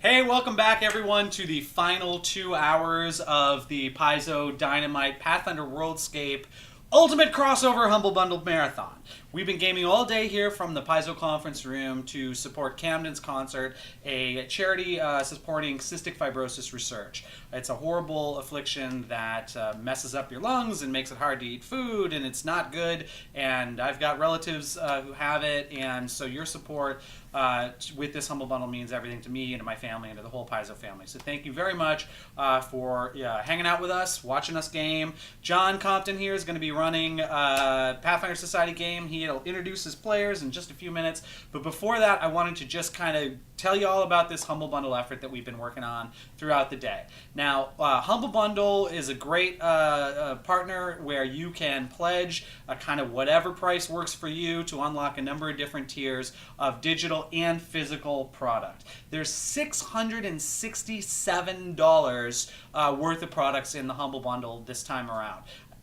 Hey, welcome back everyone to the final 2 hours of the Paizo Dynamite Pathfinder Worldscape Ultimate Crossover Humble Bundle Marathon. We've been gaming all day here from the Paizo conference room to support Camden's Concert, a charity supporting cystic fibrosis research. It's a horrible affliction that messes up your lungs and makes it hard to eat food, and it's not good. And I've got relatives who have it, and so your support with this Humble Bundle means everything to me and to my family and to the whole Paizo family. So thank you very much for hanging out with us, watching us game. John Compton here is going to be running Pathfinder Society game. He'll introduce his players in just a few minutes. But before that, I wanted to just kind of tell you all about this Humble Bundle effort that we've been working on throughout the day. Now, Humble Bundle is a great partner where you can pledge a kind of whatever price works for you to unlock a number of different tiers of digital and physical product. There's $667 worth of products in the Humble Bundle this time around.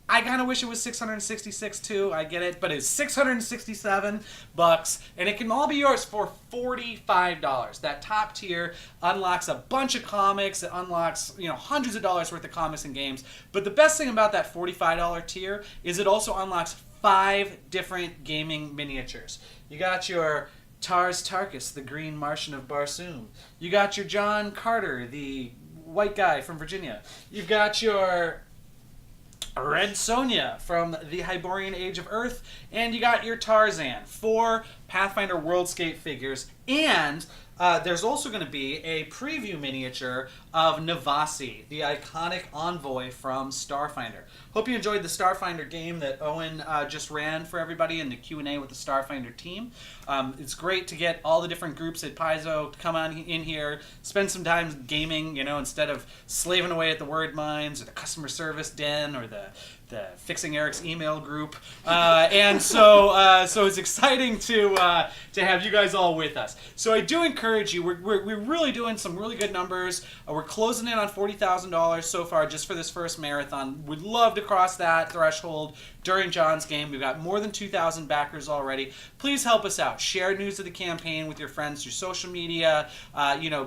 I kind of wish it was 666 too. I get it, but it's 667 bucks, and it can all be yours for $45. That top tier unlocks a bunch of comics. It unlocks hundreds of dollars worth of comics and games. But the best thing about that $45 tier is it also unlocks 5 different gaming miniatures. You got your Tars Tarkus, the Green Martian of Barsoom. You got your John Carter, the white guy from Virginia. You've got your Red Sonja from the Hyborian Age of Earth, and you got your Tarzan, 4 Pathfinder Worldscape figures, and there's also going to be a preview miniature of Navasi, the iconic envoy from Starfinder. Hope you enjoyed the Starfinder game that Owen just ran for everybody in the Q&A with the Starfinder team. It's great to get all the different groups at Paizo to come on in here, spend some time gaming, instead of slaving away at the word mines or the customer service den or the Fixing Erik's email group. And so it's exciting to have you guys all with us. So I do encourage you, we're really doing some really good numbers. We're closing in on $40,000 so far just for this first marathon. We'd love to cross that threshold during John's game. We've got more than 2,000 backers already. Please help us out. Share news of the campaign with your friends through social media.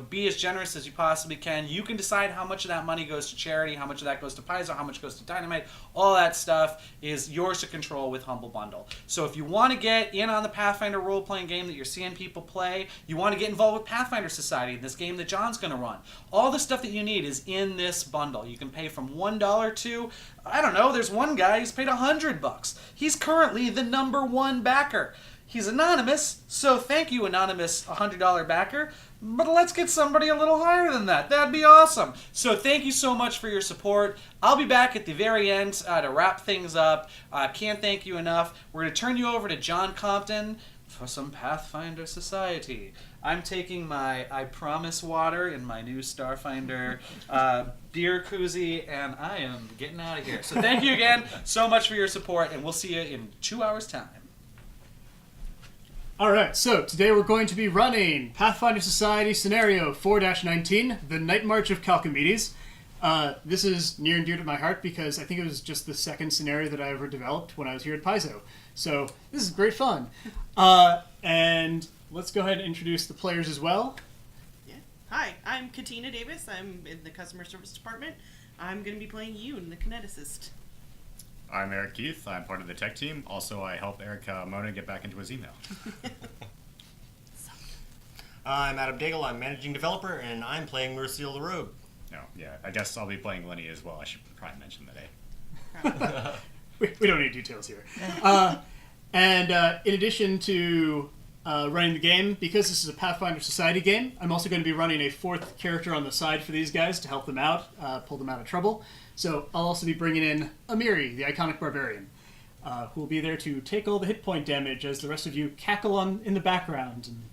Be as generous as you possibly can. You can decide how much of that money goes to charity, how much of that goes to Paizo, how much goes to Dynamite. All that stuff is yours to control with Humble Bundle. So if you want to get in on the Pathfinder role-playing game that you're seeing people play, you want to get involved with Pathfinder Society, this game that John's going to run, all the stuff that you need is in this bundle. You can pay from $1 to, I don't know, there's one guy who's paid $100. He's currently the #1 backer. He's anonymous, so thank you, anonymous $100 backer. But let's get somebody a little higher than that. That'd be awesome. So thank you so much for your support. I'll be back at the very end to wrap things up. Can't thank you enough. We're going to turn you over to John Compton for some Pathfinder Society. I'm taking my I Promise water in my new Starfinder beer koozie, and I am getting out of here. So thank you again so much for your support, and we'll see you in 2 hours' time. Alright, so today we're going to be running Pathfinder Society Scenario 4-19, The Night March of Kalkamedes. This is near and dear to my heart because I think it was just the second scenario that I ever developed when I was here at Paizo. So this is great fun. And let's go ahead and introduce the players as well. Yeah. Hi, I'm Katina Davis. I'm in the customer service department. I'm going to be playing Yoon, the kineticist. I'm Erik Keith. I'm part of the tech team. Also, I help Erik Mona get back into his email. I'm Daigle. I'm managing developer, and I'm playing Merciel the Rogue. No, yeah, I guess I'll be playing Lenny as well. I should probably mention that, We don't need details here. And in addition to running the game, because this is a Pathfinder Society game, I'm also going to be running a 4th character on the side for these guys to help them out, pull them out of trouble. So I'll also be bringing in Amiri, the iconic barbarian, who will be there to take all the hit point damage as the rest of you cackle on in the background and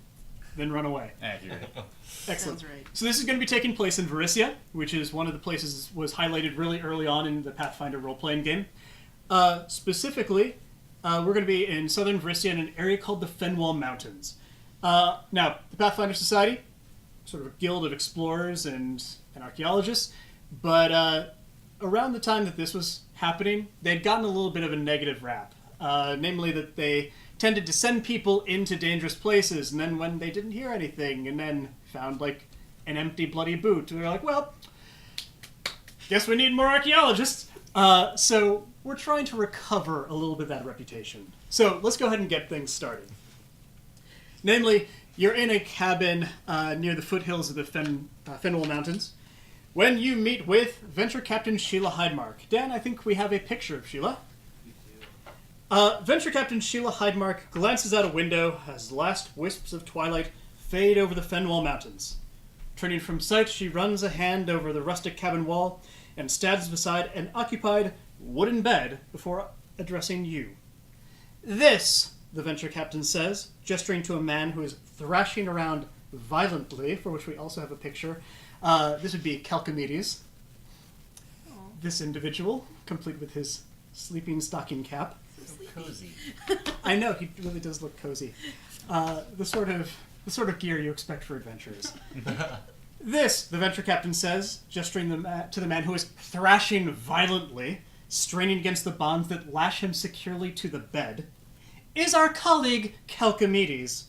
then run away. Accurate. Excellent. Sounds right. So this is going to be taking place in Varisia, which is one of the places that was highlighted really early on in the Pathfinder role-playing game. Specifically, we're going to be in southern Varisia in an area called the Fenwall Mountains. Now, the Pathfinder Society, sort of a guild of explorers and archaeologists, but around the time that this was happening, they'd gotten a little bit of a negative rap. Namely that they tended to send people into dangerous places, and then when they didn't hear anything, and then found, an empty bloody boot. They're like, well, guess we need more archaeologists. So we're trying to recover a little bit of that reputation. So let's go ahead and get things started. Namely, you're in a cabin near the foothills of the Fenwell Mountains when you meet with Venture Captain Sheila Hydemark. Dan, I think we have a picture of Sheila. Venture Captain Sheila Hydemark glances out a window as the last wisps of twilight fade over the Fenwell Mountains. Turning from sight, she runs a hand over the rustic cabin wall and stands beside an occupied wooden bed before addressing you. This, the Venture Captain says, gesturing to a man who is thrashing around violently, for which we also have a picture. This would be Kalkamedes. This individual, complete with his sleeping stocking cap. Cozy. I know, he really does look cozy. The sort of gear you expect for adventurers. This, the Venture Captain says, gesturing to the man who is thrashing violently, straining against the bonds that lash him securely to the bed, is our colleague Kalkamedes.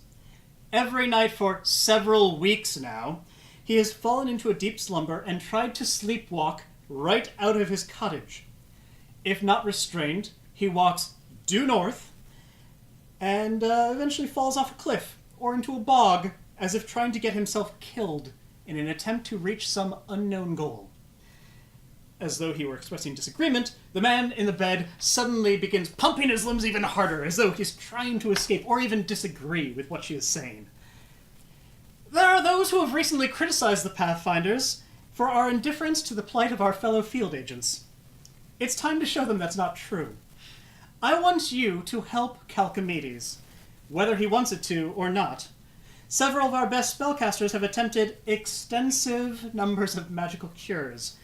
Every night for several weeks now, he has fallen into a deep slumber and tried to sleepwalk right out of his cottage. If not restrained, he walks due north and eventually falls off a cliff or into a bog as if trying to get himself killed in an attempt to reach some unknown goal. As though he were expressing disagreement, the man in the bed suddenly begins pumping his limbs even harder, as though he's trying to escape or even disagree with what she is saying. There are those who have recently criticized the Pathfinders for our indifference to the plight of our fellow field agents. It's time to show them that's not true. I want you to help Kalkamedes, whether he wants it to or not. Several of our best spellcasters have attempted extensive numbers of magical cures,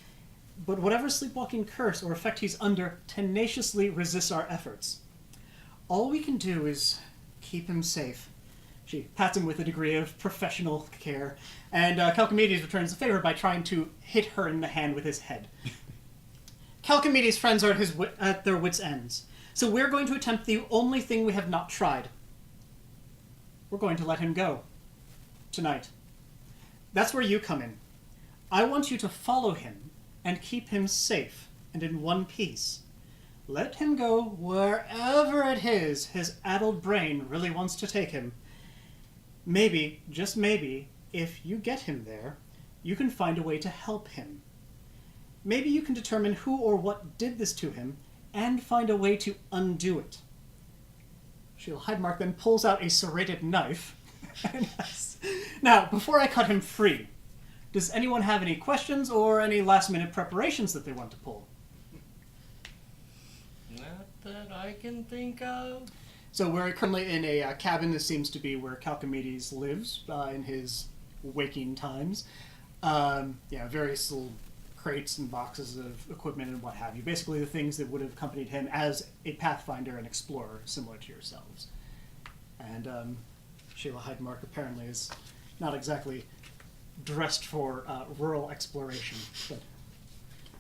but whatever sleepwalking curse or effect he's under tenaciously resists our efforts. All we can do is keep him safe. She pats him with a degree of professional care, and Kalkamedes returns the favor by trying to hit her in the hand with his head. Kalkamedes' friends are at their wits' ends, so we're going to attempt the only thing we have not tried. We're going to let him go. Tonight. That's where you come in. I want you to follow him and keep him safe and in one piece. Let him go wherever it is his addled brain really wants to take him. Maybe, just maybe, if you get him there, you can find a way to help him. Maybe you can determine who or what did this to him and find a way to undo it. Sheila Hydemark then pulls out a serrated knife. Now, before I cut him free, does anyone have any questions or any last-minute preparations that they want to pull? Not that I can think of. So we're currently in a cabin. This seems to be where Kalkamedes lives in his waking times. Various little crates and boxes of equipment and what have you. Basically the things that would have accompanied him as a Pathfinder and explorer, similar to yourselves. And Sheila Hydemark apparently is not exactly dressed for rural exploration, but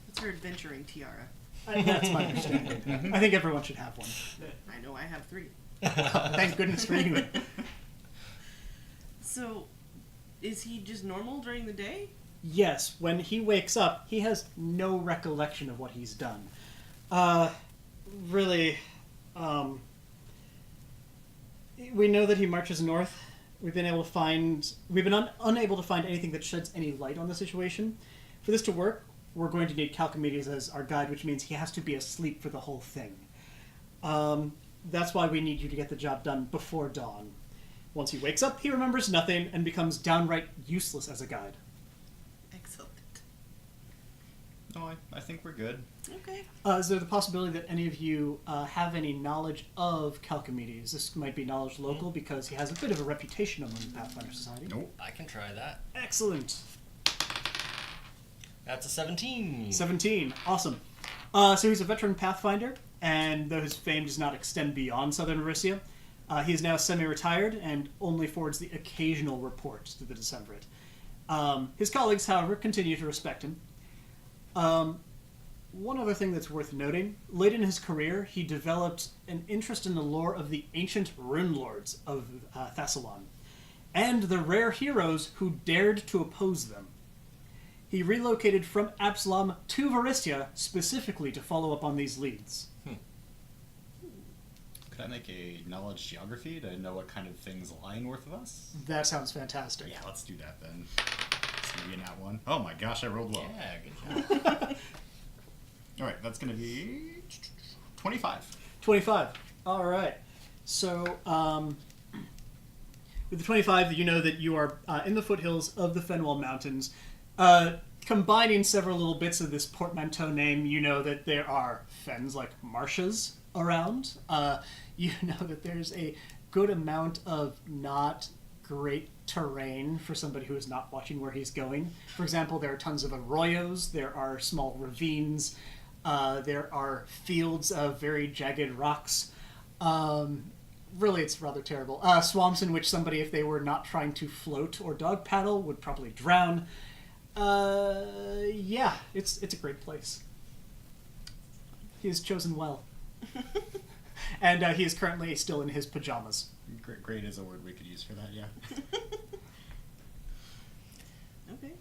It's her adventuring tiara. that's my understanding. I think everyone should have one. I know I have 3. Thank goodness for you. So, is he just normal during the day? Yes, when he wakes up, he has no recollection of what he's done. We know that he marches north. We've been unable to find anything that sheds any light on the situation. For this to work, we're going to need Kalkamedes as our guide, which means he has to be asleep for the whole thing. That's why we need you to get the job done before dawn. Once he wakes up, he remembers nothing and becomes downright useless as a guide. Excellent. No, I think we're good. Okay. Is there the possibility that any of you have any knowledge of Kalkamedes? This might be knowledge local because he has a bit of a reputation among the Pathfinder Society. Nope. I can try that. Excellent. That's a 17. 17. Awesome. So he's a veteran Pathfinder, and though his fame does not extend beyond Southern Erissia, he is now semi-retired and only forwards the occasional reports to the Decemvirate. His colleagues, however, continue to respect him. One other thing that's worth noting, late in his career, he developed an interest in the lore of the ancient rune lords of Thassalon. and the rare heroes who dared to oppose them. He relocated from Absalom to Varistia specifically to follow up on these leads. Could I make a knowledge geography to know what kind of things lie north of us? That sounds fantastic. Yeah, let's do that then. It's gonna be an at one. Oh my gosh, I rolled low. Yeah, good job. All right, that's gonna be 25. 25. All right. So, with the 25, you know that you are in the foothills of the Fenwal Mountains. Combining several little bits of this portmanteau name, you know that there are fens like marshes around. You know that there's a good amount of not great terrain for somebody who is not watching where he's going. For example, there are tons of arroyos, there are small ravines, there are fields of very jagged rocks. Really, it's rather terrible. Swamps in which somebody, if they were not trying to float or dog paddle, would probably drown. Yeah, it's a great place. He has chosen well. And he is currently still in his pajamas. Great is a word we could use for that, yeah. Okay.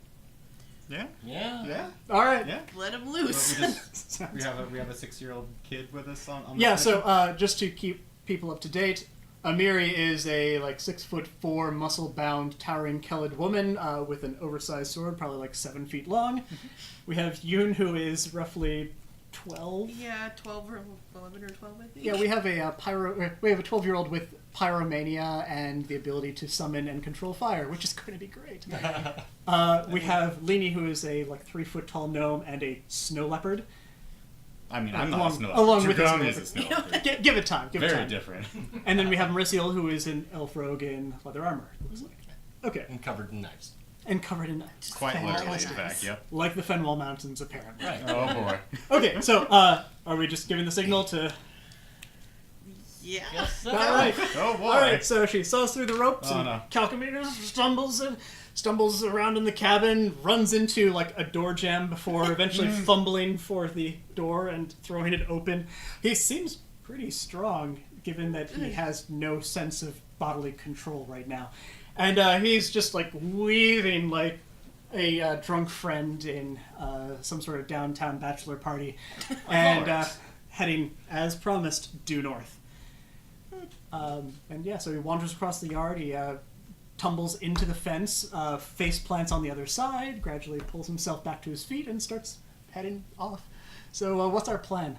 Yeah? Yeah. Yeah? All right. Yeah? Let him Well, loose. we have a 6-year-old kid with us on Yeah, this so mission? just to keep people up to date, Amiri is a 6'4", muscle-bound, towering Kelid woman with an oversized sword, probably 7 feet long. We have Yoon, who is roughly 12. Yeah, 12 or 11 or 12, I think. Yeah, we have a 12-year-old with pyromania and the ability to summon and control fire, which is going to be great. We have Lini, who is a 3-foot-tall gnome and a snow leopard. I mean, I'm not along- a snow along with Dragon his is a snow leopard. Give it time. Give it Very time. different. And then we have Marisiel, who is an elf rogue in leather armor, it looks like. Okay. And covered in knives. And covered in knives. Quite literally, in Fantastic. fact, yep. Like the Fenwal Mountains, apparently. Right. Oh boy. Okay, so are we just giving the signal to... Yeah. Yes, All right. Oh boy. All right, so she saws through the ropes, Oh, and no. Kalkamedes stumbles around in the cabin, runs into a door jam before eventually fumbling for the door and throwing it open. He seems pretty strong, given that he has no sense of bodily control right now. And he's just weaving like a drunk friend in some sort of downtown bachelor party, and course. heading, as promised, due north. And yeah, so he wanders across the yard, he tumbles into the fence, face plants on the other side, gradually pulls himself back to his feet, and starts heading off. So what's our plan?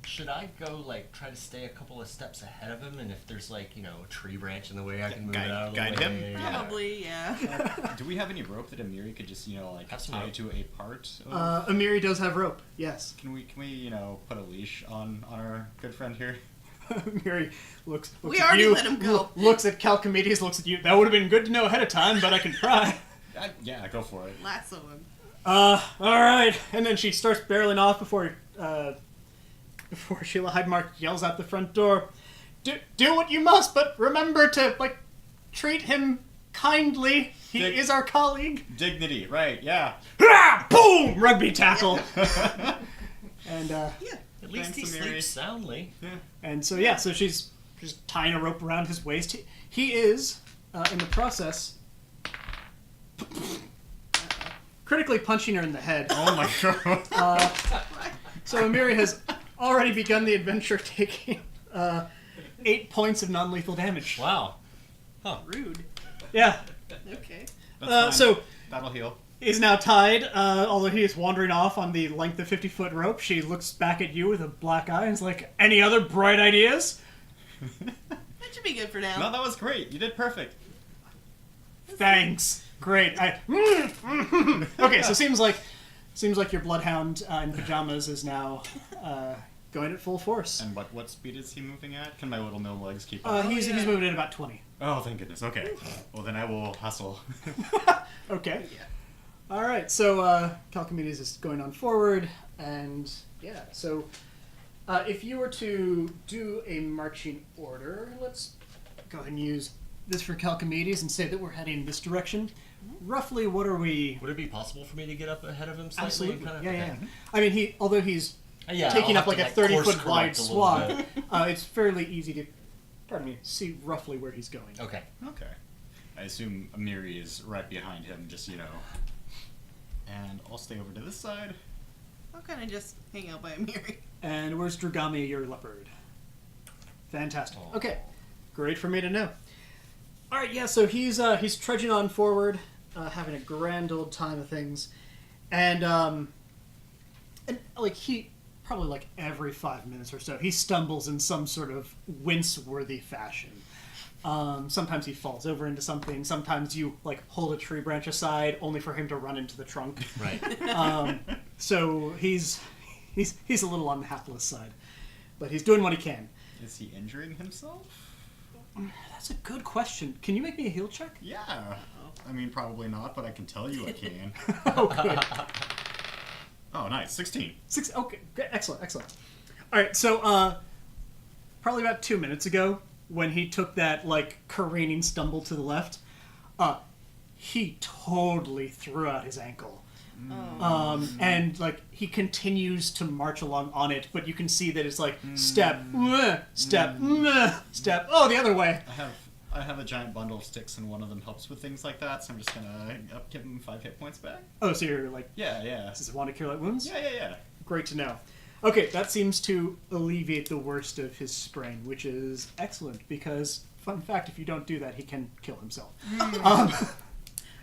Should I go try to stay a couple of steps ahead of him, and if there's a tree branch in the way, I can move it out of the guide way? him? Yeah. Probably, yeah. Do we have any rope that Amiri could just, Have some tie rope. to a part of? Amiri does have rope, yes. Can we, put a leash on our good friend here? Amiri looks We at already you, let him go. looks at Kalkamedes, looks at you. That would have been good to know ahead of time, but I can try. Yeah, go for it. Lasso him. All right. And then she starts barreling off before Sheila Hydemark yells out the front door, do what you must, but remember to, treat him kindly. He is our colleague. Dignity, right, yeah. Ah, boom! Rugby tackle. And, Yeah. At least Thanks, he Amiri. sleeps soundly. and so, yeah, so she's just tying a rope around his waist. He is, in the process, critically punching her in the head. Oh my god. So Amiri has already begun the adventure, taking 8 points of non-lethal damage. Wow. Rude. Yeah. Okay. That's fine. So That'll heal. he's now tied, although he is wandering off on the length of 50-foot rope. She looks back at you with a black eye and is like, any other bright ideas? That should be good for now. No, that was great. You did perfect. Thanks. Great. Okay, so seems like your bloodhound in pajamas is now going at full force. And what speed is he moving at? Can my little gnome legs keep up? He's moving at about 20. Oh, thank goodness. Okay. Well, then I will hustle. Okay. All right. So Kalkamedes is going on forward, and yeah. So if you were to do a marching order, let's go ahead and use this for Kalkamedes and say that we're heading this direction. Roughly, what are we? Would it be possible for me to get up ahead of him slightly? Absolutely. Kind of? Yeah. I mean, although he's Yeah, taking I'll up have to, a 30-foot course wide correct a little swath, bit. it's fairly easy to pardon me, see roughly where he's going. Okay. Okay. I assume Amiri is right behind him, just, And I'll stay over to this side. I'll kind of just hang out by Amiri. And where's Dragami, your leopard? Fantastic. Oh. Okay, great for me to know. All right, yeah. So he's trudging on forward, having a grand old time of things, and like he probably like every 5 minutes or so he stumbles in some sort of wince-worthy fashion. Sometimes he falls over into something. Sometimes you like hold a tree branch aside, only for him to run into the trunk. Right. So he's a little on the hapless side, but he's doing what he can. Is he injuring himself? That's a good question. Can you make me a heal check? Yeah. I mean, probably not, but I can tell you I can. Oh, good. Oh, nice. 16. Okay, good. Excellent. All right, so probably about 2 minutes ago, when he took that like careening stumble to the left, he totally threw out his ankle. And like he continues to march along on it, but you can see that it's like step, step, step. Oh, the other way. I have a giant bundle of sticks, and one of them helps with things like that, so I'm just gonna give him 5 hit points back. Oh, so you're like, Yeah. does it want to cure light wounds? Yeah. Great to know. Okay, that seems to alleviate the worst of his sprain, which is excellent because, fun fact, if you don't do that, he can kill himself.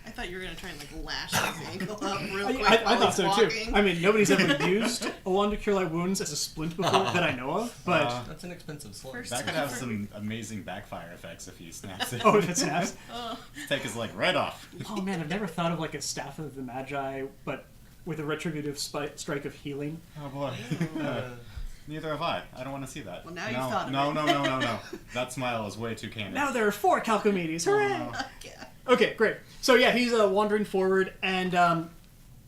I thought you were gonna try and like lash his ankle up real quick. I while thought he's so walking. too. I mean, nobody's ever used a wand to cure light wounds as a splint before that I know of, but That's an expensive slug. First- That could have some amazing backfire effects if he snaps it. oh, if it snaps. Take his leg right off. Oh man, I've never thought of like a staff of the Magi, but with a retributive strike of healing. Oh boy. Neither have I. I don't want to see that. Well, now you've no, thought of no, it. No. That smile is way too candid. Now there are 4 Kalkamedes. Hooray! Yeah. Okay, great. So yeah, he's wandering forward, and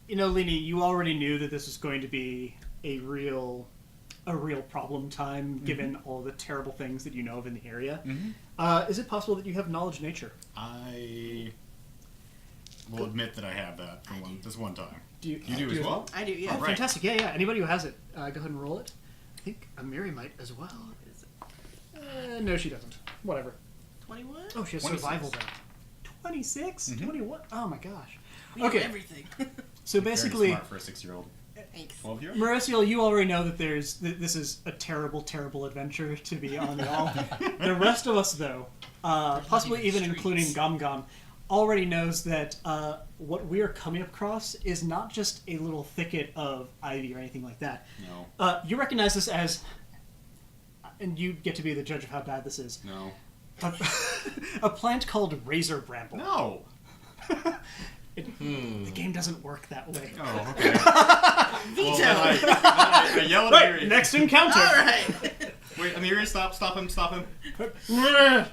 Lini, you already knew that this was going to be a real problem time, given all the terrible things that you know of in the area. Is it possible that you have knowledge nature? I will admit that I have that for this one time. Do you You do as well? I do, yeah. Oh, Right. fantastic! Yeah. Anybody who has it, go ahead and roll it. I think Amiri might as well. Is it No, she doesn't. Whatever. 21? Oh, she has 26. survival though. 26? 21? Oh my gosh. We know Okay. everything. So Very basically, smart for a 6-year-old. Thanks. 12-year-old? Mauricio, you already know that this is a terrible, terrible adventure to be on y'all. The rest of us, though, possibly even including streets. Gom Gom, already knows that what we are coming across is not just a little thicket of ivy or anything like that. No. You recognize this as, and you get to be the judge of how bad this is, No. a plant called razor bramble. No! The game doesn't work that way. Oh, okay. Veto! Well, then I yell at Right, Amiri. next encounter. All right. Wait, Amiri, stop him.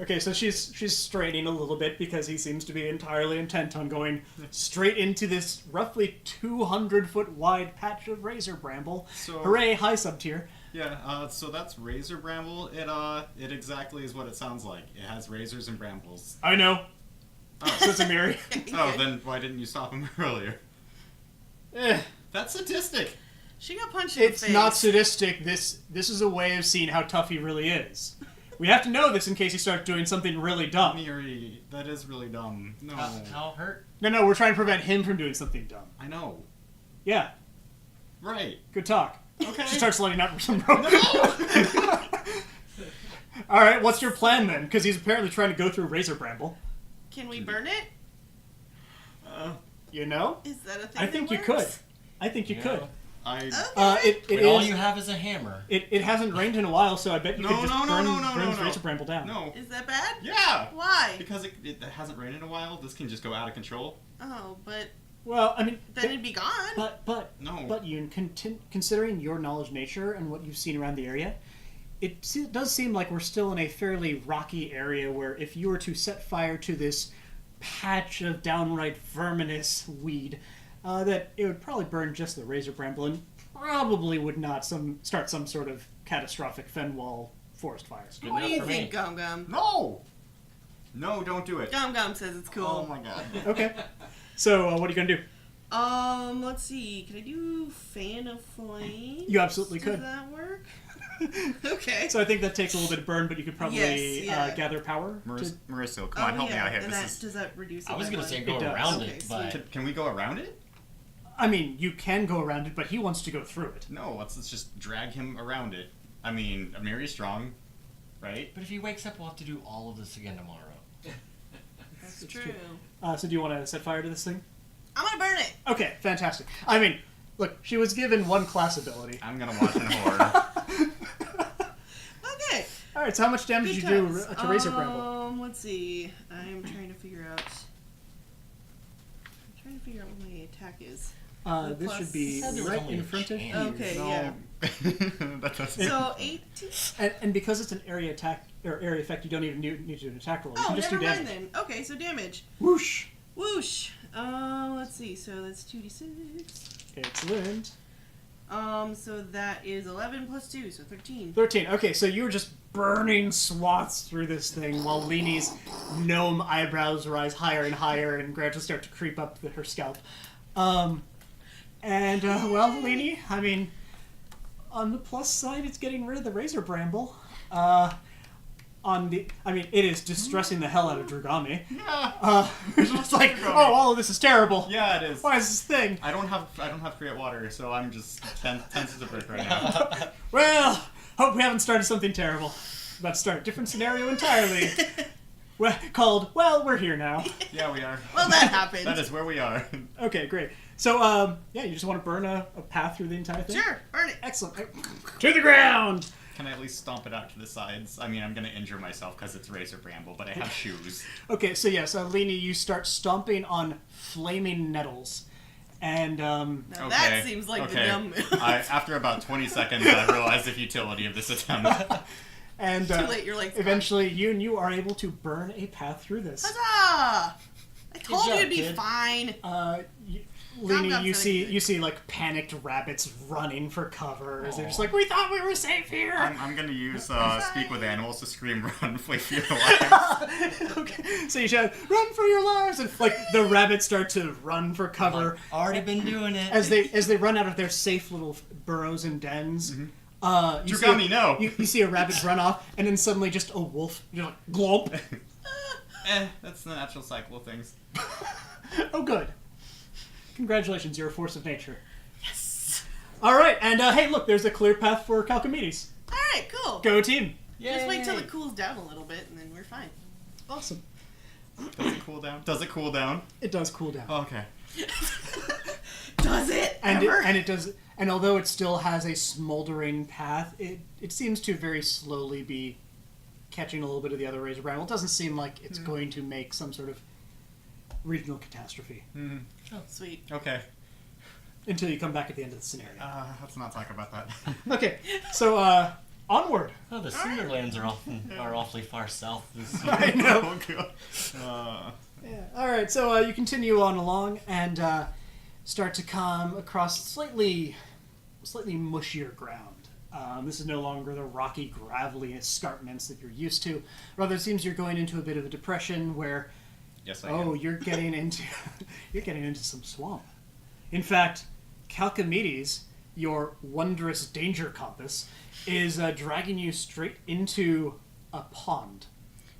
Okay, so she's straining a little bit because he seems to be entirely intent on going straight into this roughly 200-foot wide patch of razor bramble. So- Hooray, high sub-tier. Yeah, so that's razor bramble. It exactly is what it sounds like. It has razors and brambles. I know. Oh, Says Amiri. oh, then why didn't you stop him earlier? Eh, That's sadistic. She got punched in the it's face. not sadistic. This is a way of seeing how tough he really is. We have to know this in case he starts doing something really dumb. Amiri, that is really dumb. No. How hurt? No, we're trying to prevent him from doing something dumb. I know. Yeah, Right. good talk. Okay. She starts letting out some rope. All right, what's your plan then? Because he's apparently trying to go through razor bramble. Can we burn it? You know? Is that a thing I think that you could. works? I think you could. I. Okay. It When all is. you have is a hammer. It hasn't rained in a while, so I bet you No, could just no, no, burn, no, no, burn no, no. razor bramble down. No. Is that bad? Yeah. Why? Because it hasn't rained in a while. This can just go out of control. Oh, but Well, I mean, then it'd be gone. but No. But you considering your knowledge nature and what you've seen around the area, it does seem like we're still in a fairly rocky area where if you were to set fire to this patch of downright verminous weed, that it would probably burn just the razor bramble and probably would not start some sort of catastrophic Fenwall forest fires. Good What do enough you for think, me. Gum Gum? No. No, don't do it. Gum Gum says it's cool. Oh my god. Okay. So, what are you going to do? Let's see. Can I do Fan of Flame? You absolutely could. Does that work? Okay. So I think that takes a little bit of burn, but you could probably Yes, yeah. gather power. Marissa, come on, help me out here. And This is... does that reduce it I was by gonna one? say go It does. around Okay, it, but sweet. Can we go around it? I mean, you can go around it, but he wants to go through it. No, let's just drag him around it. I mean, Amiri's strong, right? but if he wakes up, we'll have to do all of this again tomorrow. That's It's true. true. So do you want to set fire to this thing? I'm gonna burn it. Okay, fantastic. I mean, look, she was given one class ability. I'm gonna watch in horror. Okay. All right, so how much damage did you do to Razor Bramble? Let's see. I'm trying to figure out. What my attack is. This should be Said there was right only in a front of you. chance. Okay, No. yeah. That doesn't... So 18. And because it's an area attack or area effect, you don't even need to do an attack roll. You Oh, can just never do mind damage. then. Okay, so damage. Whoosh! Whoosh. Let's see. So that's 2d6. Excellent. So that is 11 plus 2, so 13. 13. Okay, so you were just burning swaths through this thing while Leanie's gnome eyebrows rise higher and higher and gradually start to creep up her scalp. Well, Leanie, I mean, on the plus side, it's getting rid of the Razor Bramble. It is distressing the hell out of Dragami. Yeah. It's just like, oh, all of this is terrible. Yeah, it is. Why is this thing? I don't have create water, so I'm just tense as a brick right now. Well, hope we haven't started something terrible. About to start a different scenario entirely. Called, we're here now. Yeah, we are. Well, that happened. That is where we are. Okay, great. So, you just want to burn a path through the entire thing? Sure, burn it. Excellent. To the ground! Can I at least stomp it out to the sides? I mean, I'm gonna injure myself because it's Razor Bramble, but I have shoes. Okay, so yes, Leanie, you start stomping on flaming nettles. And, Now that seems like the dumb move. After about 20 seconds, I realized the futility of this attempt. and Too late, your leg's gone. eventually you are able to burn a path through this. Huzzah! I told you job, it'd be kid. fine. Leanie, you Gum's see like panicked rabbits running for cover as they're just like, we thought we were safe here. I'm gonna use Speak with Animals to scream, run, flee for your lives. Okay, so you shout, run for your lives, and like the rabbits start to run for cover Already been doing it. as they run out of their safe little burrows and dens. You Dragami, see no! You see a rabbit run off, and then suddenly just a wolf, you're like, glomp. That's the natural cycle of things. Oh, good. Congratulations, you're a force of nature. Yes. All right, and hey, look, there's a clear path for Kalkamedes. All right, cool. Go team. Just wait till it cools down a little bit, and then we're fine. Awesome. Does it cool down? Does it cool down? It does cool down. Okay. Does it? And ever? it does, and although it still has a smoldering path, it seems to very slowly be catching a little bit of the other Razor Bramble. It doesn't seem like it's going to make some sort of regional catastrophe Oh, sweet. Okay. until you come back at the end of the scenario. Let's not talk about that. Okay, so onward. Oh, the Cinderlands are awfully far south. I know. Oh, Yeah. All right, so you continue on along and start to come across slightly mushier ground. This is no longer the rocky, gravelly escarpments that you're used to. Rather, it seems you're going into a bit of a depression where, yes, I am. you're getting into some swamp. In fact, Kalkamedes, your wondrous danger compass, is dragging you straight into a pond.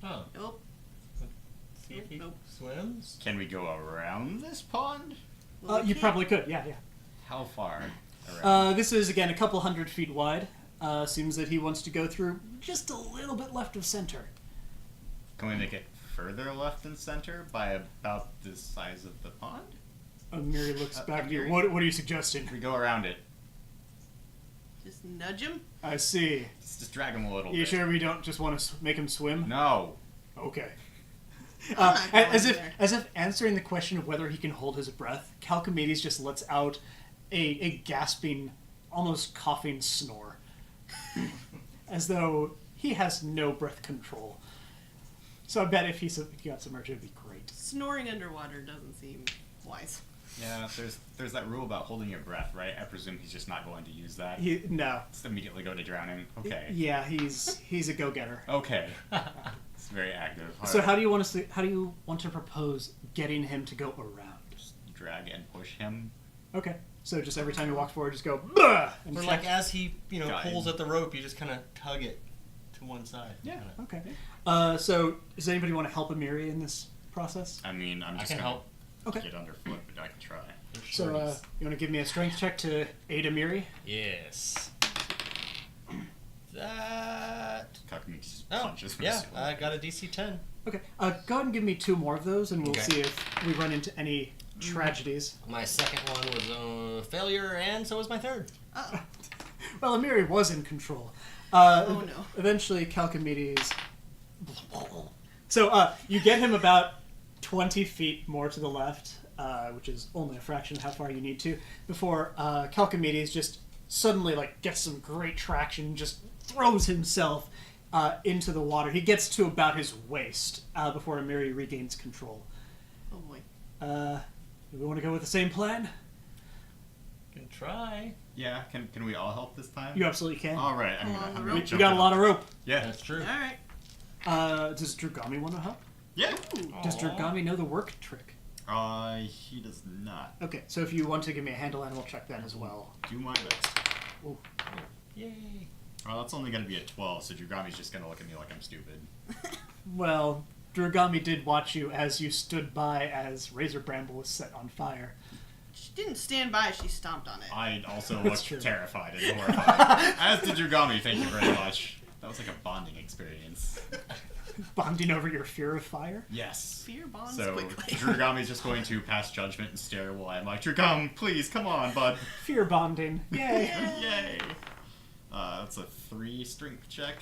Oh, Nope. see if he Nope. swims. Can we go around this pond? Well, we You can't- probably could, yeah. How far around? This is, again, a couple 100 feet wide. Seems that he wants to go through just a little bit left of center. Can we make it further left and center by about the size of the pond? Miri looks back at you. Amiri. What are you suggesting? We go around it. Just nudge him. I see. Just drag him a little You bit. sure we don't just want to make him swim? No. Okay. I'm not going As there. if answering the question of whether he can hold his breath, Kalkamedes just lets out a gasping, almost coughing snore, as though he has no breath control. So I bet if he got submerged, it'd be great. Snoring underwater doesn't seem wise. Yeah, there's that rule about holding your breath, right? I presume he's just not going to use that. No. Just immediately go to drowning. Okay. Yeah, he's a go-getter. Okay. It's very active. So Alright. how do you want to propose getting him to go around? Just drag and push him. Okay. So just every time you walk forward, just go, bah! And Or check. like as he, Got it. pulls at the rope, you just kind of tug it to one side. Yeah. Okay. So does anybody want to help Amiri in this process? I mean, I'm I just can gonna help. Okay. get underfoot, but I can try. So you want to give me a strength check to aid Amiri? Yes. That. Kalkamedes Oh, punches yeah, Merciel. I got a DC 10. Okay. Go ahead and give me 2 more of those, and we'll Okay. see if we run into any tragedies. My second one was a failure, and so was my third. Uh-oh. Well, Amiri was in control. Oh, no. Eventually, Kalkamedes. So you get him about 20 feet more to the left, which is only a fraction of how far you need to, before Kalkamedes just suddenly gets some great traction, just throws himself into the water. He gets to about his waist before Amiri regains control. Oh boy. Do we want to go with the same plan? Can try. Yeah, can we all help this time? You absolutely can. All right, I'm Along gonna, the I'm rope. gonna We jump got a in. lot of rope. Yeah. That's true. Alright. Does Drugami want to help? Yeah. Does Aw. Drugami know the work trick? He does not. Okay, so if you want to give me a handle animal, check that as well. Do my best. Ooh. Yay. Well, that's only gonna be a 12, so Drugami's just gonna look at me like I'm stupid. Well, Drugami did watch you as you stood by as Razor Bramble was set on fire. She didn't stand by, she stomped on it. I also That's looked true. terrified and horrified. As did Drugami, thank you very much. That was like a bonding experience. Bonding over your fear of fire? Yes. Fear bonds So quickly. Drugami's just going to pass judgment and stare while I'm like, Drugam, please, come on, bud. Fear bonding. Yay! Yay. That's a 3 strength check.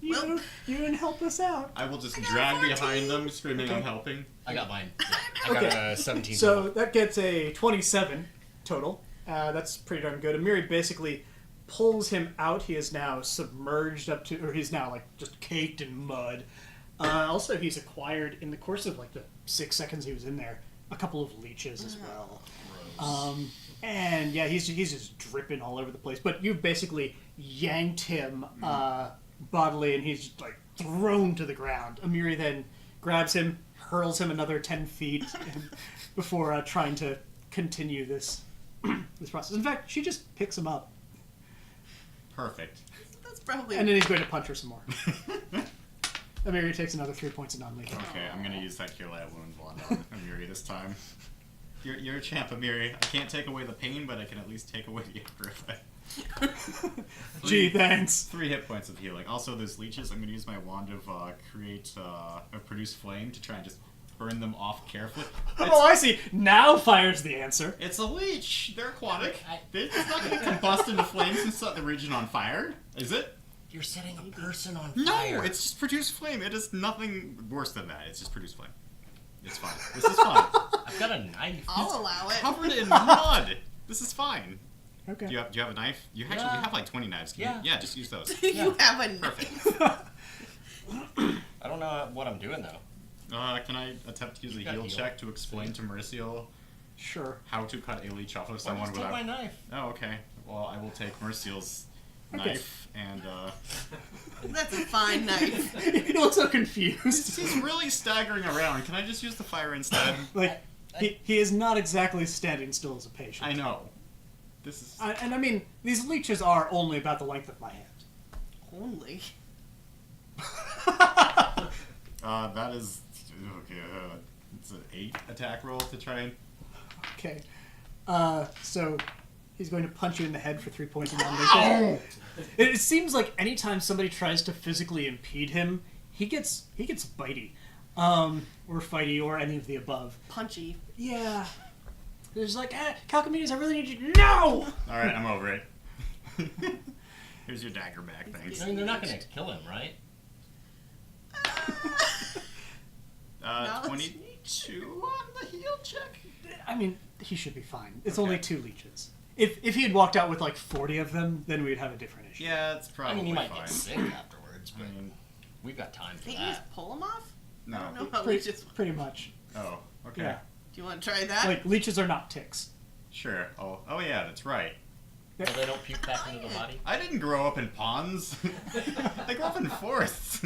You didn't help us out. I will just got drag 14. behind them, screaming, I'm Okay. helping. I got mine. Yeah. I got Okay. a 17. So that gets a 27 total. That's pretty darn good. Amiri basically pulls him out. He is now submerged up to, or he's now just caked in mud. Also, he's acquired in the course of the 6 seconds he was in there a couple of leeches as well. And yeah, he's just dripping all over the place. But you've basically yanked him bodily, and he's just thrown to the ground. Amiri then grabs him, hurls him another 10 feet before trying to continue this this process. In fact, she just picks him up, Perfect. That's probably. and then he's going to punch her some more. Amiri takes another 3 points of non-lethal. Okay, I'm gonna use that Cure Light Wound on Amiri this time. You're a champ, Amiri. I can't take away the pain, but I can at least take away the after effect. Gee, thanks. 3 hit points of healing. Also, those leeches, I'm gonna use my wand of produce flame to try and just burn them off carefully. Oh, I see. Now fire's the answer. It's a leech. They're aquatic. It's not gonna combust into flames and set the region on fire, is it? You're setting a person on No, fire. it's just produce flame. It is nothing worse than that. It's just produce flame. It's fine. This is fine. I've got a knife. I'll allow it. Covered in mud. This is fine. Okay. Do you have a knife? You actually Yeah. you have 20 knives. Can Yeah. you? Yeah, just use those. You have a knife. Perfect. I don't know what I'm doing though. Can I attempt to use a You got heal heal. check to explain to Mauricio Sure. how to cut a leech off of Well, someone just take without? my knife. Oh, okay. Well, I will take Mauricio's Okay. knife and That's a fine knife. He looks so confused. he's really staggering around. Can I just use the fire instead? He is not exactly standing still as a patient. I know. This is. And I mean, these leeches are only about the length of my hand. Only. That is okay. It's an 8 attack roll to try and. Okay. So he's going to punch you in the head for 3 points of non-lethal. It seems like anytime somebody tries to physically impede him, he gets bitey, or fighty, or any of the above. Punchy. Yeah. There's Kalkamedes, I really need you. No. All right, I'm over it. Here's your dagger back. Thanks. I mean, they're not gonna kill him, right? 22 on the heal check. I mean, he should be fine. It's Okay. only 2 leeches. If he had walked out with 40 of them, then we'd have a different issue. Yeah, it's I probably mean, he might fine. get sick afterwards, I but mean, we've got time for Can't you just that. pull them off? I no. don't know how Pretty, leeches. pretty much. Oh, okay. Yeah. Do you want to try that? Leeches are not ticks. Sure. Oh yeah, that's right. So they don't puke back into the body? I didn't grow up in ponds. I grew up in forests.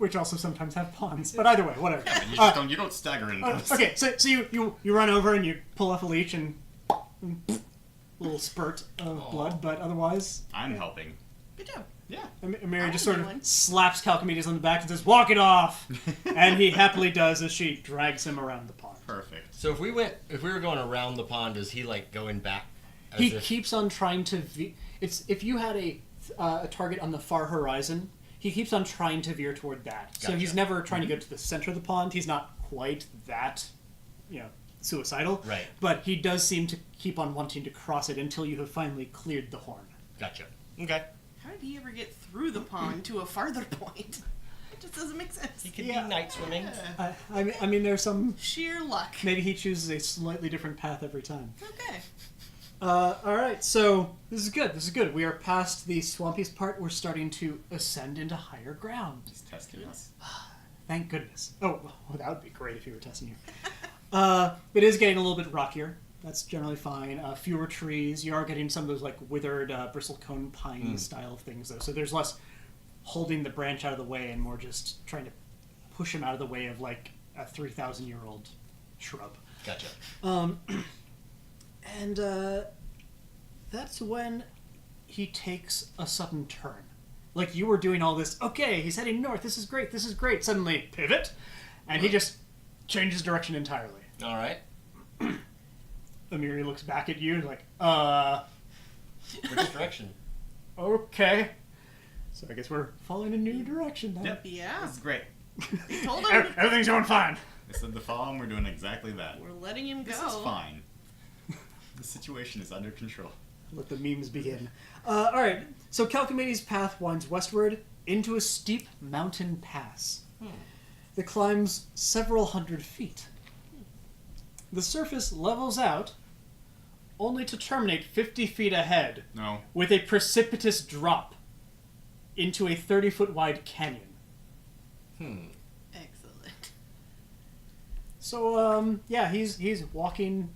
which also sometimes have ponds. But either way, whatever. Yeah, but you just don't stagger in those. Okay, so you run over and you pull off a leech and little spurt of blood, but otherwise... I'm helping. Good job. Yeah. Mary just I'll sort do of one. slaps Kalkamedes on the back and says, "Walk it off!" And he happily does as she drags him around the pond. Perfect. So if we were going around the pond, is he like going back? He keeps on trying to... It's if you had a target on the far horizon, he keeps on trying to veer toward that. So Gotcha. he's never trying to go to the center of the pond. He's not quite that, suicidal. Right. But he does seem to keep on wanting to cross it until you have finally cleared the horn. Gotcha. Okay. How did he ever get through the pond to a farther point? It just doesn't make sense. He could Yeah. be night swimming. I mean, there's some... Sheer luck. Maybe he chooses a slightly different path every time. Okay. Alright, so this is good. We are past the swampiest part. We're starting to ascend into higher ground. He's testing us. Thank goodness. Oh, well, that would be great if you were testing you. It is getting a little bit rockier. That's generally fine. Fewer trees. You are getting some of those like withered bristlecone pine style things, though. So there's less holding the branch out of the way and more just trying to push him out of the way of like a 3,000-year-old shrub. Gotcha. And that's when he takes a sudden turn. Like you were doing all this, okay, he's heading north, this is great. Suddenly, pivot, and he just changes direction entirely. All right. Amiri looks back at you and like, Which direction? okay. So I guess we're following a new direction now. Yep. Yeah. This is great. They told him Everything's going fine. They said the fall, and we're doing exactly that. we're letting him go. This is fine. The situation is under control. Let the memes begin. Alright, so Kalkamedes' path winds westward into a steep mountain pass that climbs several hundred feet. The surface levels out, only to terminate 50 feet ahead No. with a precipitous drop into a 30-foot wide canyon. Excellent. So, yeah, he's walking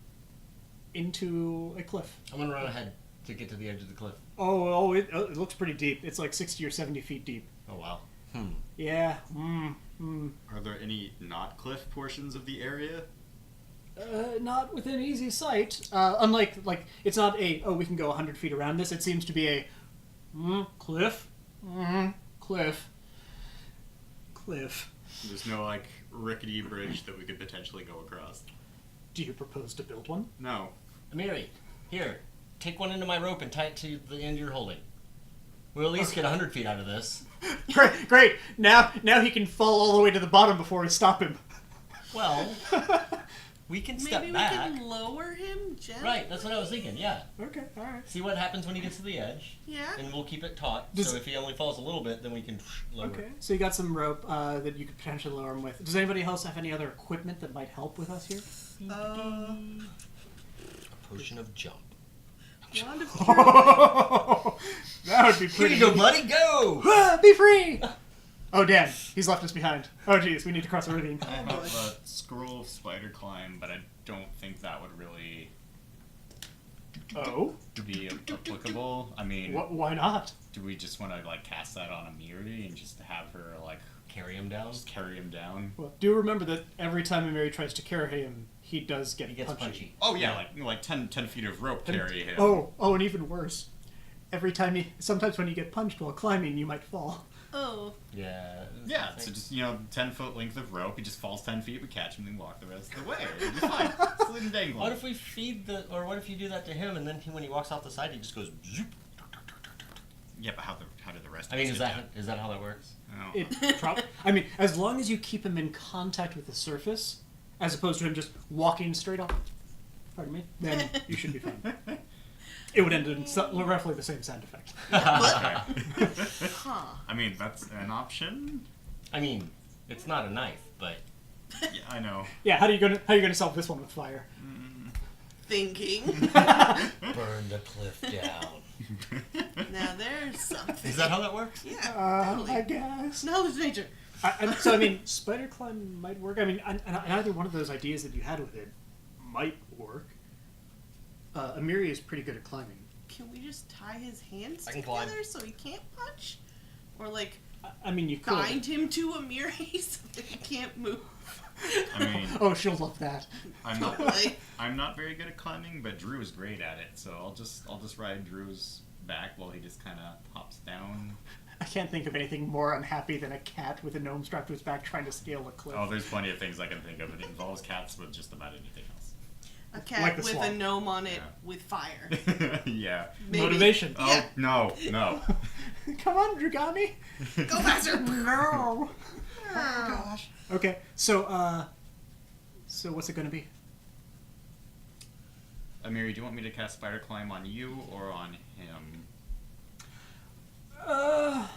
into a cliff. I'm gonna run ahead to get to the edge of the cliff. It looks pretty deep. It's like 60 or 70 feet deep. Oh wow. Yeah. Are there any not cliff portions of the area? Not within easy sight. Unlike, it's not we can go 100 feet around this. It seems to be a cliff. Cliff. There's no, rickety bridge that we could potentially go across. Do you propose to build one? No. Amiri, here, take one into my rope and tie it to the end you're holding. We'll at least get 100 feet out of this. Great. Now he can fall all the way to the bottom before we stop him. Well, we can step Maybe we back. can lower him gently. Right, that's what I was thinking, yeah. Okay, all right. See what happens when he gets to the edge, Yeah. and we'll keep it taut. Does- So if he only falls a little bit, then we can lower Okay, it. so you got some rope that you could potentially lower him with. Does anybody else have any other equipment that might help with us here? A potion of jump. Wand of Cure. That would be Here pretty. you go, buddy, go! Be free! Oh, damn. He's left us behind. Oh, geez. We need to cross a ravine. I have a scroll of spider climb, but I don't think that would really Oh? be applicable. I mean, Why not? do we just want to cast that on Amiri and just have her Carry him down. just carry him down? Well, do remember that every time Mary tries to carry him, he does get He gets punchy. punchy. Oh yeah, like 10 feet of rope carry him. Oh, and even worse. Sometimes when you get punched while climbing, you might fall. Oh. Yeah. Yeah, so just 10-foot length of rope. He just falls 10 feet. We catch him and walk the rest of the way. It'll be fine. Just leave him dangling. What if we what if you do that to him, and then when he walks off the side, he just goes zoop? Yeah, but how do the rest? I of mean, us is get down? that how that works? Oh. As long as you keep him in contact with the surface, as opposed to him just walking straight up, pardon me, then you should be fine. It would end in roughly the same sound effect. Huh. I mean, that's an option. I mean, it's not a knife, but Yeah, I know. Yeah, how are you gonna solve this one with fire? Thinking. burn the cliff down. Now there's something. Is that how that works? Yeah. Totally. I guess. It's an hallucination. Spider climb might work. I mean, and either one of those ideas that you had with it might work. Amiri is pretty good at climbing. Can we just tie his hands I can climb. together so he can't punch? Or I mean, you could. Bind him to Amiri so that he can't move. I mean, Oh, she'll love that. Totally. I'm not very good at climbing, but Drew is great at it. So I'll just ride Drew's back while he just kind of hops down. I can't think of anything more unhappy than a cat with a gnome strapped to his back trying to scale a cliff. Oh, there's plenty of things I can think of. It involves cats with just about anything else. A cat Like the with swamp. a gnome on it Yeah. with fire. Yeah. Maybe. Motivation. Oh, Yeah. no. Come on, Drugami. Go faster! No. Oh, gosh. Okay, so what's it gonna be? Amiri, do you want me to cast Spider Climb on you or on him?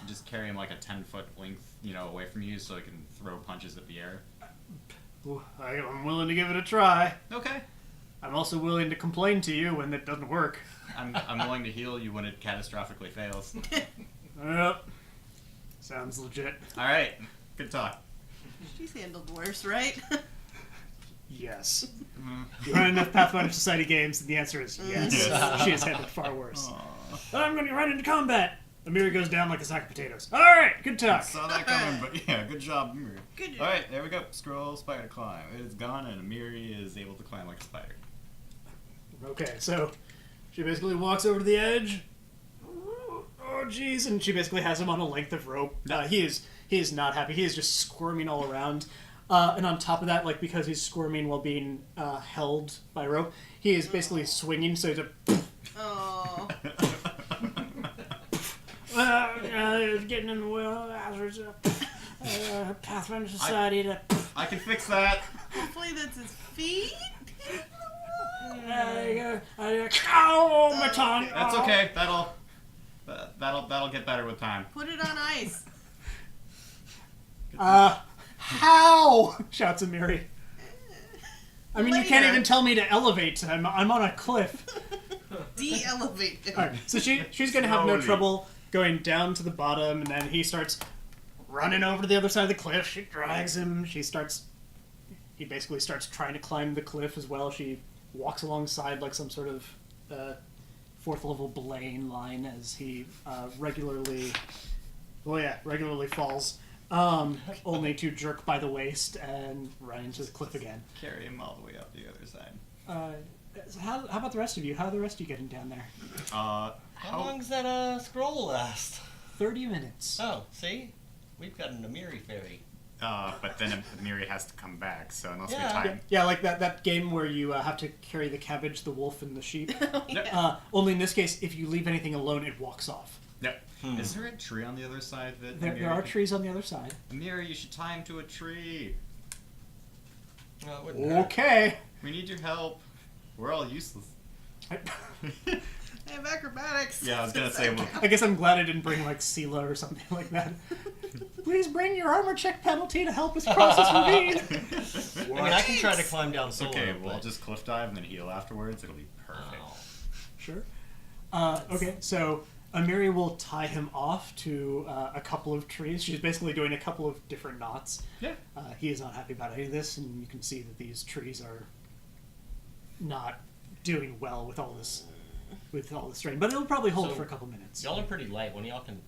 Just carry him like a 10-foot length, away from you so he can throw punches at the air. I'm willing to give it a try. Okay. I'm also willing to complain to you when it doesn't work. I'm willing to heal you when it catastrophically fails. Yep. Sounds legit. Alright. Good talk. She's handled worse, right? Yes. You run enough Pathfinder Society games, and the answer is yes. Yes. She has handled far worse. Aw. I'm going to run into combat. Amiri goes down like a sack of potatoes. All right, good talk. Saw that coming, but yeah, good job, Amiri. Good job. Alright, there we go. Scroll Spider Climb. It is gone, and Amiri is able to climb like a spider. Okay, so she basically walks over to the edge. Oh, jeez, and she basically has him on a length of rope. He is not happy. He is just squirming all around. And on top of that, like because he's squirming while being held by rope, he is basically swinging. So he's a Oh. getting in the way. Pathfinder Society to. I can fix that. Hopefully that's his feet. Oh, my tongue. That's okay. That'll get better with time. Put it on ice. How? Shouts Amiri. I mean, you can't Later. even tell me to elevate. I'm on a cliff. De-elevate him. All right, so she's gonna have no Slowly. trouble going down to the bottom, and then he starts running over to the other side of the cliff. She drags him. He basically starts trying to climb the cliff as well. She walks alongside like some sort of fourth level belaying line as he regularly falls, only to jerk by the waist and run into the cliff again. Carry him all the way up the other side. So how about the rest of you? How are the rest of you getting down there? How long's that scroll last? 30 minutes. Oh, see? We've got an Amiri fairy. But then Amiri has to come back, so unless Yeah. we time. Yeah, like that game where you have to carry the cabbage, the wolf, and the sheep. Yeah. Only in this case, if you leave anything alone, it walks off. Yep. Is there a tree on the other side that There are trees on the other side. Amiri, you should tie him to a tree. No, it wouldn't hurt. Okay. We need your help. We're all useless. I have acrobatics. Yeah, I was gonna say, well, I guess I'm glad I didn't bring like Sela or something like that. Please bring your armor check penalty to help us cross this ravine. I mean, I can try to climb down solo. okay, we'll but... just cliff dive and then heal afterwards. It'll be perfect. Oh. Sure. Okay, so Amiri will tie him off to a couple of trees. She's basically doing a couple of different knots. Yeah. He is not happy about any of this, and you can see that these trees are not doing well with all this strain. But it'll probably hold So, for a couple minutes. Y'all are pretty light. One of y'all can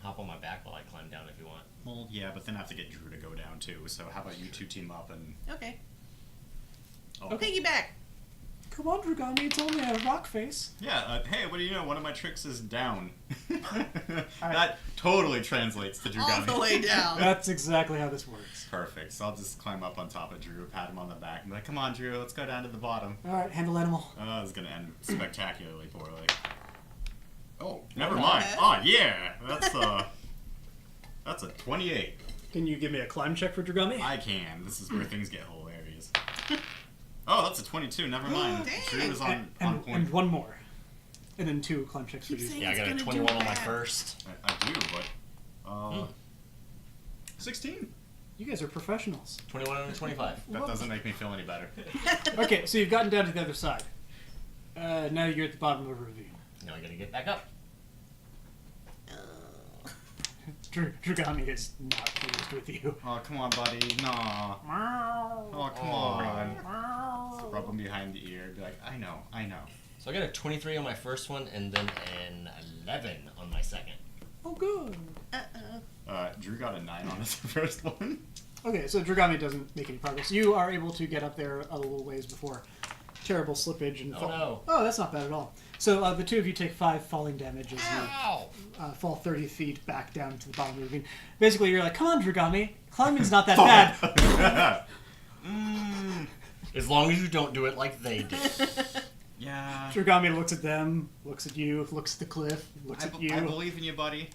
hop on my back while I climb down if you want. Well, yeah, but then I have to get Drew to go down too. So how about you two team up and? Okay. Oh. Piggyback. Come on, Drugami, it's only a rock face. Yeah. Hey, what do you know? One of my tricks is down. That totally translates to Drew. All the way down. That's exactly how this works. Perfect. So I'll just climb up on top of Drew, pat him on the back, and be like, "Come on, Drew, let's go down to the bottom." All right, handle animal. Oh, it's gonna end spectacularly poorly. Oh, never Okay. mind. Oh yeah, that's a 28. Can you give me a climb check for Drugami? I can. This is where things get hilarious. Oh, that's a 22. Never mind. Dang. Drew is on and point. one more. And then 2 climb checks for Keep you. saying- Yeah, I got a It's gonna 21 do on my bad. first. I do, but 16. You guys are professionals. 21 and a 25. That doesn't make me feel any better. Okay, so you've gotten down to the other side. Now you're at the bottom of a ravine. Now I gotta get back up. Drugami is not pleased with you. Oh, come on, buddy. Nah. Oh, come on. Rub him behind the ear. Be like, I know. So I got a 23 on my first one and then an 11 on my second. Oh, good. Drew got a 9 on his first one. Okay, so Dragami doesn't make any progress. You are able to get up there a little ways before terrible slippage and Oh, fall. no. Oh, that's not bad at all. So the two of you take 5 falling damage as Ow! you fall 30 feet back down to the bottom of the ravine. Basically, you're like, come on, Dragami. Climbing's not that bad. As long as you don't do it like they did. Yeah. Dragami looks at them, looks at you, looks at the cliff, looks at you. I believe in you, buddy.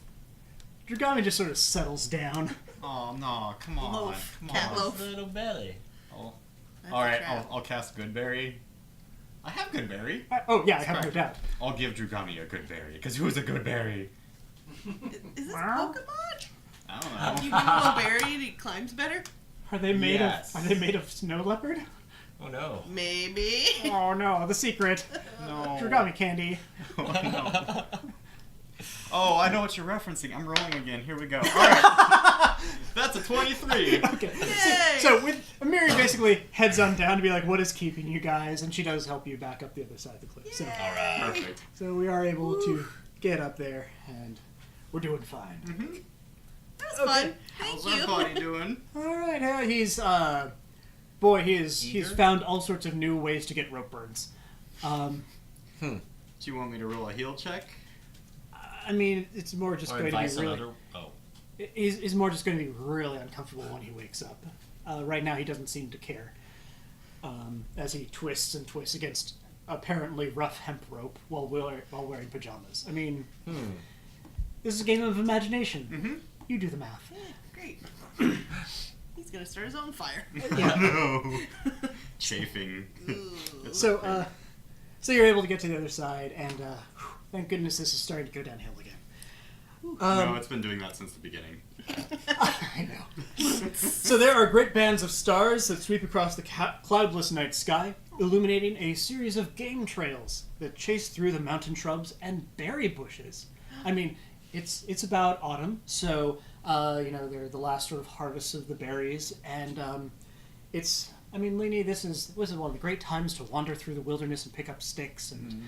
Dragami just sort of settles down. Oh, no. Come on. Loaf. Come Cat on. loaf. Little belly. Oh. That's All a right, trap. I'll cast Goodberry. I have Goodberry. Oh, yeah, I have no doubt. I'll give Drugami a Goodberry, because who's a Goodberry? Is this Wow. Pokemon? I don't You know. give him a berry and he climbs better? Are they made Yes. of? Are they made of snow leopard? Oh no. Maybe. Oh no, the secret. No. Dragami candy. Oh, no. Oh, I know what you're referencing. I'm rolling again. Here we go. All right. That's a 23. Okay. Yay! So with Amiri basically heads on down to be like, what is keeping you guys? And she does help you back up the other side of the cliff. So, Alright. Perfect. so we are able to get up there, and we're doing fine. That was fun. How's Thank our you. body doing? All right, he's boy, he's Eager? found all sorts of new ways to get rope burns. Do you want me to roll a heal check? I mean, it's more just Or going to advice be on really. other. Oh. He's more just going to be really uncomfortable when he wakes up. Right now, he doesn't seem to care. As he twists and twists against apparently rough hemp rope while wearing pajamas. I mean, this is a game of imagination. Mm-hmm. You do the math. Great. He's gonna start his own fire. No. Chafing. Ooh. So you're able to get to the other side, and thank goodness this is starting to go downhill again. No, it's been doing that since the beginning. I know. So there are great bands of stars that sweep across the cloudless night sky, illuminating a series of game trails that chase through the mountain shrubs and berry bushes. I mean, it's about autumn, so they're the last sort of harvest of the berries, and Lainey, this is one of the great times to wander through the wilderness and pick up sticks and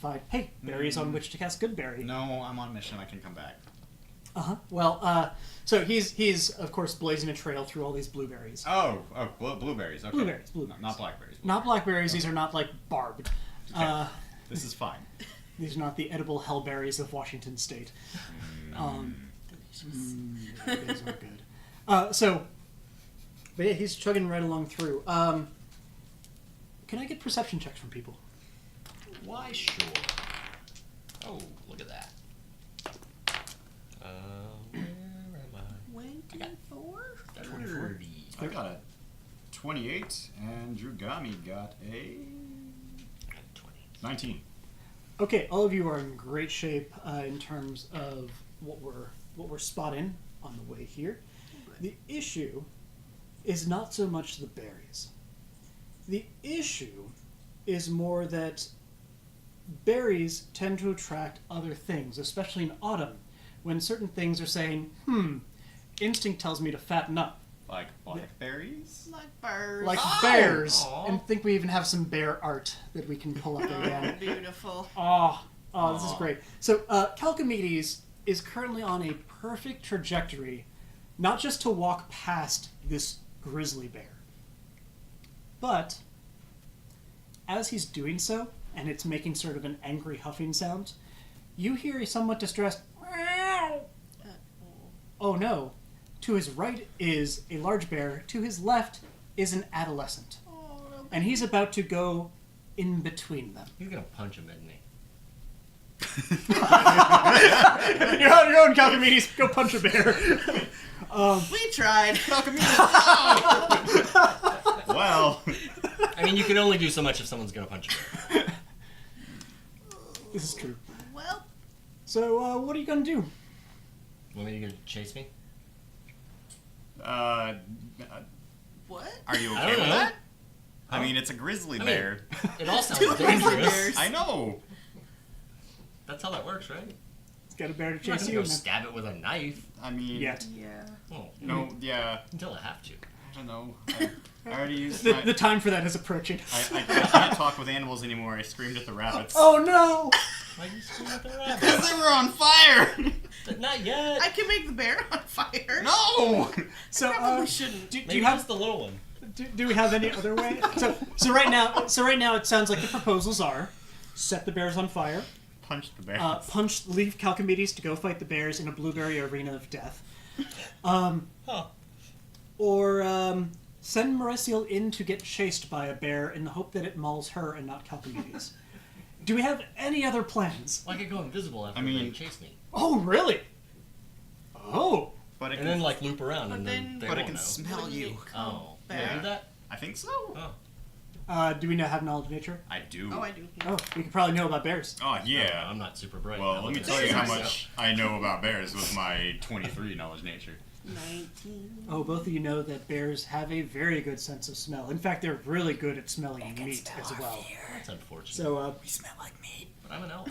find berries on which to cast Goodberry. No, I'm on a mission. I can come back. Well, so he's of course blazing a trail through all these blueberries. Blueberries. Okay. Blueberries. Not blackberries. Not blackberries. These are not like barbed. Okay. This is fine. These are not the edible hellberries of Washington State. These are good. But yeah, he's chugging right along through. Can I get perception checks from people? Why, sure. Oh, look at that. Where am I? 24? 30. I got a 28, and Drugami got a 20. 19. Okay, all of you are in great shape in terms of what we're spotting on the way here. The issue is not so much the berries. The issue is more that berries tend to attract other things, especially in autumn, when certain things are saying, instinct tells me to fatten up. Like blackberries? Like birds. Like bears. Aw. And think we even have some bear art that we can pull up Oh, again. beautiful. Oh, this is great. So, Kalkamedes is currently on a perfect trajectory, not just to walk past this grizzly bear, but as he's doing so, and it's making sort of an angry huffing sound, you hear a somewhat distressed, "Meow." Oh no. To his right is a large bear, to his left is an adolescent. Oh, no. And he's about to go in between them. He's gonna punch him, isn't he? You're on your own, Kalkamedes. Go punch a bear. We tried. Well, I mean, you can only do so much if someone's gonna punch you. This is true. Well, So, what are you gonna do? Want me to go chase me? what? are you I okay don't with know. that? I mean, it's a grizzly I mean, bear. It all sounds Two grizzly dangerous. bears. I know. That's how that works, right? It's got a bear to You're not chase gonna you. go and then- stab it with a knife. I mean, Yet. Yeah. Well, No, yeah. until I have to. I don't know. I already used The, my... the time for that is approaching. I can't talk with animals anymore. I screamed at the rabbits. Oh no! Why are you screaming at the rabbit? Because they were on fire! Not yet. I can make the bear on fire. No! So Probably shouldn't. do Maybe you have just the little one. do we have any other way? So right now it sounds like the proposals are set the bears on fire, Punch the bear. leave Kalkamedes to go fight the bears in a blueberry arena of death, or send Marisiel in to get chased by a bear in the hope that it mauls her and not Kalkamedes. Do we have any other plans? Well, I could go invisible after I mean- they chase me. Oh, really? Oh. But it And can, then, like, loop around, But and then- then they but it won't can know. smell you. Oh. Bear. Yeah, do that? I think so. Oh. Do we now have knowledge of nature? I do. Oh, I do. Oh, we could probably know about bears. Oh, yeah. I'm not super bright. Well, I'm let me looking tell at you how myself. much I know about bears with my 23 knowledge nature. 19. Oh, both of you know that bears have a very good sense of smell. In fact, they're really good at smelling meat as well. That's unfortunate. So, We smell like meat. But I'm an elf.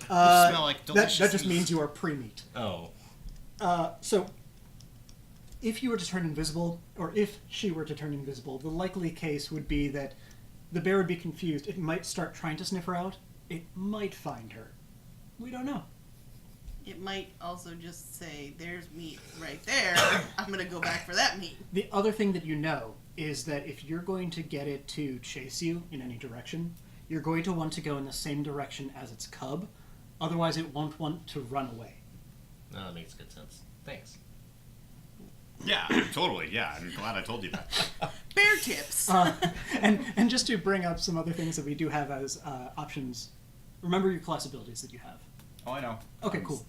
smell like that delicious just meat. means you are pre-meat. Oh. So, if you were to turn invisible, or if she were to turn invisible, the likely case would be that the bear would be confused. It might start trying to sniff her out. It might find her. We don't know. It might also just say, there's meat right there. I'm going to go back for that meat. The other thing that you know is that if you're going to get it to chase you in any direction, you're going to want to go in the same direction as its cub. Otherwise, it won't want to run away. No, that makes good sense. Thanks. Yeah, totally. Yeah, I'm glad I told you that. Bear tips. And just to bring up some other things that we do have as options, remember your class abilities that you have. Oh, I know. Okay, cool.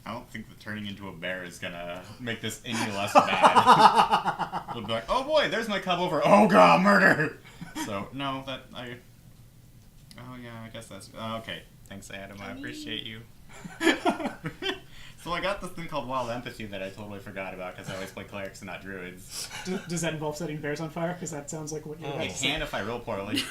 I don't think that turning into a bear is gonna make this any less bad. It'll be like, oh boy, there's my cub over. Oh god, murder! So, no, that, oh yeah, I guess that's, okay. Thanks, Adam, I appreciate you. So I got this thing called Wild Empathy that I totally forgot about because I always play clerics and not druids. Does that involve setting bears on fire? Because that sounds like what you're about It to say. can if I roll poorly.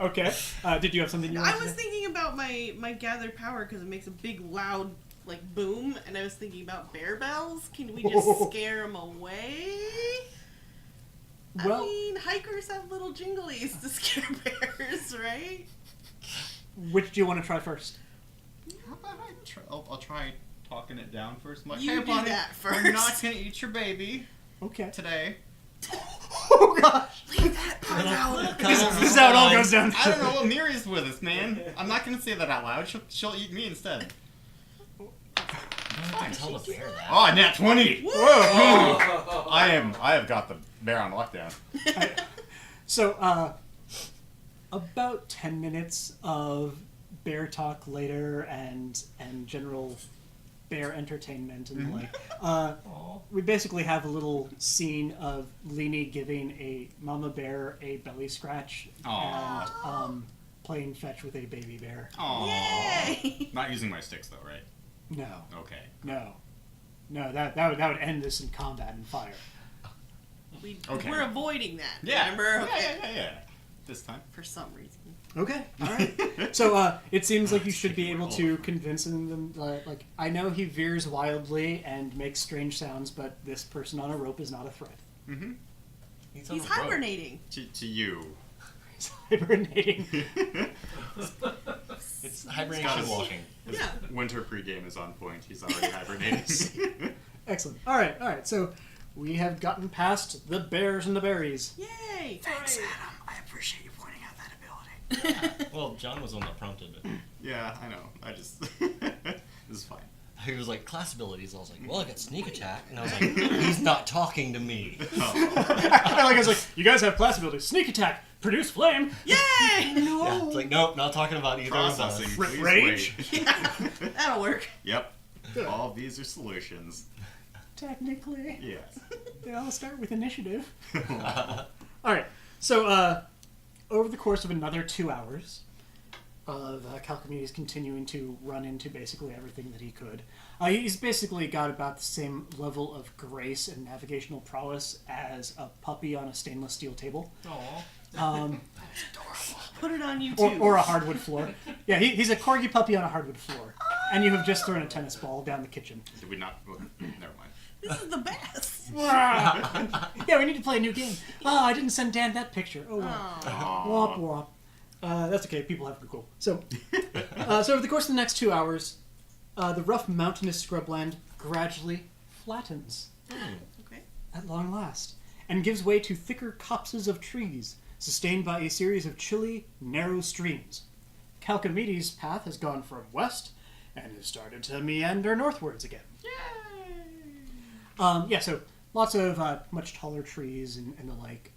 Okay. Did you have something you wanted I to was say? thinking about my gathered power because it makes a big loud like boom, and I was thinking about bear bells. Can we just scare them away? Well- I mean, hikers have little jinglies to scare bears, right? Which do you want to try first? How about I'll try talking it down first. I'm like, You hey, do buddy, that we're first. not gonna eat your baby Okay. today. Oh gosh! Leave that part out. This is how it all goes down. I don't know what Miri's with us, man. I'm not gonna say that out loud. She'll eat me instead. I tell the bear that. Oh, nat 20! Whoa! I have got the bear on lockdown. So, about 10 minutes of bear talk later and general bear entertainment and the like. We basically have a little scene of Leanie giving a mama bear a belly scratch and playing fetch with a baby bear. Aww. Yay! Not using my sticks though, right? No, Okay. no, that would end this in combat and fire. Okay. We're avoiding that. Yeah. Remember? Yeah. This time. For some reason. Okay, all right. So it seems like you should be able to convince them. Like I know he veers wildly and makes strange sounds, but this person on a rope is not a threat. Mm-hmm. He's on He's a rope. hibernating. To you. He's hibernating. It's hibernation walking. Yeah. Winter pregame is on point. He's already hibernating. Excellent. All right. So we have gotten past the bears and the berries. Yay! Thanks, Hooray. Adam. I appreciate you pointing out that ability. Well, John was the one that prompted it. Yeah, I know. I just this is fine. He was like, class abilities. I was like, well, I got sneak attack. And I was like, he's not talking to me. I was like, you guys have class abilities. Sneak attack, produce flame. Yay! Yeah, it's like, nope, not talking about either of Processing. us. Please Rage? wait. Yeah, that'll work. Yep. Good. All of these are solutions. Technically, Yes. they all start with initiative. All right. So over the course of another 2 hours of Kalkamedes continuing to run into basically everything that he could, he's basically got about the same level of grace and navigational prowess as a puppy on a stainless steel table. Aww. Put it on YouTube. Or a hardwood floor. Yeah, he's a corgi puppy on a hardwood floor. And you have just thrown a tennis ball down the kitchen. Did we not? Well, never mind. This is the best. Yeah, we need to play a new game. Oh, I didn't send Dan that picture. Oh, well. Aw. Womp womp. That's okay. People have to be cool. So over the course of the next 2 hours, the rough mountainous scrubland gradually flattens Okay. at long last, and gives way to thicker copses of trees, sustained by a series of chilly, narrow streams. Kalkamedes' path has gone from west and has started to meander northwards again. Yay! So lots of much taller trees and the like.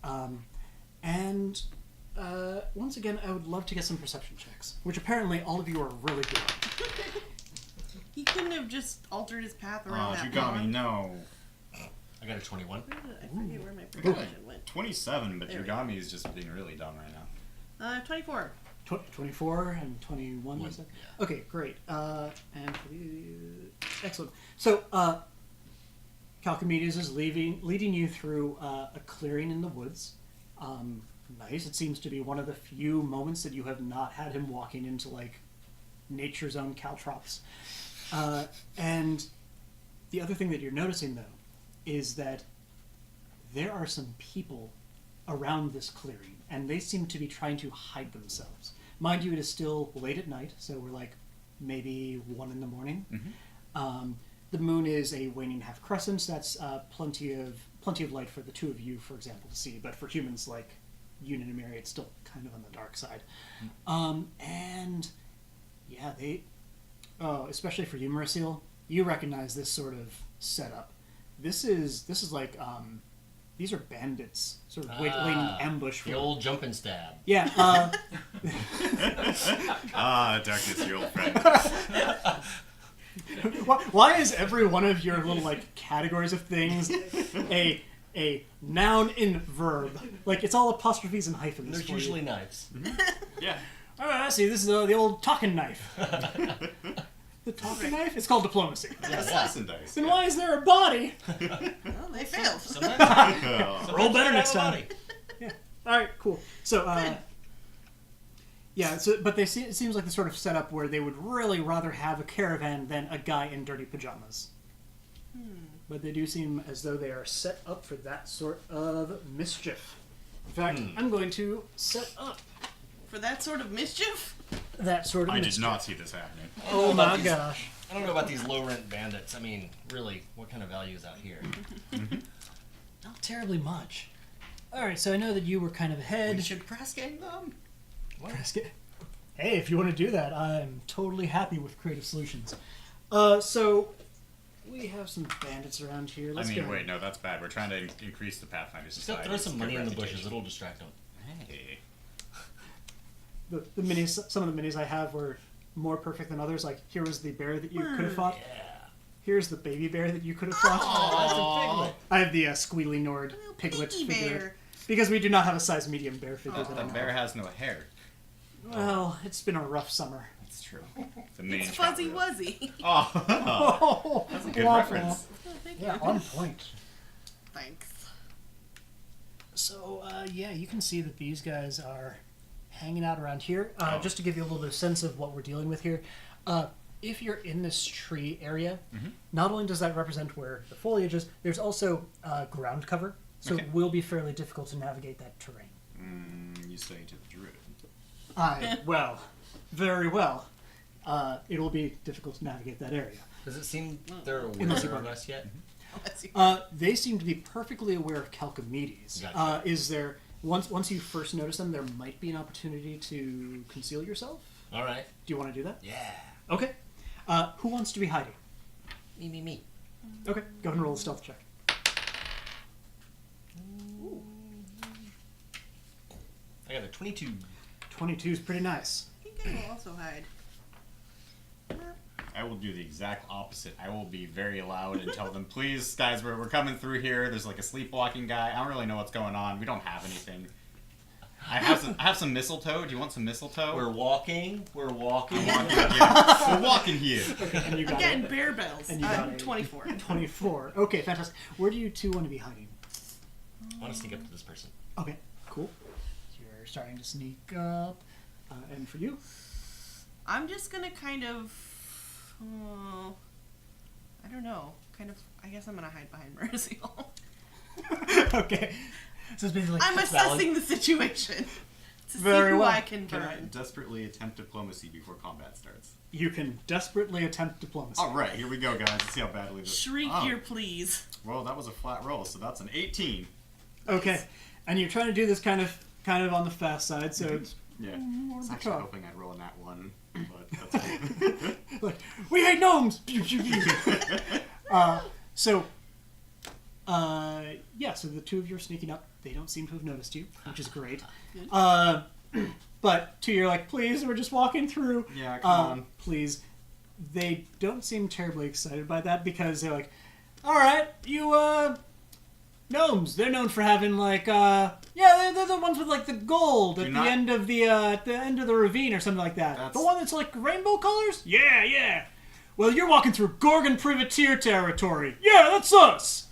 Once again, I would love to get some perception checks, which apparently all of you are really good at. He couldn't have just altered his path around Oh, that you got me. lawn. No. I got a 21. Where did I forget where my I got perception went. 27, but There we Yugami is just being really dumb right now. 24. 24 and 21, One, is it? yeah. Okay, great. And for you... Excellent. So, Kalkamedes is leading you through a clearing in the woods. Nice. It seems to be one of the few moments that you have not had him walking into, like, nature's own caltrops. And the other thing that you're noticing, though, is that there are some people around this clearing, and they seem to be trying to hide themselves. Mind you, it is still late at night, so we're like maybe 1 in the morning. The moon is a waning half crescent, so that's plenty of light for the two of you, for example, to see. But for humans like Yoon and Amiri, it's still kind of on the dark side. And yeah, especially for you, Mauricio, you recognize this sort of setup. This is like these are bandits, sort of laying an ambush for The old jump and stab. Yeah. Darkness, your old friend. Why is every one of your little like categories of things a noun in verb? Like it's all apostrophes and hyphens. There's for you. usually knives. Yeah. Oh, I see. This is the old talking knife. The talking knife? It's called diplomacy. Yeah, Slice and dice. Then why is there a body? Well, they failed. Sometimes Roll better you next have a time. body. All right, cool. So, yeah. So, but it seems like the sort of setup where they would really rather have a caravan than a guy in dirty pajamas. But they do seem as though they are set up for that sort of mischief. In fact, I'm going to set up For that sort of mischief? that sort of I mischief. did not see this happening. Oh my gosh. I don't know about these low rent bandits. I mean, really, what kind of value is out here? Not terribly much. All right, so I know that you were kind of ahead. We should press gang them. Hey, if you want to do that, I'm totally happy with creative solutions. So we have some bandits around here. Let's go. Wait, no, that's bad. We're trying to increase the Pathfinder Just society. throw some money in the bushes. It'll distract them. Hey. The minis, some of the minis I have were more perfect than others. Like here was the bear that you could have fought. Yeah. Here's the baby bear that you could have fought. Oh, that's a piglet. I have the Squealy Nord Little piglet piggy figure bear. because we do not have a size medium bear figure. that I The know bear of. has no hair. Well, it's been a rough summer. That's true. The main It's Fuzzy chapter. Wuzzy. Oh, Oh, that's a good wah, reference. Oh, thank Yeah, you. on point. Thanks. So, yeah, you can see that these guys are hanging out around here. Just to give you a little bit of sense of what we're dealing with here, if you're in this tree area, not only does that represent where the foliage is, there's also ground cover, so Okay. it will be fairly difficult to navigate that terrain. You say to the druid. Well, very well. It will be difficult to navigate that area. Does it seem they're Unless you aware of want- us yet? Bless you. They seem to be perfectly aware of Kalkamedes. Gotcha. Is there once you first notice them, there might be an opportunity to conceal yourself? All right. Do you want to do that? Yeah. Okay. Who wants to be hiding? Me. Okay, go ahead and roll a stealth check. I got a 22. 22 is pretty nice. I think I will also hide. I will do the exact opposite. I will be very loud and tell them, please, guys, we're coming through here. There's like a sleepwalking guy. I don't really know what's going on. We don't have anything. I have some mistletoe. Do you want some mistletoe? We're walking. We're walking here. And you got Again, it. bear bells. And you got it. 24. 24. Okay, fantastic. Where do you two want to be hiding? I want to sneak up to this person. Okay, cool. You're starting to sneak up. And for you? I'm just gonna kind of. I don't know. I guess I'm gonna hide behind Mauricio. Okay. So it's basically I'm That's valid. assessing the situation. To Very see who well. I can Can I burn. desperately attempt diplomacy before combat starts? You can desperately attempt diplomacy. All right, here we go, guys. Let's see how badly this. Shriek Oh, your pleas. well, that was a flat roll, so that's an 18. Okay, and you're trying to do this kind of on the fast side, so it's Yeah. more I was of a actually tough. hoping I'd roll a nat 1, but that's cool. Like, we hate gnomes. So so the two of you are sneaking up. They don't seem to have noticed you, which is great. But two, you're like, please, we're just walking through. Yeah, come on. Please. They don't seem terribly excited by that because they're like, all right, you gnomes. They're known for having like they're the ones with like the gold at the end of the ravine or something like that. The one that's like rainbow colors. Yeah. Well, you're walking through Gorgon privateer territory. Yeah, that's us.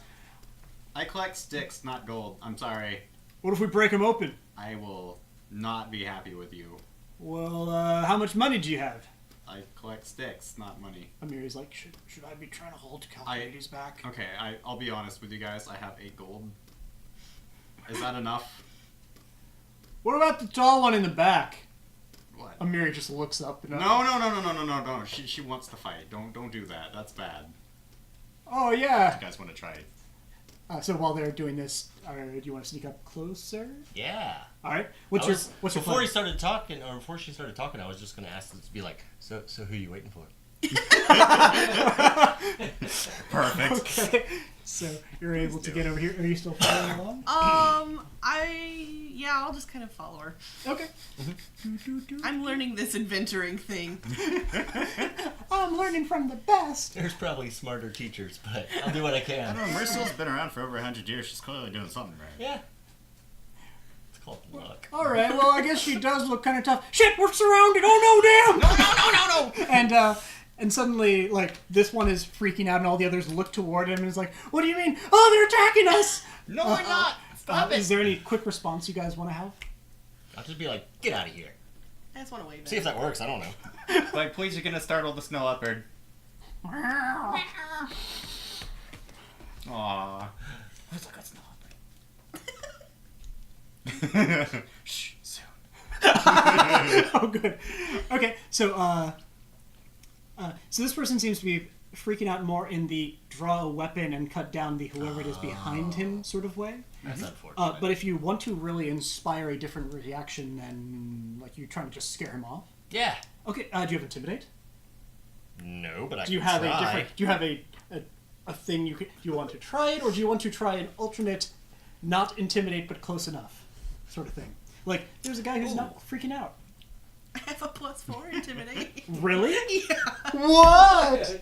I collect sticks, not gold. I'm sorry. What if we break them open? I will not be happy with you. Well, how much money do you have? I collect sticks, not money. Amiri's like, should I be trying to hold Kalkamedes back? Okay, I'll be honest with you guys. I have 8 gold. Is that enough? What about the tall one in the back? What? Amiri just looks up. And No. She wants to fight. Don't do that. That's bad. Oh, yeah. You guys want to try it? So while they're doing this, do you want to sneak up closer? Yeah. All right. What's your Before plan? he started talking, or before she started talking, I was just going to ask them to be like, so who are you waiting for? Perfect. Okay. So you're able to get over here. Are you still following along? I'll just kind of follow her. Okay. I'm learning this adventuring thing. I'm learning from the best. There's probably smarter teachers, but I'll do what I I can. don't know. Mercil's been around for over 100 years. She's clearly doing something right. Yeah. It's called luck. All right. Well, I guess she does look kind of tough. Shit, we're surrounded. Oh no, damn! No! And suddenly, like, this one is freaking out, and all the others look toward him and is like, "What do you mean? Oh, they're attacking us!" No, we're not. Stop it. Is there any quick response you guys want to have? I'll just be like, get out of here. I just want to wave See if that works. I don't know. Like, please, you're gonna startle the snow leopard. Aww. Who's like, that's not. Shh, soon. Oh, good. Okay, so this person seems to be freaking out more in the draw a weapon and cut down the whoever it is behind him sort of way. That's unfortunate. But if you want to really inspire a different reaction than like you're trying to just scare him off. Yeah. Okay, do you have intimidate? No, but I Do you can have try. a different? Do you have a thing you could? Do you want to try it, or do you want to try an alternate, not intimidate but close enough, sort of thing? Like there's a guy who's not freaking out. I have a +4 intimidate. Really? Yeah. What?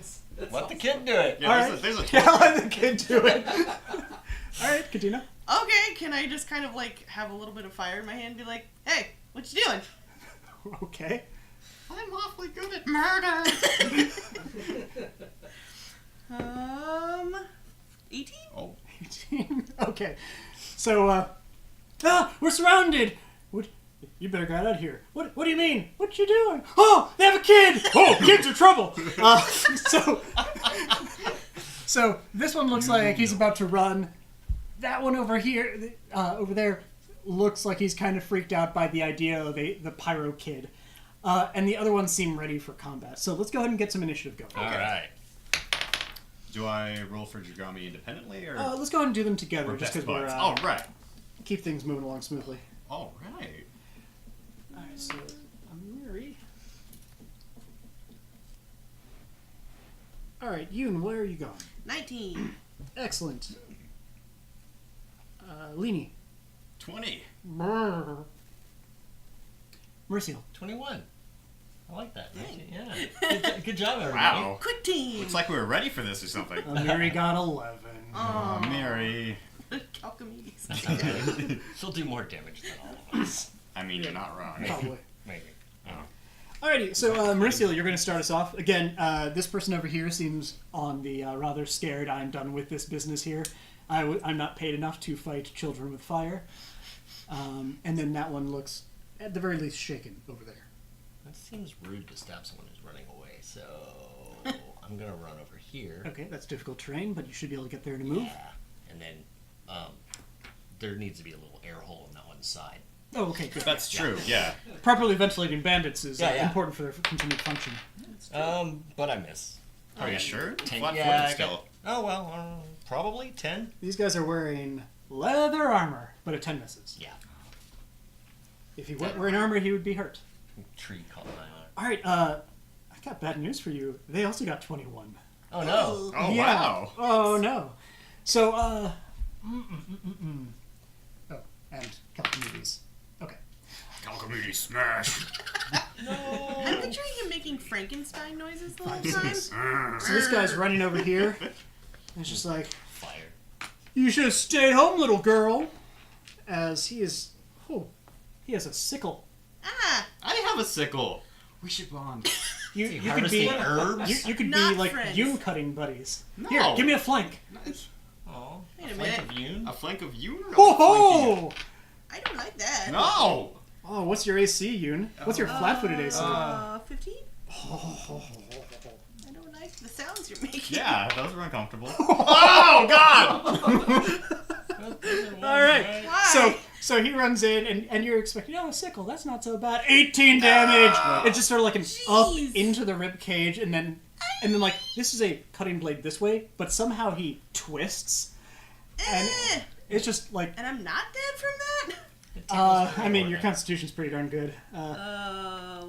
Let the kid do it. Yeah, Alright. there's a Yeah, let the kid do it. All right, Katina. Okay, can I just kind of like have a little bit of fire in my hand and be like, hey, what you doing? Okay. I'm awfully good at murder. 18? Oh. 18. Okay. So, we're surrounded. What? You better get out of here. What do you mean? What you doing? Oh, they have a kid. Oh, kids are trouble. So this one looks like he's about to run. That one over here, over there, looks like he's kind of freaked out by the idea of the pyro kid. And the other ones seem ready for combat. So let's go ahead and get some initiative going. All right. Do I roll for Jagami independently, or Let's go ahead and do them together, or just best because we're buds? All right. keep things moving along smoothly. All right. All right, so Amiri. All right, Yoon, where are you going? 19. Excellent. Leanie. 20. Mercial. 21. I like that. Dang. Yeah. Good job, everybody. Wow. Quick team. Looks like we were ready for this or something. Amiri got 11. Oh, Mary. Kalkamedes. That's okay. She'll do more damage than all of us. I mean, you're not wrong. Probably. Maybe. Alrighty, so Mercial, you're going to start us off. Again, this person over here seems on the rather scared, I'm done with this business here. I'm not paid enough to fight children with fire. And then that one looks, at the very least, shaken over there. That seems rude to stab someone who's running away, so I'm going to run over here. Okay, that's difficult terrain, but you should be able to get there in a move. Yeah. And then there needs to be a little air hole in that one side. Oh, okay, good. That's true. Yeah. Properly ventilating bandits is Yeah, yeah. important for their continued function. But I miss. Are you sure? 10, Flat yeah, footed I still. got- oh well, probably 10. These guys are wearing leather armor, but a 10 misses. Yeah. If he weren't wearing armor, he would be hurt. Tree caught my eye. All right, I got bad news for you. They also got 21. Oh no. Oh, Yeah. wow. Oh, no. So, Oh, and Kalkamedes. Okay. Kalkamedes smash. I'm picturing him making Frankenstein noises the whole time. So this guy's running over here. And it's just like, Fire. you should have stayed home, little girl. As he is... Oh, he has a sickle. Ah! I have a sickle. We should bond. You could be... harvesting herbs? You could Not be like friends. Yun cutting buddies. No. Here, give me a flank. Nice. Oh, Wait a flank minute. of Yoon? A flank of you? Or Ho flanking ho! I don't like that. you? No. Oh, what's your AC, Yun? What's your flat-footed AC? 15? I don't like the sounds you're making. Yeah, those were uncomfortable. Oh God! All right. Why? So he runs in, and you're expecting, oh, a sickle, that's not so bad. 18 damage. It's just sort of like an up Jeez. into the rib cage, and then like this is a cutting blade this way, but somehow he twists, and Eh. it's just like. And I'm not dead from that? I mean, your constitution's pretty darn good. You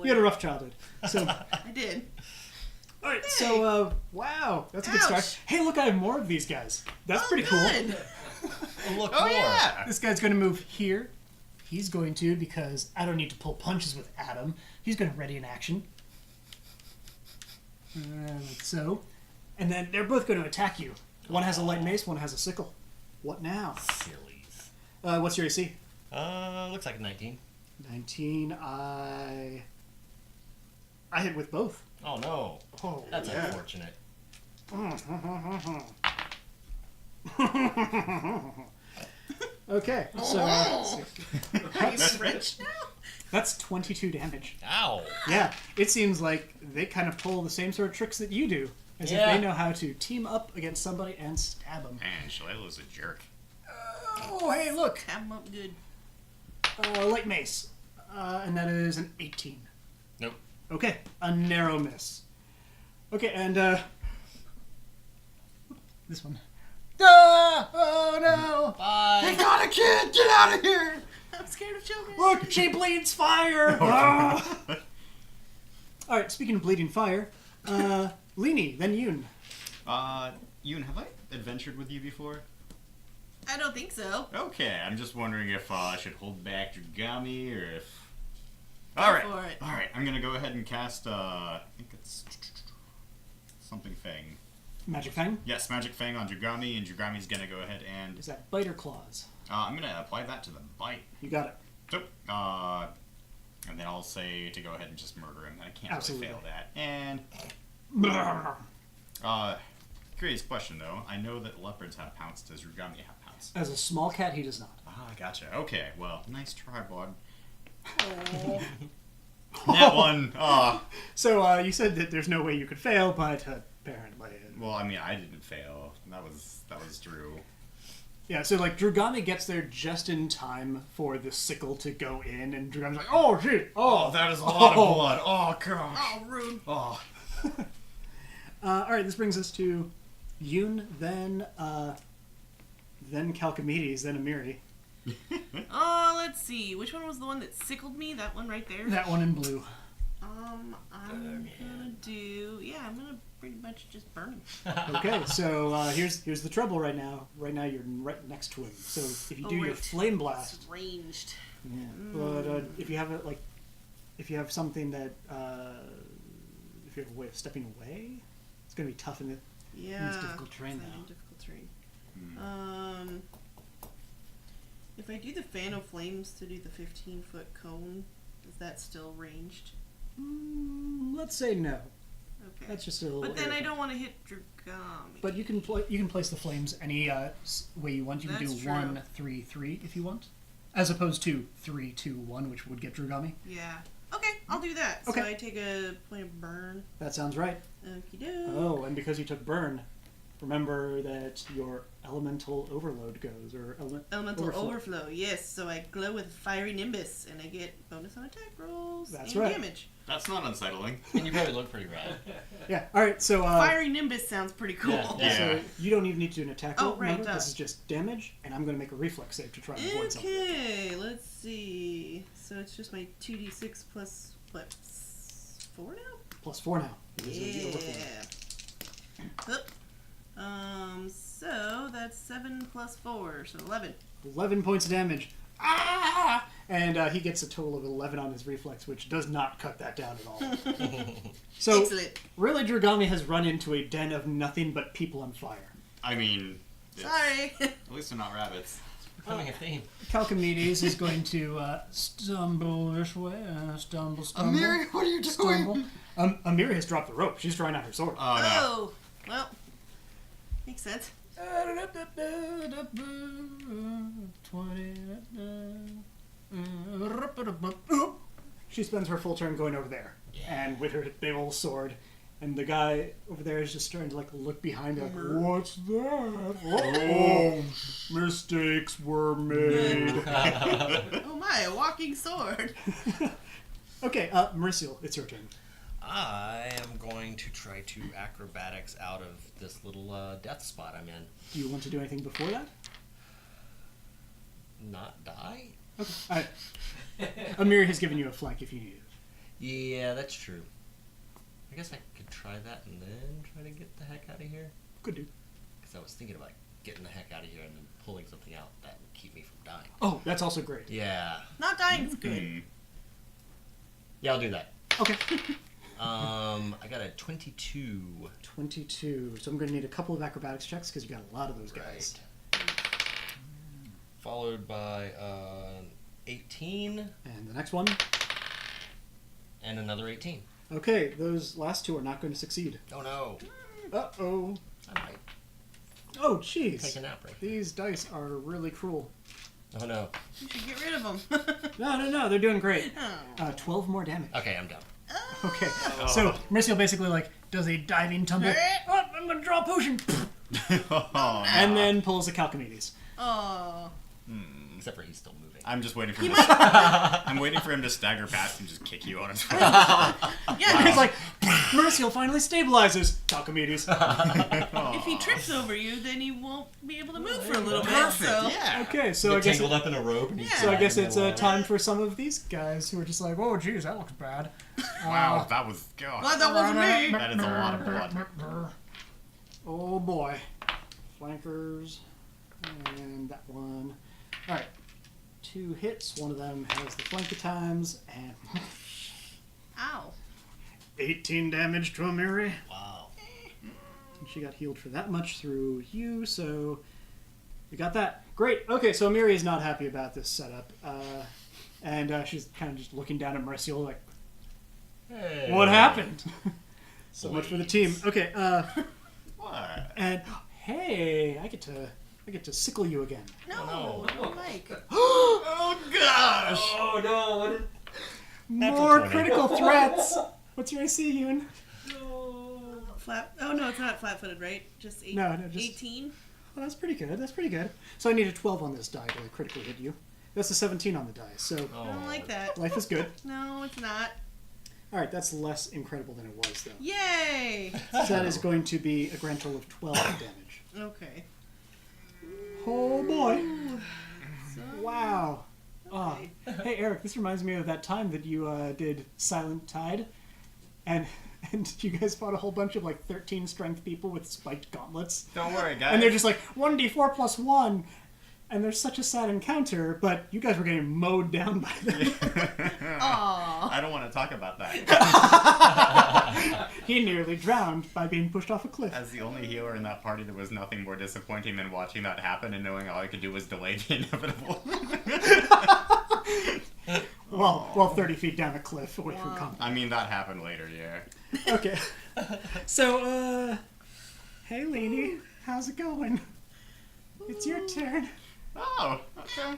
had a rough childhood. So, I did. all right. So, wow, that's a good start. Ouch. Hey, look, I have more of these guys. That's Oh, pretty cool. good. Oh, look, Oh more. yeah. This guy's going to move here. He's going to, because I don't need to pull punches with Adam. He's going to ready an action. Like so. And then they're both going to attack you. One has a light mace, one has a sickle. What now? Sillies. What's your AC? Looks like a 19. 19. I hit with both. Oh no. Oh, That's unfortunate. Okay, so Are you French now? that's 22 damage. Ow. Yeah, it seems like they kind of pull the same sort of tricks that you do, as if Yeah. they know how to team up against somebody and stab them. Man, Shalelo's a jerk. Oh, hey, look, Have 'em up good. light mace, and that is an 18. Nope. Okay, a narrow miss. Okay, and this one. Ah! Oh no! Bye. got a kid! Get out of here! I'm scared of children. Look, she bleeds fire! Ah! Alright, speaking of bleeding fire, Leanie, then Yoon. Yoon, have I adventured with you before? I don't think so. Okay, I'm just wondering if I should hold back Dragami or if. Go All right, for it. all right. I'm gonna go ahead and cast. I think it's something Fang. Magic Fang? Yes, Magic Fang on Dragami, and Dragami's gonna go ahead and. Is that bite or claws? I'm gonna apply that to the bite. You got it. So, and then I'll say to go ahead and just murder him. I can't Absolutely. really fail that. And curious question though. I know that leopards have pounce. Does Dragami have pounce? As a small cat, he does not. Ah, gotcha. Okay, well, nice try, bud. Oh. That one. So, you said that there's no way you could fail, but apparently. Well, I mean, I didn't fail. That was Drew. Yeah, so like Dragami gets there just in time for the sickle to go in, and Dragami's like, "Oh shit! Oh, that is a lot of blood. Oh gosh. Oh, rude. Oh. all right, this brings us to Yoon, then Kalkamedes, then Amiri. Oh, let's see. Which one was the one that sickled me? That one right there? That one in blue. I'm gonna do... Yeah, I'm gonna pretty much just burn him. Okay, so here's the trouble right now. Right now you're right next to him. So if you do your right. flame blast, It's ranged. yeah. But if you have it like, if you have something that, if you have a way of stepping away, it's gonna be tough in the. Yeah. It's difficult terrain it's now. difficult terrain. If I do the fan of flames to do the 15-foot cone, is that still ranged? Let's say no. Okay. That's just a little. But then I area. don't want to hit Dragami. But you can place the flames any way you want. You can That's do true. 1, 3, 3 if you want, as opposed to 3, 2, 1, which would get Dragami. Yeah. Okay, I'll do that. Okay. So I take a point of burn. That sounds right. Okie doke. Oh, and because you took burn, remember that your elemental overload goes, or Elemental overflow. overflow. Yes. So I glow with fiery nimbus, and I get bonus on attack rolls That's and right. damage. That's not unsettling. And you probably look pretty rad. Yeah. All right. So Fiery nimbus sounds pretty cool. Yeah. so you don't even need to do an attack roll. Oh, right, remember? duh. This is just damage, and I'm going to make a reflex save to try and avoid something. Okay, let's see. So it's just my 2d6 plus what? 4 now? +4 now. Because of the overflow. Yeah. Oop. So that's 7 plus 4, so 11. 11 points of damage. Ah! And he gets a total of 11 on his reflex, which does not cut that down at all. So, Excellent. really, Dragami has run into a den of nothing but people on fire. I mean, Sorry. at least they're not rabbits. Becoming a theme. Kalkamedes is going to stumble this way, stumble. Amiri, what are you doing? Amiri has dropped the rope. She's drawing out her sword. Oh no. Oh, well, makes sense. 20. She spends her full turn going over there, and with her big old sword, and the guy over there is just starting to look behind her. Like, what's that? Oh, mistakes were made. Oh my, a walking sword. Okay, Mauricio, it's your turn. I am going to try to acrobatics out of this little death spot I'm in. Do you want to do anything before that? Not die? Okay. All right. Amiri has given you a flank if you need it. Yeah, that's true. I guess I could try that and then try to get the heck out of here. Good dude. Because I was thinking about getting the heck out of here and then pulling something out that would keep me from dying. Oh, that's also great. Yeah. Not dying is good. Hmm. Yeah, I'll do that. Okay. I got a 22. 22. So I'm going to need a couple of acrobatics checks because you got a lot of those guys. Followed by 18 And the next one. and another 18. Okay, those last two are not going to succeed. Oh no. Uh-oh. I might Oh, take jeez. a nap right. These dice are really cruel. Oh no. You should get rid of them. No, they're doing great. Oh. 12 more damage. Okay, I'm done. Okay, so Mauricio basically does a diving tumble. Oh, I'm going to draw a potion. Oh, And then pulls a Kalkamedes. Oh. Except for he's still moving. I'm just waiting for him. I'm waiting for him to stagger past and just kick you on his way. Yeah, It's like, Mauricio finally stabilizes Kalkamedes. if he trips over you, then he won't be able to move for a little bit. Perfect. So. Yeah. Okay, so Get I guess tangled up in a rope and he's Yeah. so I guess dragging it's me along. time for some of these guys who are just like, oh, geez, that looks bad. Wow, that was God. Well, that wasn't me. That is a lot of blood. Oh boy. Flankers. And that one. Alright. 2 hits. One of them has the flanker times. And Ow. 18 damage to Amiri. Wow. And she got healed for that much through you, so we got that. Great. Okay, so Amiri is not happy about this setup. And she's kind of just looking down at Mauricio like, Hey. what happened? So much for the team. Okay, What? and hey, I get to sickle you again. No, no, Mike. Oh gosh! Oh no, what is... More 20. critical threats. What's your AC, Ewan? Flat. Oh no, it's not flat-footed, right? Just eight, No, just- 18. Well, that's pretty good. That's pretty good. So I need a 12 on this die to critically hit you. That's a 17 on the die. So Oh. I don't like that. life is good. No, it's not. All right, that's less incredible than it was, though. Yay! So that is going to be a grand total of 12 damage. Okay. Oh boy! So, Wow. Oh. Hey Eric, this reminds me of that time that you did Silent Tide, and you guys fought a whole bunch of 13 strength people with spiked gauntlets, Don't worry, guys. and they're just like 1d4 plus 1, and they're such a sad encounter. But you guys were getting mowed down by them. aw. I don't want to talk about that. He nearly drowned by being pushed off a cliff. As the only healer in that party, there was nothing more disappointing than watching that happen and knowing all I could do was delay the inevitable. Well, 30 feet down a cliff away from combat. I mean, that happened later, yeah. Okay. So, hey, Leanie, how's it going? It's your turn. Oh, okay.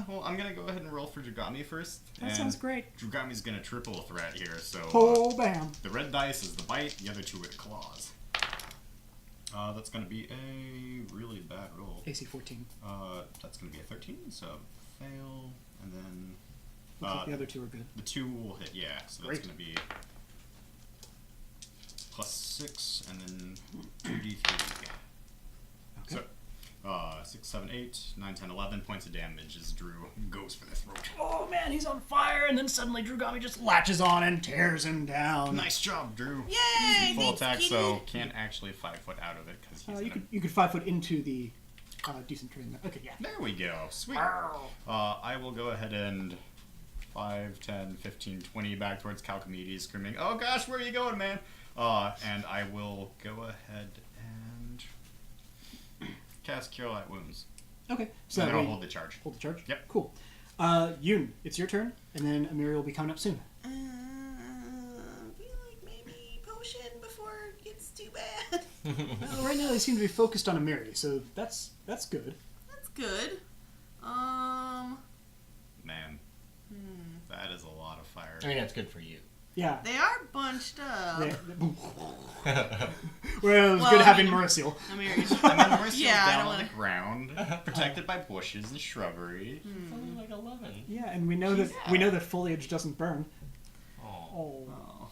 Well, I'm gonna go ahead and roll for Dragami first. That sounds great. Dragami's gonna triple threat here, so Oh, bam. the red dice is the bite, the other two are the claws. That's going to be a really bad roll. AC 14. That's going to be a 13, so fail, and then Looks like the other two are good. the 2 will hit, yeah, so that's Great. going to be +6, and then 2d3. Okay. So, 6, 7, 8, 9, 10, 11 points of damage as Drew goes for the throat. Oh man, he's on fire, and then suddenly Drugami just latches on and tears him down. Nice job, Drew. Yay! Full Thanks, attack, Kitty. so can't actually 5 foot out of it because he's You could 5 foot into the decent terrain there. Okay, yeah. There we go. Sweet. I will go ahead and 5, 10, 15, 20 back towards Kalkamedes, screaming, "Oh gosh, where are you going, man?" And I will go ahead and cast Cure Light Wounds. Okay, so And that then I'll way- hold the charge. Hold the charge? Yep. Cool. Yoon, it's your turn, and then Amiri will be coming up soon. I feel like maybe potion before it gets too bad. Well, right now they seem to be focused on Amiri, so that's good. That's good. Man, that is a lot of fire. I mean, that's good for you. Yeah. They are bunched up. Well, it was Well, good I having mean- Mauricio. I mean, And then we're still Yeah, I down don't on the wanna- ground, protected by bushes and shrubbery. It's only like 11. Yeah, and we know that foliage doesn't burn. Oh. Oh.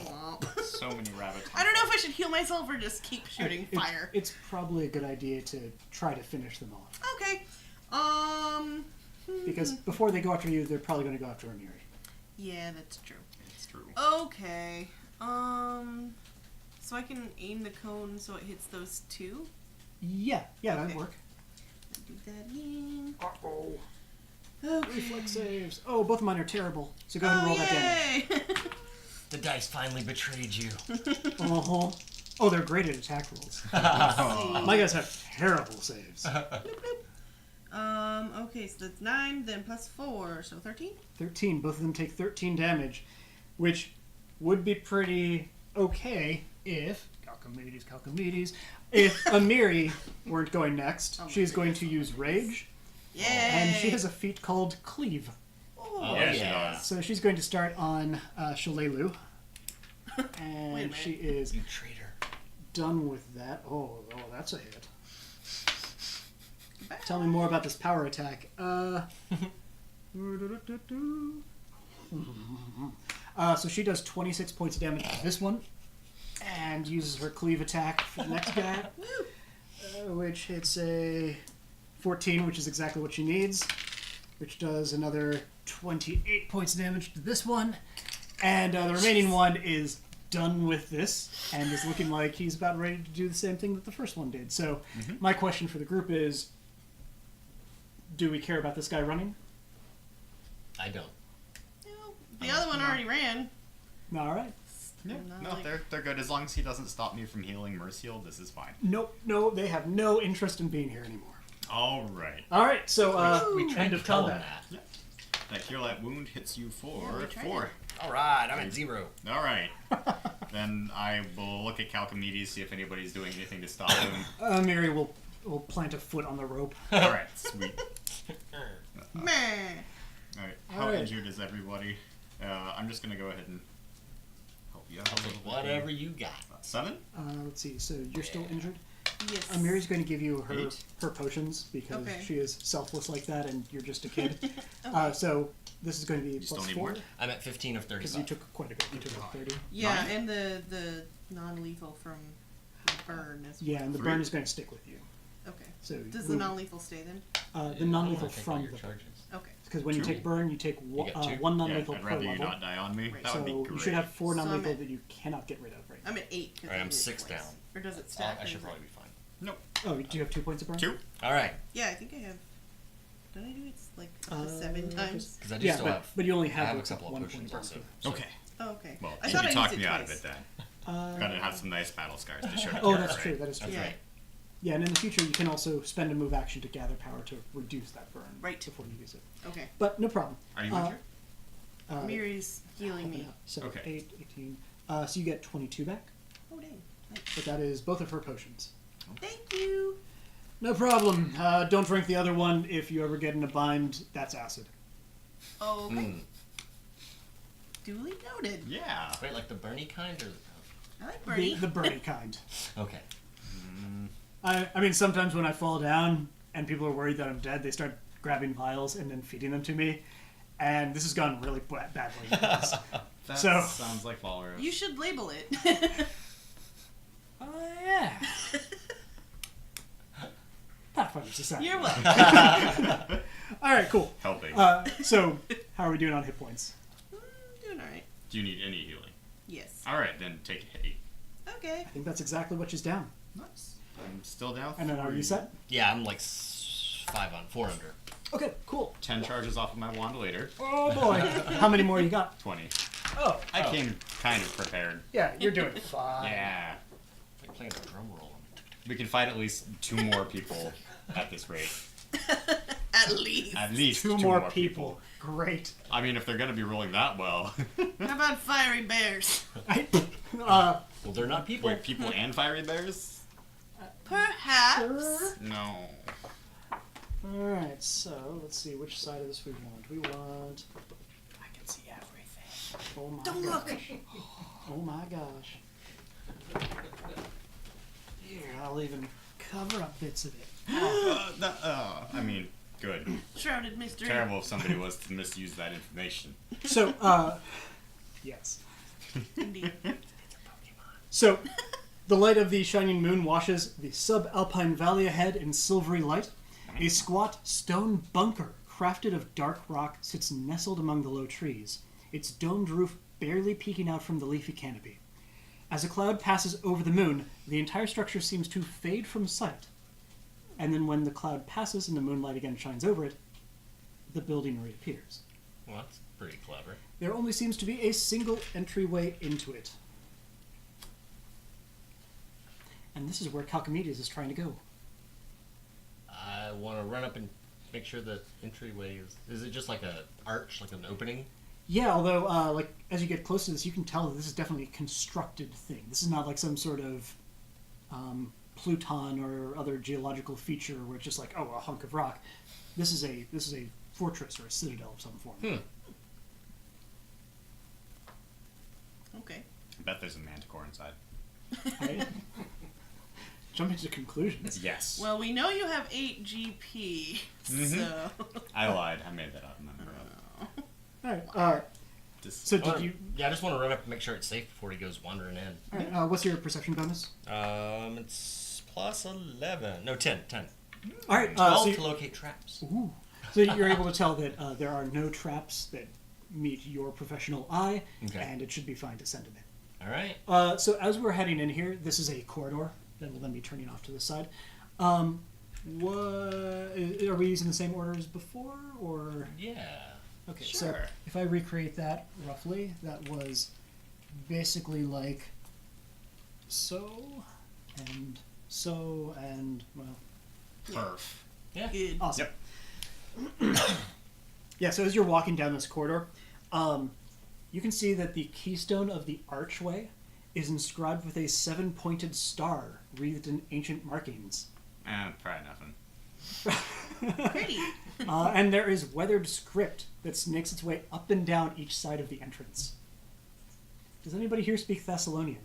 womp. So many rabbits. I don't know if I should heal myself or just keep shooting fire. It's probably a good idea to try to finish them off. Okay. Because before they go after you, they're probably going to go after Amiri. Yeah, that's true. It's true. Okay. So I can aim the cone so it hits those 2. Yeah, that'd Okay. work. Do that again. Uh-oh. Okay. Reflex saves. Oh, both of mine are terrible. So go ahead and roll that damage. Yay! The dice finally betrayed you. Uh-huh. Oh, they're great at attack rolls. See. My guys have terrible saves. Okay, so that's 9, then plus 4, so 13? 13. Both of them take 13 damage, which would be pretty okay if Kalkamedes, if Amiri weren't going next. Oh my She's going goodness. to use Rage, Yay! and she has a feat called Cleave. Oh, Yeah, she yeah. does. So she's going to start on Shalelu, Wait a and minute. she is You traitor. done with that. Oh, that's a hit. Bad. Tell me more about this power attack. So she does 26 points of damage to this one, and uses her cleave attack for the next guy, which hits a 14, which is exactly what she needs, which does another 28 points of damage to this one, and the remaining one is done with this and is looking like he's about ready to do the same thing that the first one did. So my question for the group is, do we care about this guy running? I don't. Well, the other one already ran. All right. Yeah, Not no, like- they're good. As long as he doesn't stop me from healing Mercial, this is fine. Nope, no, they have no interest in being here anymore. All right. All right, so We tried end to of tell him combat. that. That Cure Light Wound hits you Yeah, for we tried 4. All right, I'm at 0. All right. Then I will look at Kalkamedes, see if anybody's doing anything to stop him. Mary will plant a foot on the rope. All right, sweet. Meh. All right, how All right. injured is everybody? I'm just gonna go ahead and help you out a little bit. Whatever you got. 7? Let's see. So you're still injured. Yes. Amiri's going to give you her 8. her potions because Okay. she is selfless like that, and you're just a kid. So this is going to be still plus need 4 more? I'm at 15 of because you 35. took quite a bit. You took about 30. Yeah, 9? and the non-lethal from the burn as well. Yeah, and the 3. burn is going to stick with you. Okay. So Does the non-lethal stay then? the non-lethal I take all from your the charges. Okay. because when you 2? take burn, you take You get 2? one Yeah, non-lethal I'd per rather you level. not die on me. Right. That would be So great. you should have 4 So I'm non-lethal at- that you cannot get rid of right now. I'm at 8. 'cause Alright, I I'm did it 6 twice. down. Or does it stack? I or should is probably it- be fine. Nope. Oh, do you have 2 points of burn? 2? All right, Yeah, I think I have. Did I do it like Uh, 7 times? because I do Yeah, still have. but you only I have, have a like, couple of 1 potions point of burn. also. Okay. Oh, okay. Well, I you thought I talked used me it out of twice. it then. Uh, Gotta have some nice battle scars to show. oh, that's true. That is true. That's Yeah. right. Yeah, and in the future, you can also spend a move action to gather power to reduce that burn Right. before you use it. Okay. But no problem. Are you Uh, injured? Miri's healing me. So Okay. 8, 18. So you get 22 back, Oh, dang. Nice. but that is both of her potions. Thank you. No problem. Don't drink the other one. If you ever get in a bind, that's acid. Oh, okay. Mm. Duly noted. Yeah. Wait, like the Bernie kind or? I like Bernie. The burny kind. Okay. I mean, sometimes when I fall down and people are worried that I'm dead, they start grabbing vials and then feeding them to me. And this has gone really badly. That So- sounds like Walrus. You should label it. Oh, yeah. Pathfinder Society. You're welcome. All right, cool. Helping. So, how are we doing on hit points? Doing alright. Do you need any healing? Yes. Alright, then take 8. Okay. I think that's exactly what she's down. Nice. I'm still down. And then are you set? Yeah, I'm like 4 under. Okay, cool. 10 charges off of my wand later. Oh boy. How many more you got? 20. Oh, I came kind of prepared. yeah, you're doing fine. Yeah. Like playing a drum roll. We can fight at least 2 more people at this rate. At least. At least Two more people. Great. I mean, if they're going to be rolling that well. How about fiery bears? Well, they're not people. Wait, people and fiery bears? Perhaps. No. Alright, so let's see which side of this we want. We want. I can see everything. Oh my Don't gosh. look. Oh my gosh. Here, I'll even cover up bits of it. I mean, good. Shrouded mystery. Terrible if somebody was to misuse that information. So, yes. Indeed. So, the light of the shining moon washes the subalpine valley ahead in silvery light. A squat stone bunker, crafted of dark rock, sits nestled among the low trees, its domed roof barely peeking out from the leafy canopy. As a cloud passes over the moon, the entire structure seems to fade from sight. And then when the cloud passes and the moonlight again shines over it, the building reappears. Well, that's pretty clever. There only seems to be a single entryway into it. And this is where Kalkamedes is trying to go. I want to run up and make sure the entryway is. Is it just like a arch, like an opening? Yeah, although, like, as you get close to this, you can tell that this is definitely a constructed thing. This is not like some sort of Pluton or other geological feature where it's just like, oh, a hunk of rock. This is a fortress or a citadel of some form. Okay. I bet there's a manticore inside. Right? Jumping to conclusions. Yes. Well, we know you have 8 GP, so. I lied. I made that up. I'm not gonna- All right. Just- So did you? Yeah, I just want to run up and make sure it's safe before he goes wandering in. All right. What's your perception bonus? It's plus 11. No, 10. 10. All right. 12 So, to locate traps. so you're able to tell that there are no traps that meet your professional eye, Okay. and it should be fine to send them in. All right. So as we're heading in here, this is a corridor that will then be turning off to the side. What are we using the same order as before, or Yeah. okay? Sure. So if I recreate that roughly, that was basically like so and well, Perf. Yeah. Good. awesome. Yep. Yeah. So as you're walking down this corridor, you can see that the keystone of the archway is inscribed with a 7-pointed star wreathed in ancient markings. Probably nothing. Pretty. And there is weathered script that snakes its way up and down each side of the entrance. Does anybody here speak Thessalonian?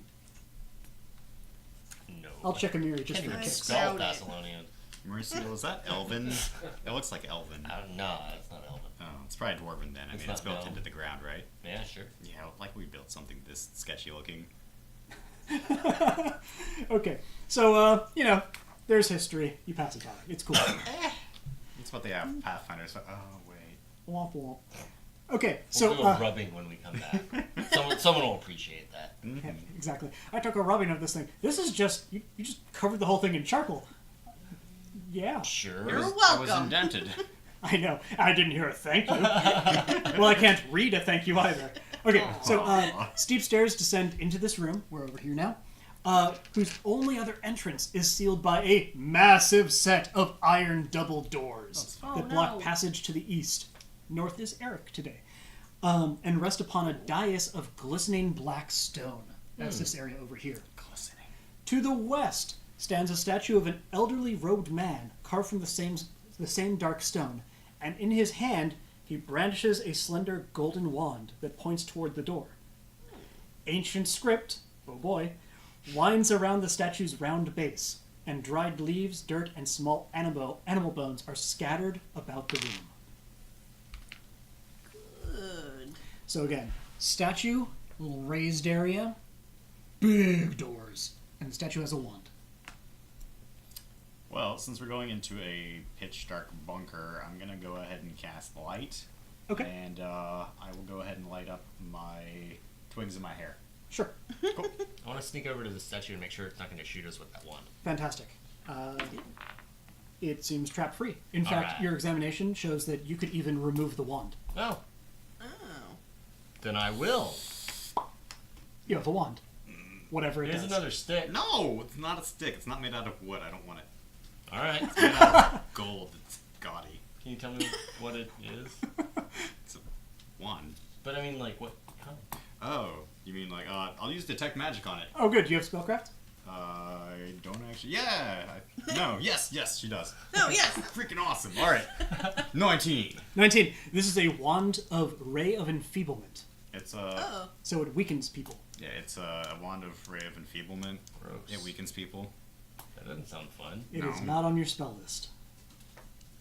No. I'll check a mirror just Can't for even kicks. spell doubt it. Thessalonian. Mauricio, is that Elven? It looks like Elven. No, it's not Elven. Oh, it's probably Dwarven then. I It's mean, it's not built Elven. into the ground, right? Yeah, sure. Yeah, like we built something this sketchy looking. Okay, so there's history. You pass it by. It's cool. That's what they have. Pathfinders. Oh, wait. Womp womp. Okay, We'll so do a rubbing when we come back. someone will appreciate that. yeah, exactly. I took a rubbing of this thing. This is just you just covered the whole thing in charcoal. Yeah, Sure. You're I was welcome. indented. I know. I didn't hear a thank you. Well, I can't read a thank you either. Okay, so steep stairs descend into this room. We're over here now. Whose only other entrance is sealed by a massive set of iron double doors Oh, that block no. passage to the east. North is Erik today. And rest upon a dais of glistening black stone. That's this area over here. Glistening. To the west stands a statue of an elderly robed man carved from the same dark stone, and in his hand he brandishes a slender golden wand that points toward the door. Ancient script, oh boy, winds around the statue's round base, and dried leaves, dirt, and small animal bones are scattered about the room. Good. So again, statue, little raised area, big doors, and the statue has a wand. Well, since we're going into a pitch dark bunker, I'm gonna go ahead and cast light. Okay. And I will go ahead and light up my twigs in my hair. Sure. Cool. I want to sneak over to the statue and make sure it's not going to shoot us with that wand. Fantastic. It seems trap-free. In fact, Alright. your examination shows that you could even remove the wand. Oh, Oh. then I will. You have the wand. Whatever it Here's does. another stick. No, it's not a stick. It's not made out of wood. I don't want it. All right. It's made out of gold. It's gaudy. Can you tell me what it is? It's a wand. But I mean, like, what kind? Oh, you mean like, I'll use detect magic on it. Oh, good. Do you have spellcraft? I don't actually. Yeah. No. Yes, she does. No, yes. Freaking awesome. All right. 19. 19. This is a wand of Ray of Enfeeblement. It's Oh. So it weakens people. yeah, it's a wand of ray of enfeeblement. Gross. It weakens people. That doesn't sound fun. It is No. not on your spell list.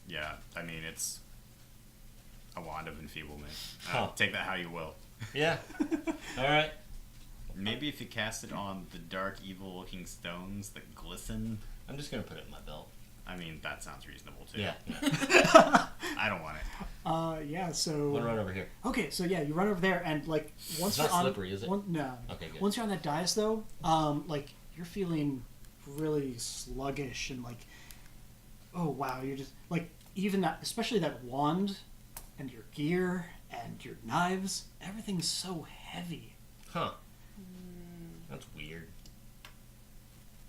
Yeah, I mean it's a wand of enfeeblement. Huh. Take that how you will. Yeah. All right. Maybe if you cast it on the dark, evil-looking stones that glisten. I'm just gonna put it in my belt. I mean, that sounds reasonable too. Yeah. I don't want it. Yeah, so... I'm gonna run over here. Okay, so yeah, you run over there, and like once It's you're not on, slippery, is it? No. Okay, good. Once you're on that dais, though, like you're feeling really sluggish and like, oh wow, you're just like even that, especially that wand, and your gear and your knives, everything's so heavy. Huh. That's weird.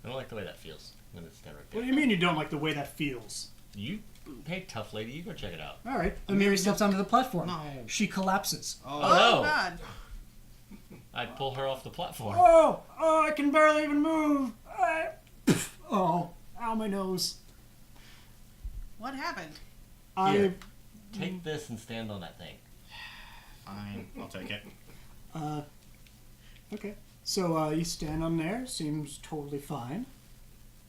I don't like the way that feels. I'm gonna stand right there. What do you mean you don't like the way that feels? You, hey, tough lady, you go check it out. All right, Amiri steps onto the platform. No. She collapses. Oh, no. God. I'd pull her off the platform. Oh, I can barely even move. Oh, ow, my nose. What happened? Here. Take this and stand on that thing. Fine, I'll take it. Okay. So you stand on there, seems totally fine.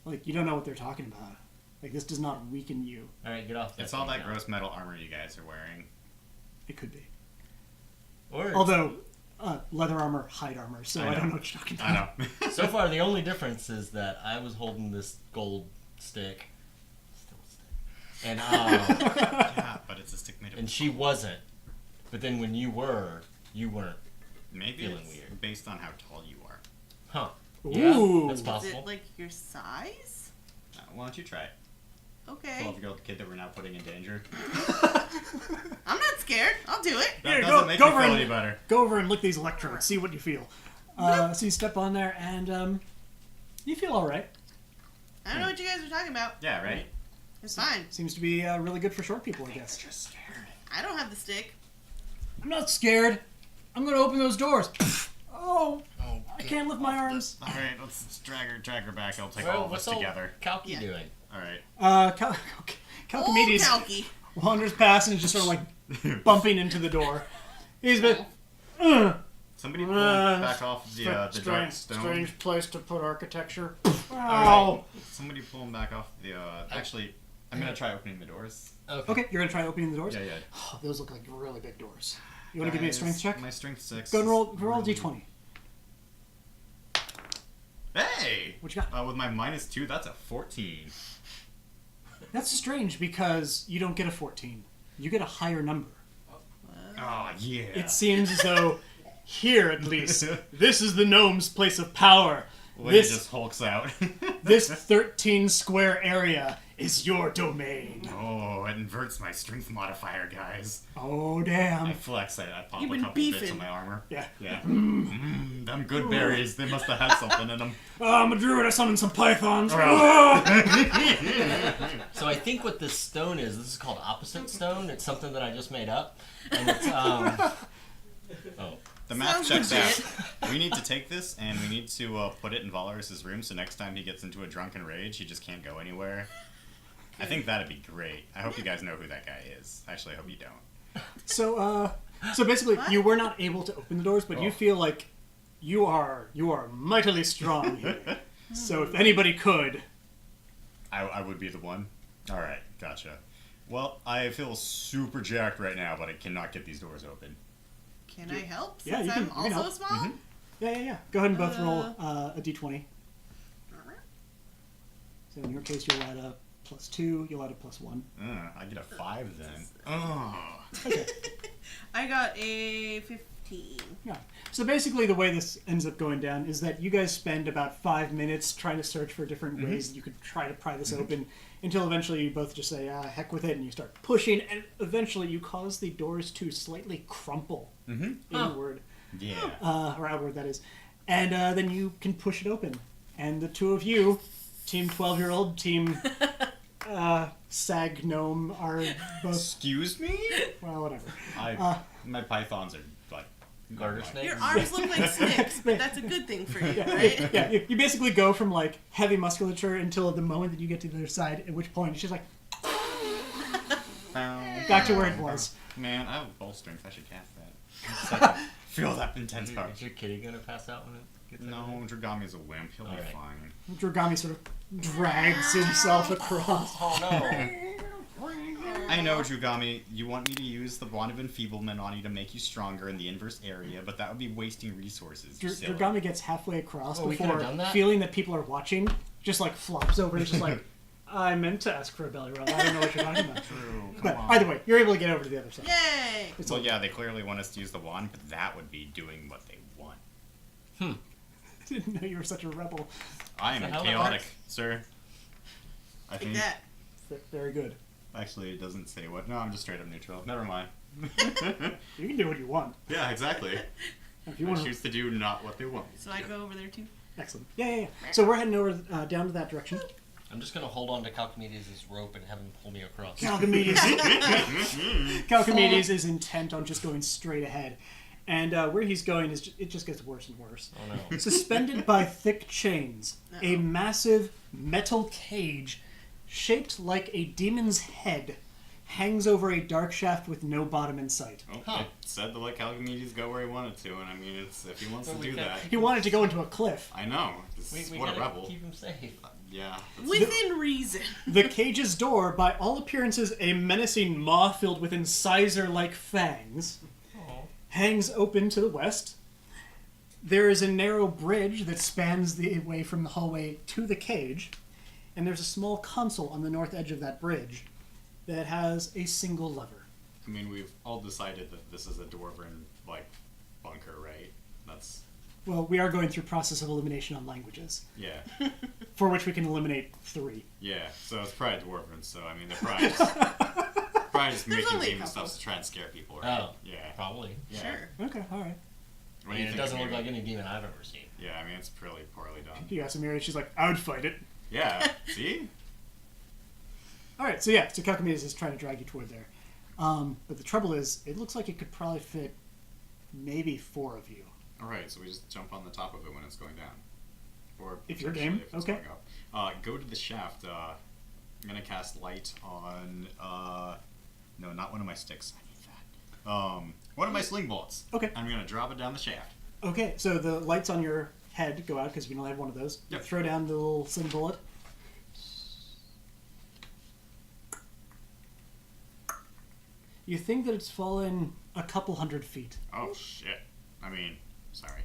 Like, you don't know what they're talking about. Like, this does not weaken you. All right, get off. It's all thing that now. gross metal armor you guys are wearing. It could be. Or Although, leather armor, hide armor, so I I don't know. know what you're talking I about. know. so far, the only difference is that I was holding this gold stick, still a stick, and Yeah, but it's a stick made of. and she wasn't. But then when you weren't. Maybe feeling it's weird. based on how tall you are. Huh? Ooh. Yeah, that's Is possible. it like your size? Why don't you try it? Okay. 12-year-old kid that we're now putting in danger. I'm not scared. I'll do it. That Here, doesn't go- make go me over feel and- any better. Go over and lick these electrodes, see what you feel. So you step on there, and you feel all right. I don't know what you guys are talking about. Yeah, right? It's fine. Seems to be really good for short people, I guess. Just scared. I don't have the stick. I'm not scared. I'm going to open those doors. Oh, Oh, I can't lift my arms. Alright, let's drag her back. I'll take well, all of us what's old together. Kalki Yeah. doing? Alright. Kalkamedes Kalki. wanders past and is just sort of like bumping into the door. He's been. Somebody pull back off the dark strange, stone. strange place to put architecture. Alright. Somebody pull him back off the. Actually, I'm gonna try opening the doors. Okay, you're gonna try opening the doors. Yeah, yeah. Oh, those look like really big doors. You want to give me a strength check? My strength 6. Go and roll a really- d20. Hey! What you got? With my -2, that's a 14. That's strange because you don't get a 14. You get a higher number. Oh, yeah. It seems as though here, at least, this is the gnome's place of power. When it This just hulks out. this 13 square area is your domain. Oh, it inverts my strength modifier, guys. Oh I damn. flex it. I pop You've a been couple bits beefing. on my armor. Yeah. Yeah. Them good berries. They must have had something in them. Oh, I'm a druid. I summoned some pythons. So I think what this stone is, this is called opposite stone. It's something that I just made up, and it's oh. The math Sounds checks out. We need to take this and we need to put it in Valaris's room so next time he gets into a drunken rage, he just can't go anywhere. I think that'd be great. I hope you guys know who that guy is. Actually, I hope you don't. So basically, What? you were not able to open the doors, but you Oh. feel like you are mightily strong here. So if anybody could, I would be the one. All right, gotcha. Well, I feel super jacked right now, but I cannot get these doors open. Can I help? Yeah, Since you can- I'm you can also help. small. Mhm. Yeah. Go ahead and both roll a d20. So in your case, you'll add a +2. You'll add a +1. I get a 5 then. Oh. Okay. I got a 15. Yeah. So basically, the way this ends up going down is that you guys spend about 5 minutes trying to search for different ways that you could try to pry this open, until eventually you both just say, heck with it, and you start pushing, and eventually you cause the doors to slightly crumple inward, Yeah. or outward, that is. And then you can push it open. And the two of you, Team 12-year-old, Team Sag Gnome, are both, Excuse me? well, whatever. My pythons are like Garter snakes? Your arms look like sticks, but that's a good thing for you, right? Yeah, you basically go from like heavy musculature until the moment that you get to the other side, at which point it's just like back to where it was. Man, I have ball strength. I should cast that. So I can feel that intense power. Is your kitty gonna pass out when it gets No, Dragami's a wimp. He'll be Alright. fine. Dragami sort of drags himself across. Oh no! I know, Drugami, you want me to use the Wand of Enfeeblement on you to make you stronger in the inverse area, but that would be wasting resources. You silly. Dragami gets halfway across Oh, we could've before done that? feeling that people are watching, just like flops over and is just like, I meant to ask for a belly rub. I don't know what you're talking about. True, But come on. either way, you're able to get over to the other side. Yay! It's Well, all- yeah, they clearly want us to use the wand, but that would be doing what they want. I didn't know you were such a rebel. I am That's how it chaotic, works. sir. I Like think. that. Very good. Actually, it doesn't say what. No, I'm just straight up neutral. Never mind. You can do what you want. Yeah, exactly. If you I want to. choose to do not what they want. So I go over there too. Excellent. Yeah. So we're heading over down to that direction. I'm just gonna hold on to Kalkamedes' rope and have him pull me across. Kalkamedes is intent on just going straight ahead. And where he's going, it just gets worse and worse. Oh no. Suspended by thick chains, a massive metal cage shaped like a demon's head hangs over a dark shaft with no bottom in sight. Oh, Huh. it said to let Kalkamedes go where he wanted to, and I mean, it's if he wants Well, to we do can't- that. He wanted to go into a cliff. I know. This We what a gotta rebel. keep him safe. Yeah. Within reason. The cage's door, by all appearances a menacing maw filled with incisor-like fangs, Oh. hangs open to the west. There is a narrow bridge that spans the way from the hallway to the cage, and there's a small console on the north edge of that bridge that has a single lever. I mean, we've all decided that this is a dwarven, like, bunker, right? That's... Well, we are going through process of elimination on languages, Yeah. for which we can eliminate 3. Yeah, so it's probably dwarven, so, I mean, they're probably just There's making only a demon couple. stuff to try and scare people, right? Oh. Yeah. Probably. Yeah. Sure. Okay, all right. What I do you mean, it think, doesn't look Amiri? like any demon I've ever seen. Yeah, I mean, it's really poorly done. You ask Amiri, she's like, I would fight it. Yeah, see? All right, so Kalkamedes is trying to drag you toward there. But the trouble is, it looks like it could probably fit maybe 4 of you. Alright, so we just jump on the top of it when it's going down. Or If you're potentially game, if it's okay. going up. Go to the shaft. I'm gonna cast light on no, not one of my sticks. I need that. One of my sling bolts. Okay. I'm gonna drop it down the shaft. Okay, so the lights on your head go out because you only have one of those. You Yep. throw down the little sling bullet. You think that it's fallen a couple hundred feet. Oh shit. I mean, sorry.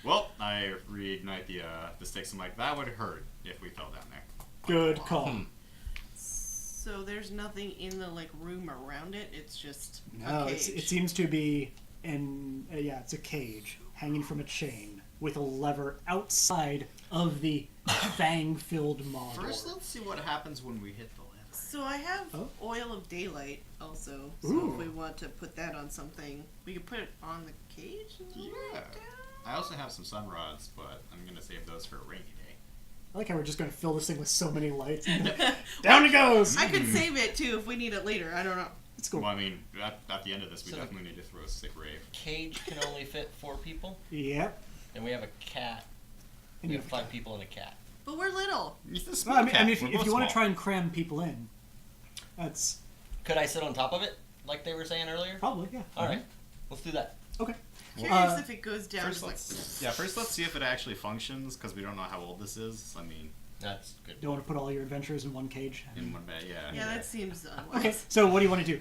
Well, I reignite the sticks. I'm like, that would hurt if we fell down there. Good call. So there's nothing in the room around it. It's just No, a cage. it seems to be it's a cage hanging from a chain with a lever outside of the fang-filled maw door. First, let's see what happens when we hit the lever. So I have Oh. oil of daylight also. So Ooh. if we want to put that on something, we could put it on the cage. And lower it Yeah. down. I also have some sun rods, but I'm gonna save those for a rainy day. I like how we're just going to fill this thing with so many lights. Down it goes! I could save it too if we need it later. I don't know. It's cool. Well, I mean, at the end of this, we So- definitely need to throw a sick rave. Cage can only fit 4 people, Yep. and we have a cat. And We you have 5 people and a cat. But we're little. It's a Well, small I mean, cat. if We're you both want to small. try and cram people in, that's Could I sit on top of it, like they were saying earlier? probably, yeah. All right, let's do that. Okay. Curious if it goes down First, to let's see if it actually functions because we don't know how old this is. I mean, That's good. Don't want to put all your adventures in one cage. In one bed, yeah. Yeah, that seems unwise. Okay, so what do you want to do?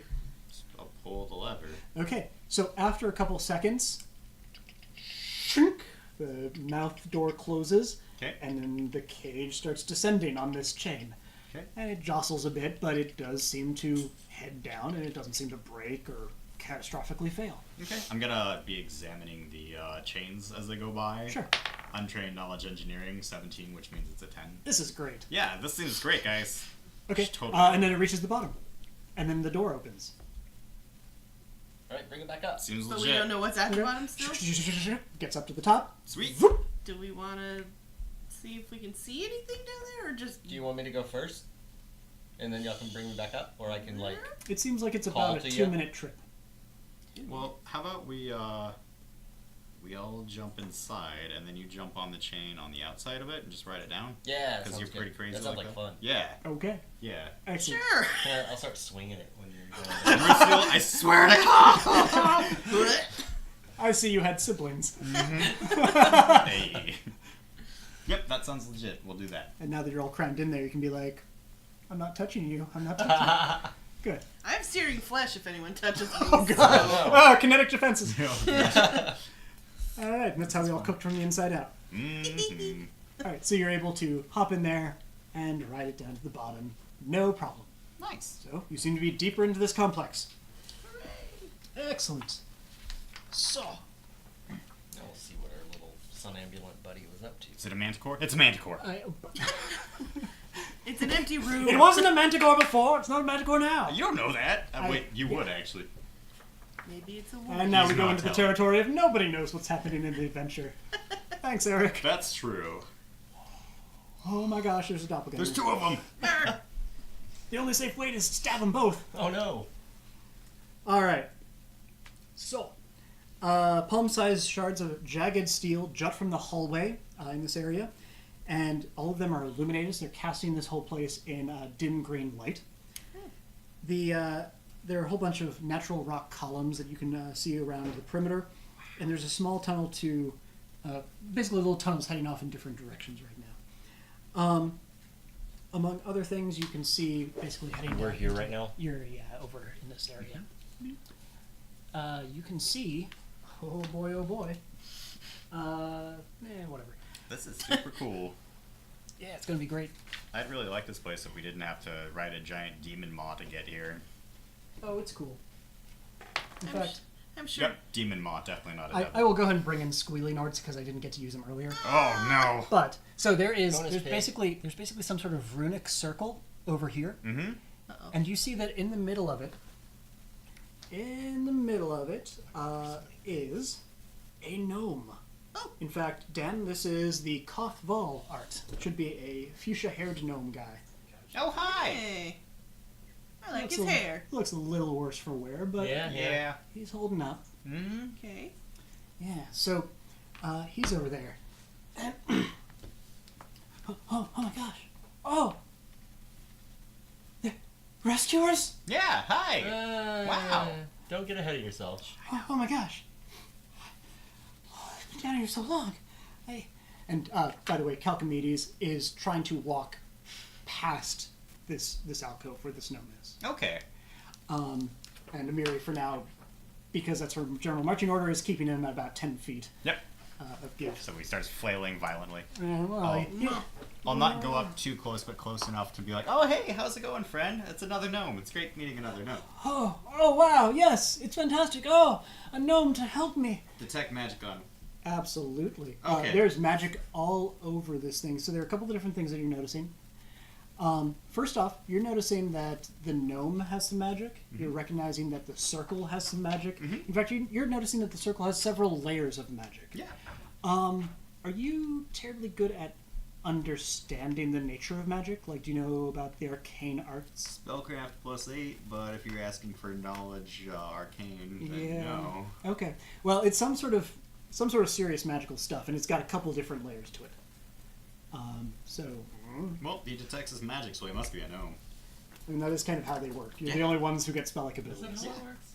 I'll pull the lever. Okay, so after a couple seconds, shink, the mouth door closes, Okay. and then the cage starts descending on this chain. Okay. And it jostles a bit, but it does seem to head down, and it doesn't seem to break or catastrophically fail. Okay. I'm gonna be examining the chains as they go by. Sure. Untrained knowledge engineering, 17, which means it's a 10. This is great. Yeah, this seems great, guys. Okay, Totally. and then it reaches the bottom. And then the door opens. Alright, bring it back up. Seems But legit. we don't know what's at the bottom still. Gets up to the top. Sweet. Do we want to see if we can see anything down there, or just? Do you want me to go first? And then y'all can bring me back up? Or I can, like... It seems like it's Call about a to you. 2-minute trip. Well, how about we all jump inside, and then you jump on the chain on the outside of it and just ride it down? Yeah, that Because sounds you're good. pretty crazy That sounds like like that. fun. Yeah, Okay, yeah. excellent. Sure. Yeah, I'll start swinging it when you're going And down. we feel, I swear to God. I see you had siblings. Hey. Yep, that sounds legit. We'll do that. And now that you're all crammed in there, you can be like, I'm not touching you. I'm not touching you. Good. I have searing flesh if anyone touches me. Oh, God. Oh, kinetic defenses. All right, and that's how we all cooked from the inside out. Mhm. All right, so you're able to hop in there and ride it down to the bottom. No problem. Nice. So you seem to be deeper into this complex. Excellent. So, Now we'll see what our little sunambulant buddy was up to. Is it a manticore? It's a manticore. It's an empty room. it wasn't a manticore before. It's not a manticore now. You don't know that. Wait, you yeah. would actually. Maybe it's a wolf. And now He's we go not into the telling. territory of nobody knows what's happening in the adventure. Thanks, Erik. That's true. Oh my gosh, there's a doppelganger. There's 2 of them. The only safe way is to stab them both. Oh no! All right. So, palm-sized shards of jagged steel jut from the hallway in this area, and all of them are illuminated. So they're casting this whole place in dim green light. There are a whole bunch of natural rock columns that you can see around the perimeter, and there's a small tunnel to, basically little tunnels heading off in different directions right now. Among other things, you can see basically heading. We're down here into- right now? You're over in this area. You can see. Oh boy! Oh boy! Whatever. This is super cool. Yeah, it's gonna be great. I'd really like this place if we didn't have to ride a giant demon maw to get here. Oh, it's cool. In fact, I'm sure. Yep, demon maw, definitely not a I devil. will go ahead and bring in squealing arts because I didn't get to use them earlier. Oh no. But so there's Bonus pig. basically some sort of runic circle over here, Mm-hmm. Uh-oh. and you see that in the middle of it, is a gnome. Oh. In fact, Dan, this is the Kothval art. It should be a fuchsia-haired gnome guy. Oh hi. Hey. I like Looks his a- hair. Looks a little worse for wear, but Yeah. he's holding up. Mm-hmm. Okay. Yeah, so he's over there. oh my gosh. Oh! The rescuers? Yeah. Hi. Wow. Don't get ahead of yourself. Oh my gosh. I've been down here so long. And by the way, Kalkamedes is trying to walk past this alcove where this gnome is. Okay. And Amiri, for now, because that's her general marching order, is keeping him at about 10 feet Yep. of give. So he starts flailing violently. Well, I'll not go up too close, but close enough to be like, "Oh hey, how's it going, friend? It's another gnome. It's great meeting another gnome." Oh wow, yes, it's fantastic. Oh, a gnome to help me. Detect magic on. Absolutely. Okay. There's magic all over this thing. So there are a couple of different things that you're noticing. First off, you're noticing that the gnome has some magic. Mm-hmm. You're recognizing that the circle has some magic. In fact, you're noticing that the circle has several layers of magic. Yeah. Are you terribly good at understanding the nature of magic? Like, do you know about the arcane arts? Spellcraft +8, but if you're asking for knowledge arcane, then Yeah. no. Okay. Well, it's some sort of serious magical stuff, and it's got a couple different layers to it. Well, he detects his magic, so he must be a gnome. And that is kind of how they work. You're the Yeah. only ones who get spell-like abilities.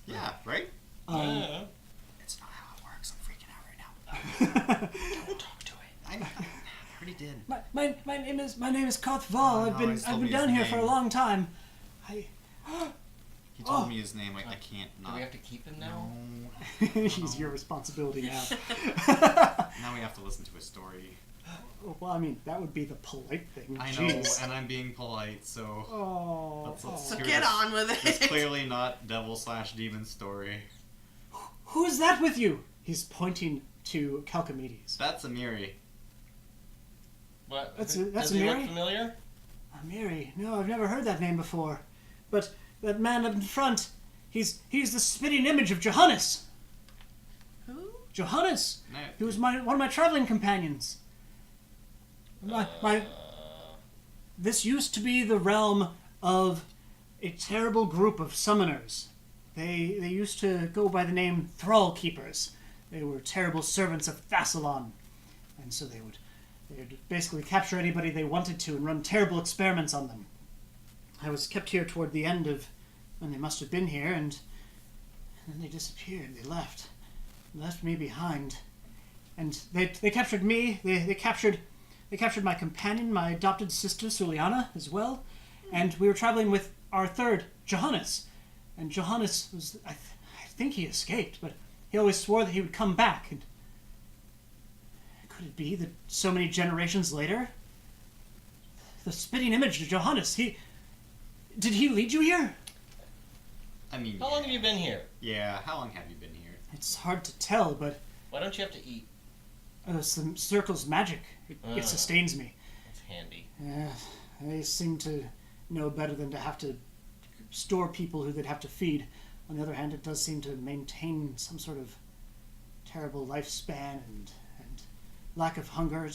Yeah, right? Yeah. It's not how it works. I'm freaking out right now. Don't talk to it. I already did. My name is Kothval. Oh, I've no, been he's told I've me been his down here for a name. long time. He told me his name. I can't Do not. we have to keep him now? No. He's your responsibility now. Now we have to listen to his story. Well, I mean, that would be the polite thing. I know, Jeez. and I'm being polite, so Oh. let's So hear get this. on with It's it. clearly not devil/demon story. Who is that with you? He's pointing to Kalkamedes. That's Amiri. What? That's Does he Mary? look familiar? Amiri? No, I've never heard that name before. But that man up in front, he's the spitting image of Johannes. Who? Johannes. No. He was one of my traveling companions. This used to be the realm of a terrible group of summoners. They used to go by the name Thrall Keepers. They were terrible servants of Thassalon, and so they would basically capture anybody they wanted to and run terrible experiments on them. I was kept here toward the end of when they must have been here, and then they disappeared. They left me behind, and they captured me. They captured my companion, my adopted sister Suliana, as well, and we were traveling with our third, Johannes. And Johannes was, I think he escaped, but he always swore that he would come back. And could it be that so many generations later, the spitting image of Johannes, did he lead you here? I mean, How long have you been here? Yeah, how long have you been here? It's hard to tell, but Why don't you have to eat? some circle's magic. It sustains me. That's handy. They seem to know better than to have to store people who they'd have to feed. On the other hand, it does seem to maintain some sort of terrible lifespan and lack of hunger.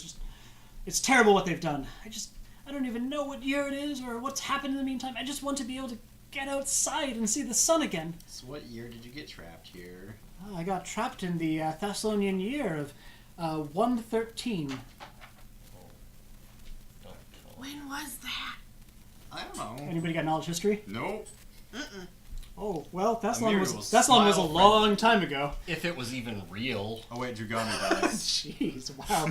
It's terrible what they've done. I don't even know what year it is or what's happened in the meantime. I just want to be able to get outside and see the sun again. So what year did you get trapped here? I got trapped in the Thessalonian year of 113. When was that? I don't know. Anybody got knowledge history? Nope. Oh, well, Thessalon Amir was will a smile long time ago. If it was even real. Oh wait, Dragoni does. Jeez, wow.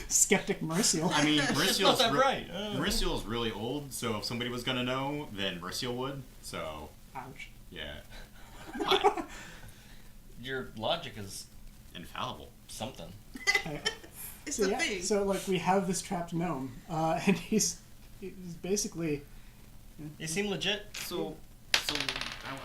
Skeptic Mercial. I mean, Not Mercial's that right. Mercial's really old, so if somebody was gonna know, then Mercial would. So Ouch. yeah, Your logic is infallible. something. It's So a yeah, thing. so like we have this trapped gnome, and he's basically You seem legit. So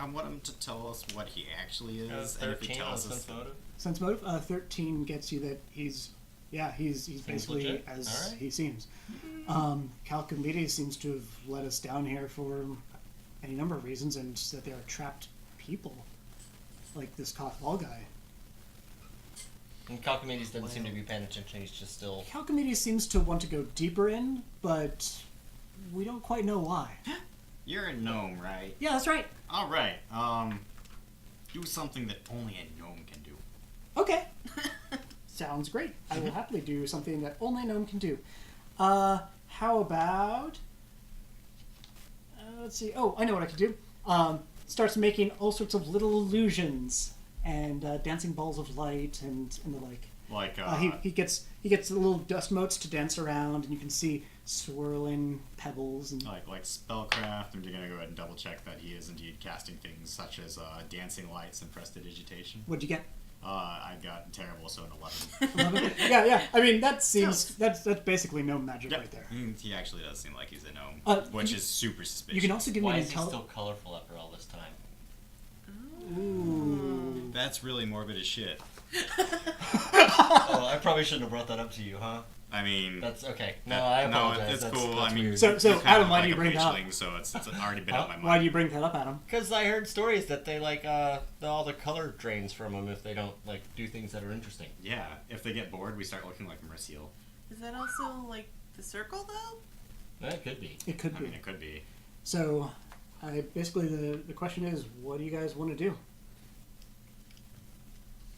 I want him to tell us what he actually is, and if he 13 on tells us, sense motive. sense motive. 13 gets you that he's basically legit. as Alright. he seems. Kalkamedes seems to have let us down here for any number of reasons, and that they are trapped people, like this Kothval guy. And Kalkamedes doesn't seem to be paying attention. He's just still. Kalkamedes seems to want to go deeper in, but we don't quite know why. you're a gnome, right? Yeah, that's right. All right. Do something that only a gnome can do. Okay. Sounds great. I will happily do something that only a gnome can do. How about... let's see. Oh, I know what I could do. Starts making all sorts of little illusions and dancing balls of light and the like. Like He gets little dust motes to dance around, and you can see swirling pebbles and like spellcraft. I'm just gonna go ahead and double check that he is indeed casting things such as dancing lights and prestidigitation. what'd you get? I got terrible, so an 11. 11? Yeah. I mean, that seems that's basically gnome magic right there. He actually does seem like he's a gnome, which is super suspicious. You can also give me Why an is he still colorful after all this time? Ooh. That's really morbid as shit. Oh, I probably shouldn't have brought that up to you, huh? I mean, That's okay. No, I apologize. it's That's, cool. That's I mean, weird. So, you kind Adam, of why look do you like a bring that up? pageling, so it's already been out my mind. Why do you bring that up, Adam? Because I heard stories that they like all the color drains from them if they don't like do things that are interesting. Yeah, if they get bored, we start looking like Mercial. Is that also like the circle though? That could be. It could I be. mean, it could be. So, basically, the question is, what do you guys want to do?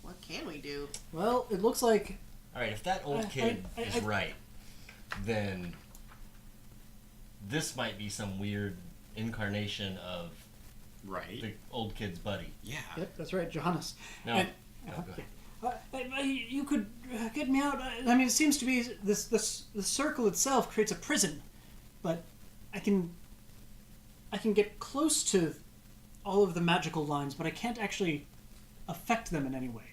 What can we do? Well, it looks like All right, if that old kid is right, then this might be some weird incarnation of Right. the old kid's buddy. Yeah. yep, that's right, Johannes. No, And- no, go ahead. You could get me out. I mean, it seems to be the circle itself creates a prison, but I can get close to all of the magical lines, but I can't actually affect them in any way.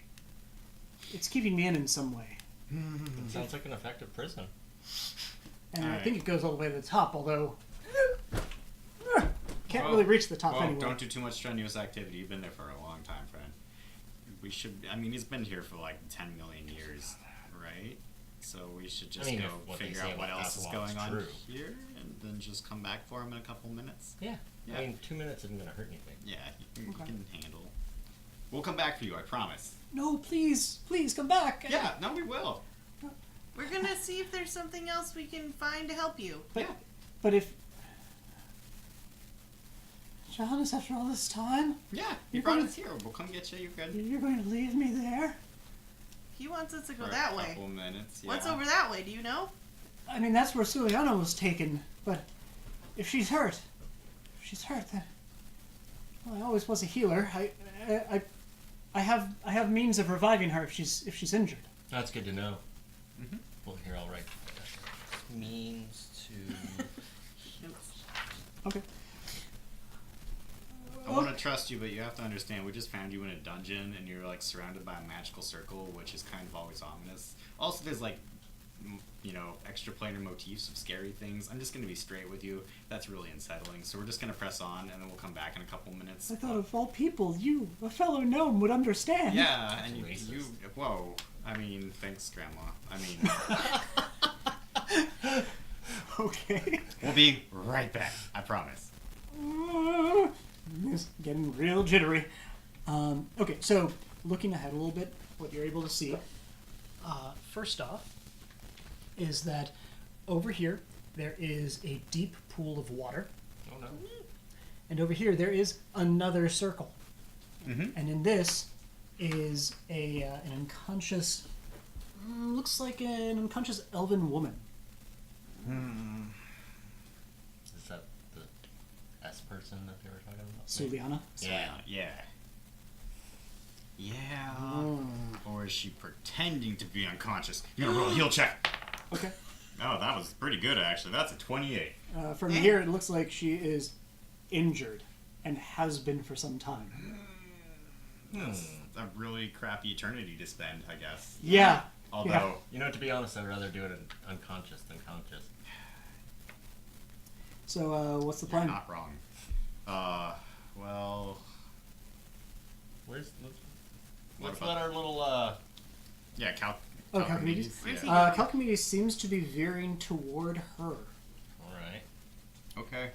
It's keeping me in some way. It sounds like an effective prison. And I Alright. think it goes all the way to the top, although can't really reach the top Well, anyway. don't do too much strenuous activity. You've been there for a long time, friend. We should. I mean, he's been here for like 10 million years, right? So we should just if go what they figure say out what about else is Aswad going is on true. here, and then just come back for him in a couple minutes. Yeah. Yeah. I mean, 2 minutes isn't going to hurt anything. Yeah, you Okay. can handle. We'll come back for you, I promise. No, please, come back. Yeah, no, we will. We're gonna see if there's something else we can find to help you. But if John is after all this time, Yeah, you You're brought gonna- us here. We'll come get you. You're good. you're going to leave me there? He wants us to go For that a way. couple minutes. Yeah. What's over that way? Do you know? I mean, that's where Suliana was taken, but if she's hurt, then well, I always was a healer. I have means of reviving her if she's injured. That's good to know. Mhm. Well, here, I'll write means to... Okay. I want to trust you, but you have to understand, we just found you in a dungeon, and you're like surrounded by a magical circle, which is kind of always ominous. Also, there's like, extra planar motifs of scary things. I'm just going to be straight with you. That's really unsettling. So we're just going to press on, and then we'll come back in a couple minutes. I thought of all people, you, a fellow gnome, would understand. Yeah, and That's you, racist. whoa. I mean, thanks, Grandma. I mean, Okay. we'll be right back. I promise. It's getting real jittery. Okay, so looking ahead a little bit, what you're able to see, first off, is that over here there is a deep pool of water, Oh, no. and over here there is another circle. Mhm. And in this is an unconscious, looks like an unconscious elven woman. Is that the S person that they were talking about? Suliana. Yeah. Yeah. Mm. Or is she pretending to be unconscious? You're gonna roll a heal check. Okay. Oh, that was pretty good, actually. That's a 28. From here, it looks like she is injured and has been for some time. That's a really crappy eternity to spend, I guess. Yeah. Although, Yeah. You know, to be honest, I'd rather do it unconscious than conscious. So, what's the you're plan? not wrong. Well, Let's about- let our little, yeah, Kalkamedes? Where's he Yeah. going? Kalkamedes seems to be veering toward her. Alright. Okay.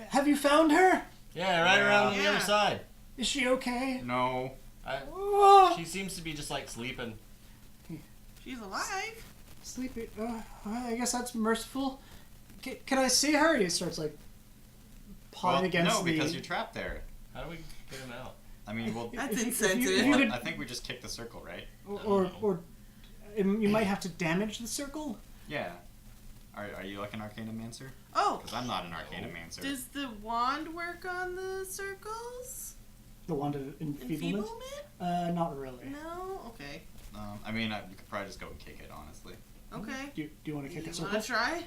Have you found her? Yeah, right around on the Yeah. other side. Is she okay? No. Oh, She seems to be just like sleeping. She's alive. sleepy. I guess that's merciful. Can I see her? He starts like pawing Well, against no, the. because you're trapped there. How do we get him out? I mean, well, That's if you- insensitive. if you could- I think we just kicked the circle, right? or you might have to damage the circle. Yeah. Are you like an Arcanomancer? Oh, Because I'm not an Arcanomancer. does the wand work on the circles? The wand of enfeeblement. Not really. No. Okay. I mean, we could probably just go and kick it, honestly. Okay. Do you want to kick You a circle? wanna try?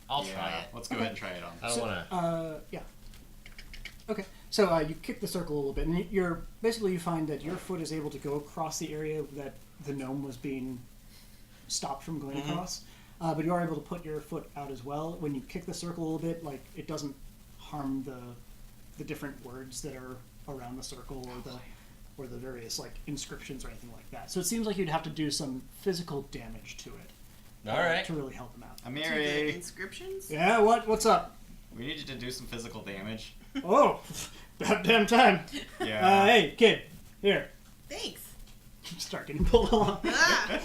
I'll Yeah, try it. Let's go ahead and try it on. I don't want to. Yeah. Okay. So you kick the circle a little bit, and you find that your foot is able to go across the area that the gnome was being stopped from going across. But you are able to put your foot out as well. When you kick the circle a little bit, like it doesn't harm the different words that are around the circle or the various like inscriptions or anything like that. So it seems like you'd have to do some physical damage to it. Alright. To really help them out. To the Amiri, inscriptions? Yeah. What's up? we need you to do some physical damage. Oh, about damn time. Yeah. Hey, kid, here. Thanks. Start getting pulled along. Ah!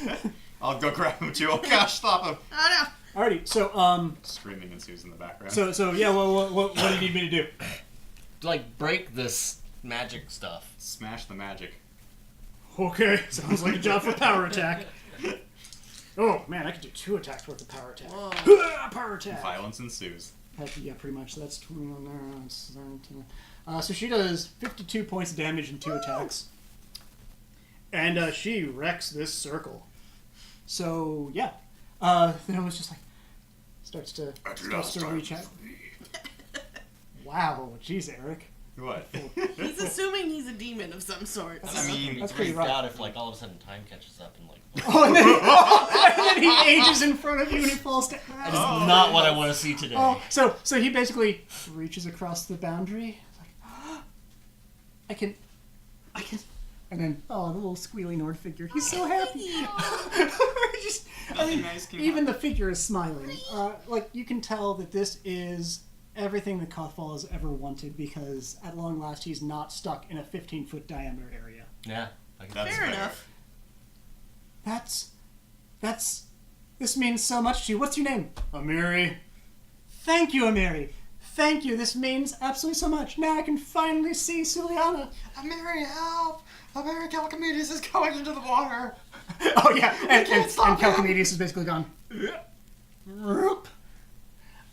I'll go grab him too. Oh gosh, stop him! Oh Alrighty, so Screaming ensues in the background. so yeah. Well, what do you need me to do? Like, break this magic stuff. Smash the magic. Okay, sounds like a job for power attack. Oh man, I could do 2 attacks worth of power attack. Whoa. Power attack. Violence ensues. Yeah, pretty much. So that's 20 on there. That's 17. So she does 52 points of damage in 2 attacks. And she wrecks this circle. So, yeah. Then it was just like, starts to reach out. Wow, jeez, Eric. What? He's assuming he's a demon of some sort. I mean, That's it's pretty pretty rough. out if like all of a sudden time catches up and like. Oh, and then he ages in front of you and he falls down. That is not what I want to see today. Oh, so he basically reaches across the boundary. Like, I can, and then the little squealy Nord figure. He's so happy. Just, even the figure is smiling. Like you can tell that this is everything that Kothfall has ever wanted because at long last he's not stuck in a 15-foot diameter area. Yeah, Fair enough. This means so much to you. What's your name? Amiri. Thank you, Amiri. Thank you. This means absolutely so much. Now I can finally see Suliana. Amiri, help! Amiri, Kalkamedes is going into the water! Oh, yeah. And Kalkamedes is basically gone. Nope.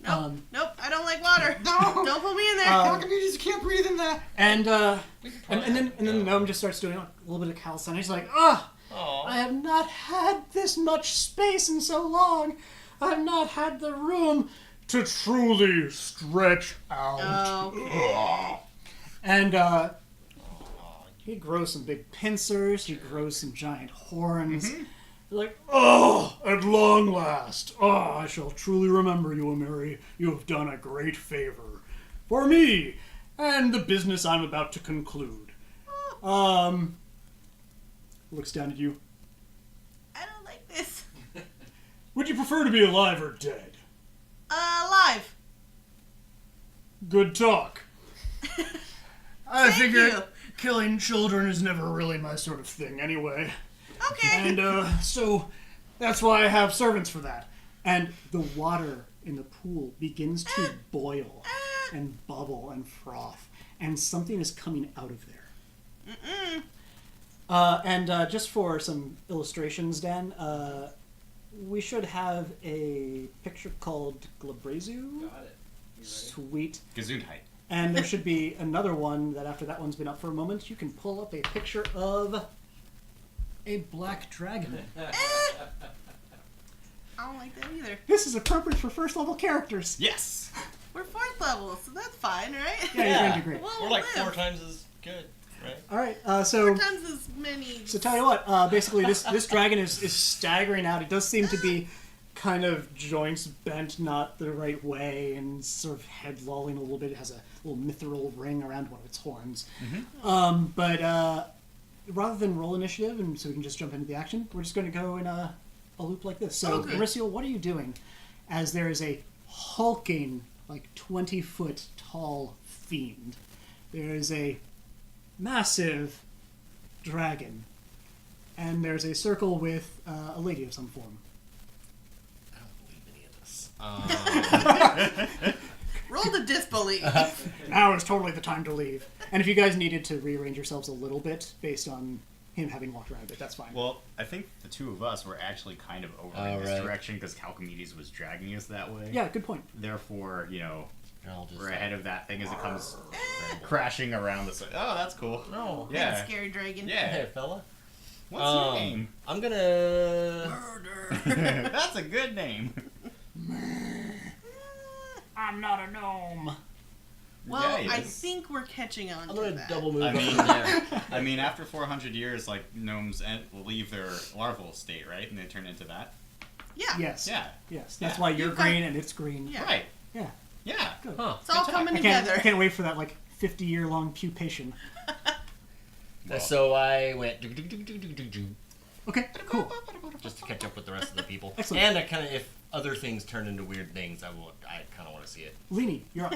Nope, I don't like water. No! Don't put me in there. Kalkamedes, you can't breathe in that! And then the gnome just starts doing a little bit of calisthenics. He's like, I have not had this much space in so long. I have not had the room to truly stretch out. Oh. And he grows some big pincers. He grows some giant horns. Like, at long last. I shall truly remember you, Amiri. You have done a great favor for me and the business I'm about to conclude. Looks down at you. I don't like this. Would you prefer to be alive or dead? Alive. Good talk. I Thank figure you. killing children is never really my sort of thing anyway. Okay. And so that's why I have servants for that. And the water in the pool begins to boil and bubble and froth. And something is coming out of there. And just for some illustrations, Dan, we should have a picture called Glabrezu. Got it. Sweet. Gesundheit. And there should be another one that after that one's been up for a moment, you can pull up a picture of a black dragon. I don't like that either. This is appropriate for first level characters. Yes! We're 4th level, so that's fine, right? Yeah, you're going to do great. Well, We're like live. 4 times as good, right? All right, 4 so times as many. tell you what, basically this dragon is staggering out. It does seem to be kind of joints bent not the right way and sort of head lolling a little bit. It has a little mithril ring around one of its horns. But rather than roll initiative, and so we can just jump into the action, we're just going to go in a loop like this. So, Okay. Mauricio, what are you doing as there is a hulking, like 20-foot tall fiend? There is a massive dragon, and there's a circle with a lady of some form. I don't believe any of this. Roll to disbelieve. Now is totally the time to leave. And if you guys needed to rearrange yourselves a little bit based on him having walked around it, that's fine. Well, I think the two of us were actually kind of over in this direction because Kalkamedes was dragging us that way. Yeah, good point. Therefore, I'll just we're ahead of that thing as it comes crashing around the side. Oh, that's cool. No. Big Yeah. scary dragon. Yeah. Hey, fella. What's your name? I'm gonna. Murder. That's a good name. I'm not a gnome. Well, Yeah, I yes. think we're catching on I'm to gonna that. double move I up mean, from there. I mean, after 400 years, like gnomes leave their larval state, right, and they turn into that. Yeah. Yes. Yeah. Yes. That's Yeah. why you're You've got- green and it's green. Yeah. Right. Yeah. Yeah. Good. Huh. It's all Good coming I can't together. wait for that 50-year-long pupation. Well, So I went Okay, cool. just to catch up with the rest of the people. Excellent. And I kind of, if other things turn into weird things, I kind of want to see it. Lini, you're up.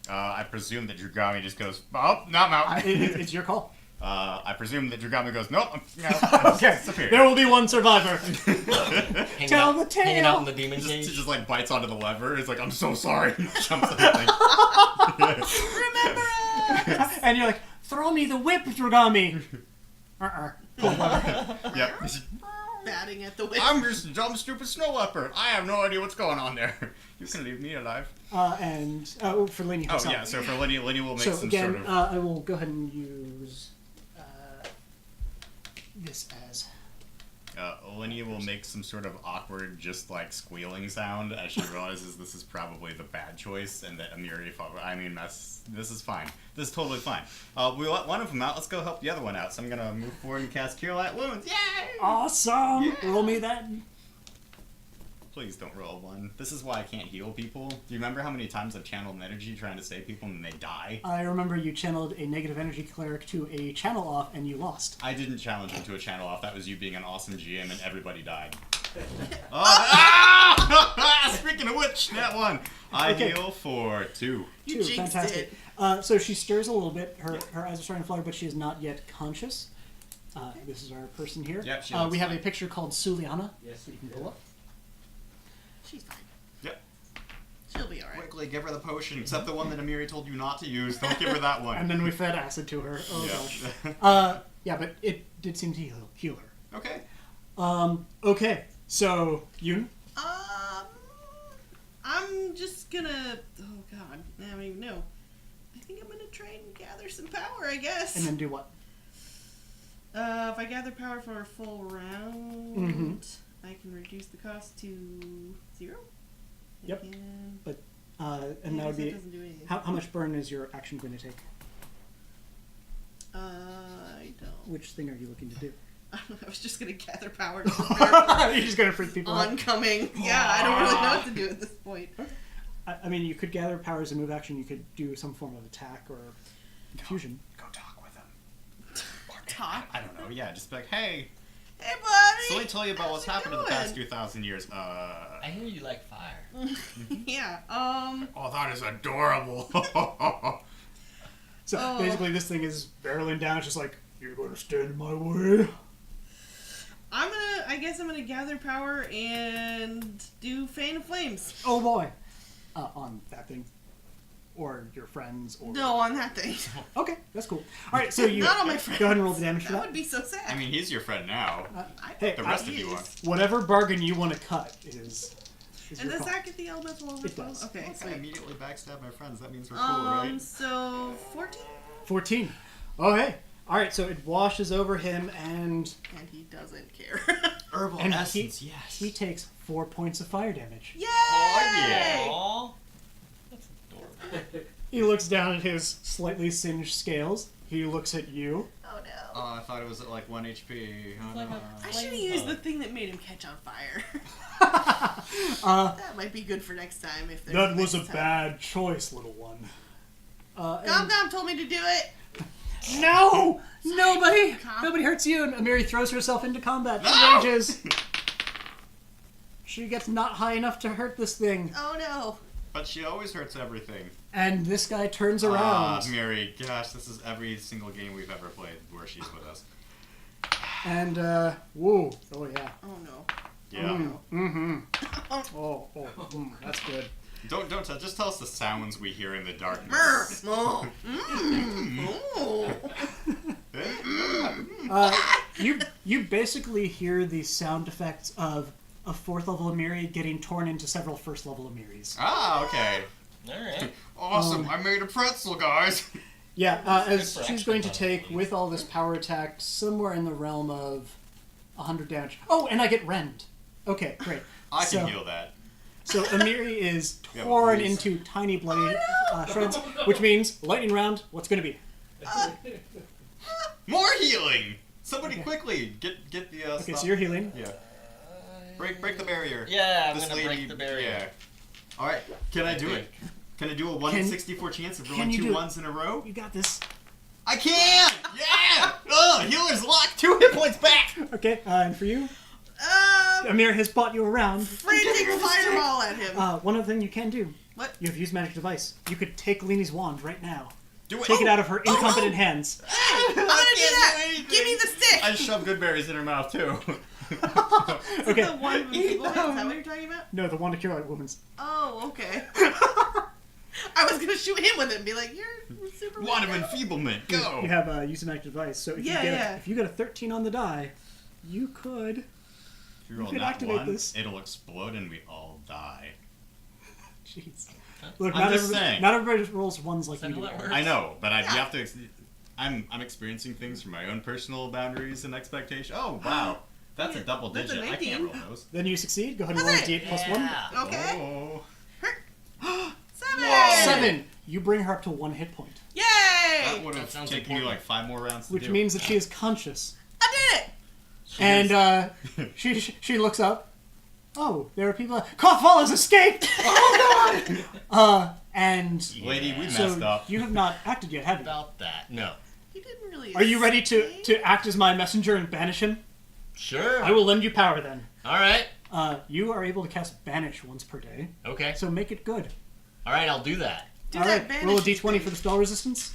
I presume that Drugami just goes, oh, no, I'm out. It's your call. I presume that Drugami goes, nope, I'm Okay, disappear. there will be one survivor. Hanging Tell out, the tale. Hanging out in the demon Just, cage. just like bites onto the lever. It's like, I'm so sorry. Jumps on the thing. Remember us! And you're like, throw me the whip, Dragami. Yep. Bad chatting at the window. I'm just a dumb, stupid snow leopard. I have no idea what's going on there. You can leave me alive. For Lenny Oh, herself. yeah, so for Lenny will make So some again, sort of... I will go ahead and use this as... Lenny will make some sort of awkward, just like squealing sound as she realizes this is probably the bad choice, and that Amiri this is fine. This is totally fine. We let one of them out. Let's go help the other one out. So I'm gonna move forward and cast Cure Light Wounds. Yay! Awesome! Yeah. Roll me that. Please don't roll one. This is why I can't heal people. Do you remember how many times I've channeled an energy trying to save people and they die? I remember you channeled a negative energy cleric to a channel off and you lost. I didn't challenge him to a channel off. That was you being an awesome GM and everybody died. Speaking of which, that one. I heal for 2. You Two, jinxed fantastic. it. So she stirs a little bit. Her eyes are starting to flutter, but she is not yet conscious. This is our person here. Yep, she we looks have fine. a picture called Suliana. Yes, you can pull up. She's fine. Yep. She'll be alright. Quickly, give her the potion, except the one that Amiri told you not to use. Don't give her that one. And then we fed acid to her. Oh Yeah. gosh. Yeah, but it did seem to heal her. Okay. Okay. So Yoon. I'm just gonna. Oh god, I don't even know. I think I'm gonna try and gather some power, I guess. And then do what? If I gather power for a full round, I can reduce the cost to 0. Yep. And But and that would be doesn't do anything. how much burn is your action going to take? I don't. Which thing are you looking to do? I was just gonna gather power to prepare You're just going to freak for people out. oncoming. Yeah, I don't really know what to do at this point. I mean, you could gather power as a move action. You could do some form of attack or confusion. Go talk with him. Talk. I don't know. Yeah, just be like, hey. Hey, buddy. So let me tell you about what's How's it happened in the past going? 2,000 years. I hear you like fire. Yeah. Oh, that is adorable. So Oh. basically, this thing is barreling down. It's just like, you're going to stand in my way. I guess I'm gonna gather power and do Fan of Flames. Oh boy. On that thing. Or your friends. Or No, on that thing. Okay, that's cool. All right, so you Not on my friends. go ahead and roll the damage for That that. would be so sad. I mean, he's your friend now. Hey, The rest of you is. aren't. whatever bargain you want to cut is And your does call. that get the elemental overflow? does. Okay, If I sweet. immediately backstab my friends, that means we're cool, right? So 14, 14. Oh, hey. All right, so it washes over him, and and he doesn't care. Herbal and essence, he, yes. he takes 4 points of fire damage. Yay! Oh, yeah. Aw. That's adorable. He looks down at his slightly singed scales. He looks at you. Oh no. Oh, I thought it was at like 1 HP. Oh, like no. I should have used the thing that made him catch on fire. That might be good for next time if there's That was a next time. bad choice, little one. Gom Gom told me to do it. No! Nobody hurts you, and Amiri throws herself into combat. She No! rages. She gets not high enough to hurt this thing. Oh no. But she always hurts everything. And this guy turns around. Mary, gosh, this is every single game we've ever played where she's with us. And, whoa. Oh, yeah. Oh no. Yeah. That's good. Don't just tell us the sounds we hear in the Brr. darkness. Oh. Oh. You basically hear the sound effects of a 4th level Amiri getting torn into several 1st level Amiris. Ah, okay. Alright. Awesome, I made a pretzel, guys. Yeah, as for she's extra going to take, probably. with all this power attack, somewhere in the realm of 100 damage. Oh, and I get rend. Okay, great. I So- can heal that. So Amiri is Yeah, torn please. into tiny bloody shreds, which means, lightning round, what's going to be? More healing! Somebody quickly get the Okay, stop. so you're healing. Yeah. Break the barrier. Yeah, I'm This gonna lady, break the barrier. Yeah. Alright, can I do it? Can I do a 1 in Can- 64 chance of can rolling you 2 do it? ones in a row? You got this. I can! Yeah! Ugh, healer's locked! 2 hit points back! Okay, and for you, Amir has bought you around. Frantic fireball at him. One other thing you can do. What? You have used magic device. You could take Leanie's wand right now. Do it! Take it out of her incompetent hands. I'm gonna do that. Give me the stick. I shoved good berries in her mouth, too. Okay. The one with people. Is that what you're talking about? No, the wand to cure light woman's. Oh, okay. I was gonna shoot him with it and be like, "You're super." Wand of weird." enfeeblement, You go! have use a magic device. So if Yeah, you get yeah. if you get a 13 on the die, you could If you roll could that activate one, this. it'll explode and we all die. Jeez. Look, I'm just saying. not everybody rolls ones like Is that you how do. that works? I know, but you have to. I'm experiencing things from my own personal boundaries and expectation. Oh wow, that's a double That's digit. an I can't 18. roll those. Then you succeed. Go ahead and roll a Okay. d8 plus Yeah. Okay. Oh, 7! 7. You bring her up to 1 hit point, Yay! that would That have sounds taken me important. like 5 more rounds to which do. means that she is conscious. I did it! And she looks up. Oh, there are people. Kothval has escaped! Oh god! And Lady, we so messed up. you have not acted yet, have you? About that. No. You didn't really. Are you ready escape. to act as my messenger and banish him? Sure. I will lend you power then. All right. You are able to cast banish once per day, Okay. so make it good. All right, I'll do that. Do All that right, banish roll a d20 thing. for the spell resistance.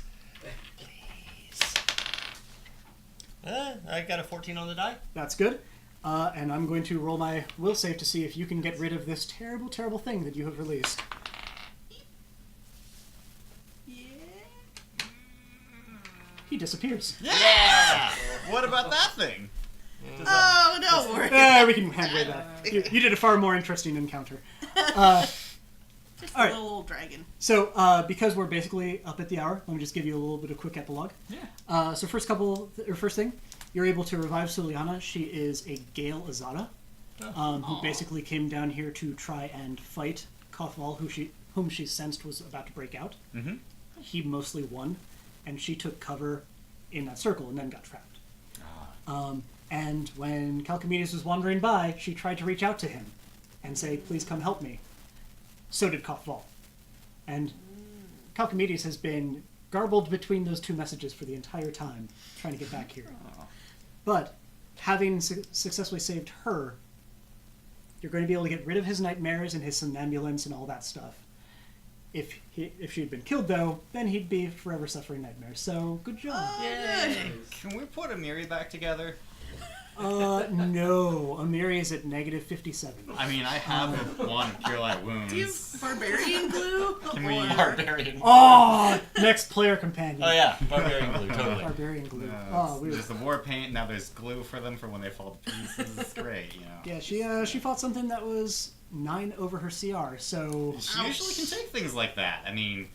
I got a 14 on the die. That's good. And I'm going to roll my will save to see if you can get rid of this terrible, terrible thing that you have released. Yeah. He disappears. Yeah. What about that thing? Oh, don't worry. We can handle that. You did a far more interesting encounter. Just all right. a little old dragon. So, because we're basically up at the hour, let me just give you a little bit of quick epilogue. Yeah. So first thing, you're able to revive Suliana. She is a Gale Azada, who basically came down here to try and fight Kothval, whom she sensed was about to break out. Mm-hmm. He mostly won, and she took cover in that circle and then got trapped. And when Kalkamedes was wandering by, she tried to reach out to him and say, "Please come help me." So did Kothval. And Kalkamedes has been garbled between those two messages for the entire time, trying to get back here. But having successfully saved her, you're going to be able to get rid of his nightmares and his somnambulance and all that stuff. If she had been killed, though, then he'd be forever suffering nightmares. So, good job. Oh, good. Can we put Amiri back together? No. Amiri is at negative 57. I mean, I have one of Cure Light Wounds. Do you have barbarian glue? Can we- Or- Barbarian. Oh! Next player companion. Oh yeah, barbarian glue, totally. Barbarian glue. No, We there's the war paint. Now there's glue for them for when they fall to pieces. It's great, you know. Yeah, she fought something that was 9 over her CR, so... She usually can take things like that. I mean,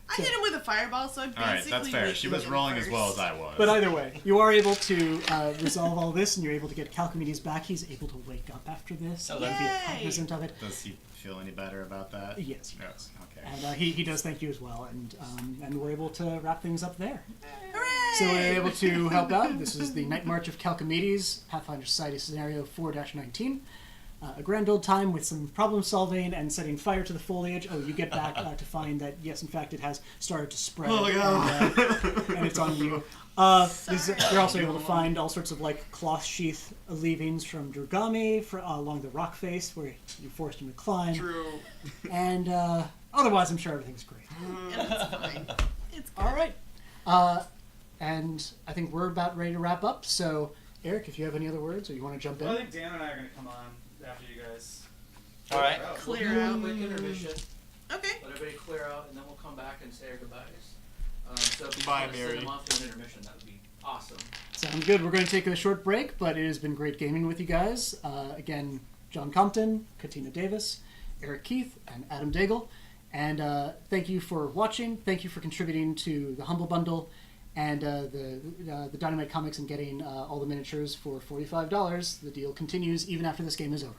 I hit him with a fireball, so I basically. all right, that's fair. She was rolling as well as I was. But either way, you are able to resolve all this, and you're able to get Kalkamedes back. He's able to wake up after this. Oh, and that's be Yay! cognizant of it. Does he feel any better about that? Yes, he does. Okay. And he does thank you as well, and we're able to wrap things up there. Hooray! So we're able to help out. This is the Night March of Kalkamedes, Pathfinder Society Scenario 4-19. A grand old time with some problem solving and setting fire to the foliage. Oh, you get back to find that, yes, in fact, it has started to spread. Oh my God. And it's on you. You're also able to find all sorts of like cloth sheath leavings from Drugami along the rock face where you forced him to climb. True. And otherwise, I'm sure everything's great. And it's fine. It's good. All right. And I think we're about ready to wrap up. So, Eric, if you have any other words or you want to jump in. Well, I think Dan and I are going to come on after you guys. All right. Clear We'll do out. a quick intermission. Okay. Let everybody clear out, and then we'll come back and say our goodbyes. So if you Bye, want to send Mary. them off to an intermission, that would be awesome. Sounds good. We're going to take a short break, but it has been great gaming with you guys. Again, John Compton, Katina Davis, Erik Keith, and Adam Daigle. And thank you for watching. Thank you for contributing to the Humble Bundle and the Dynamite Comics and getting all the miniatures for $45. The deal continues even after this game is over.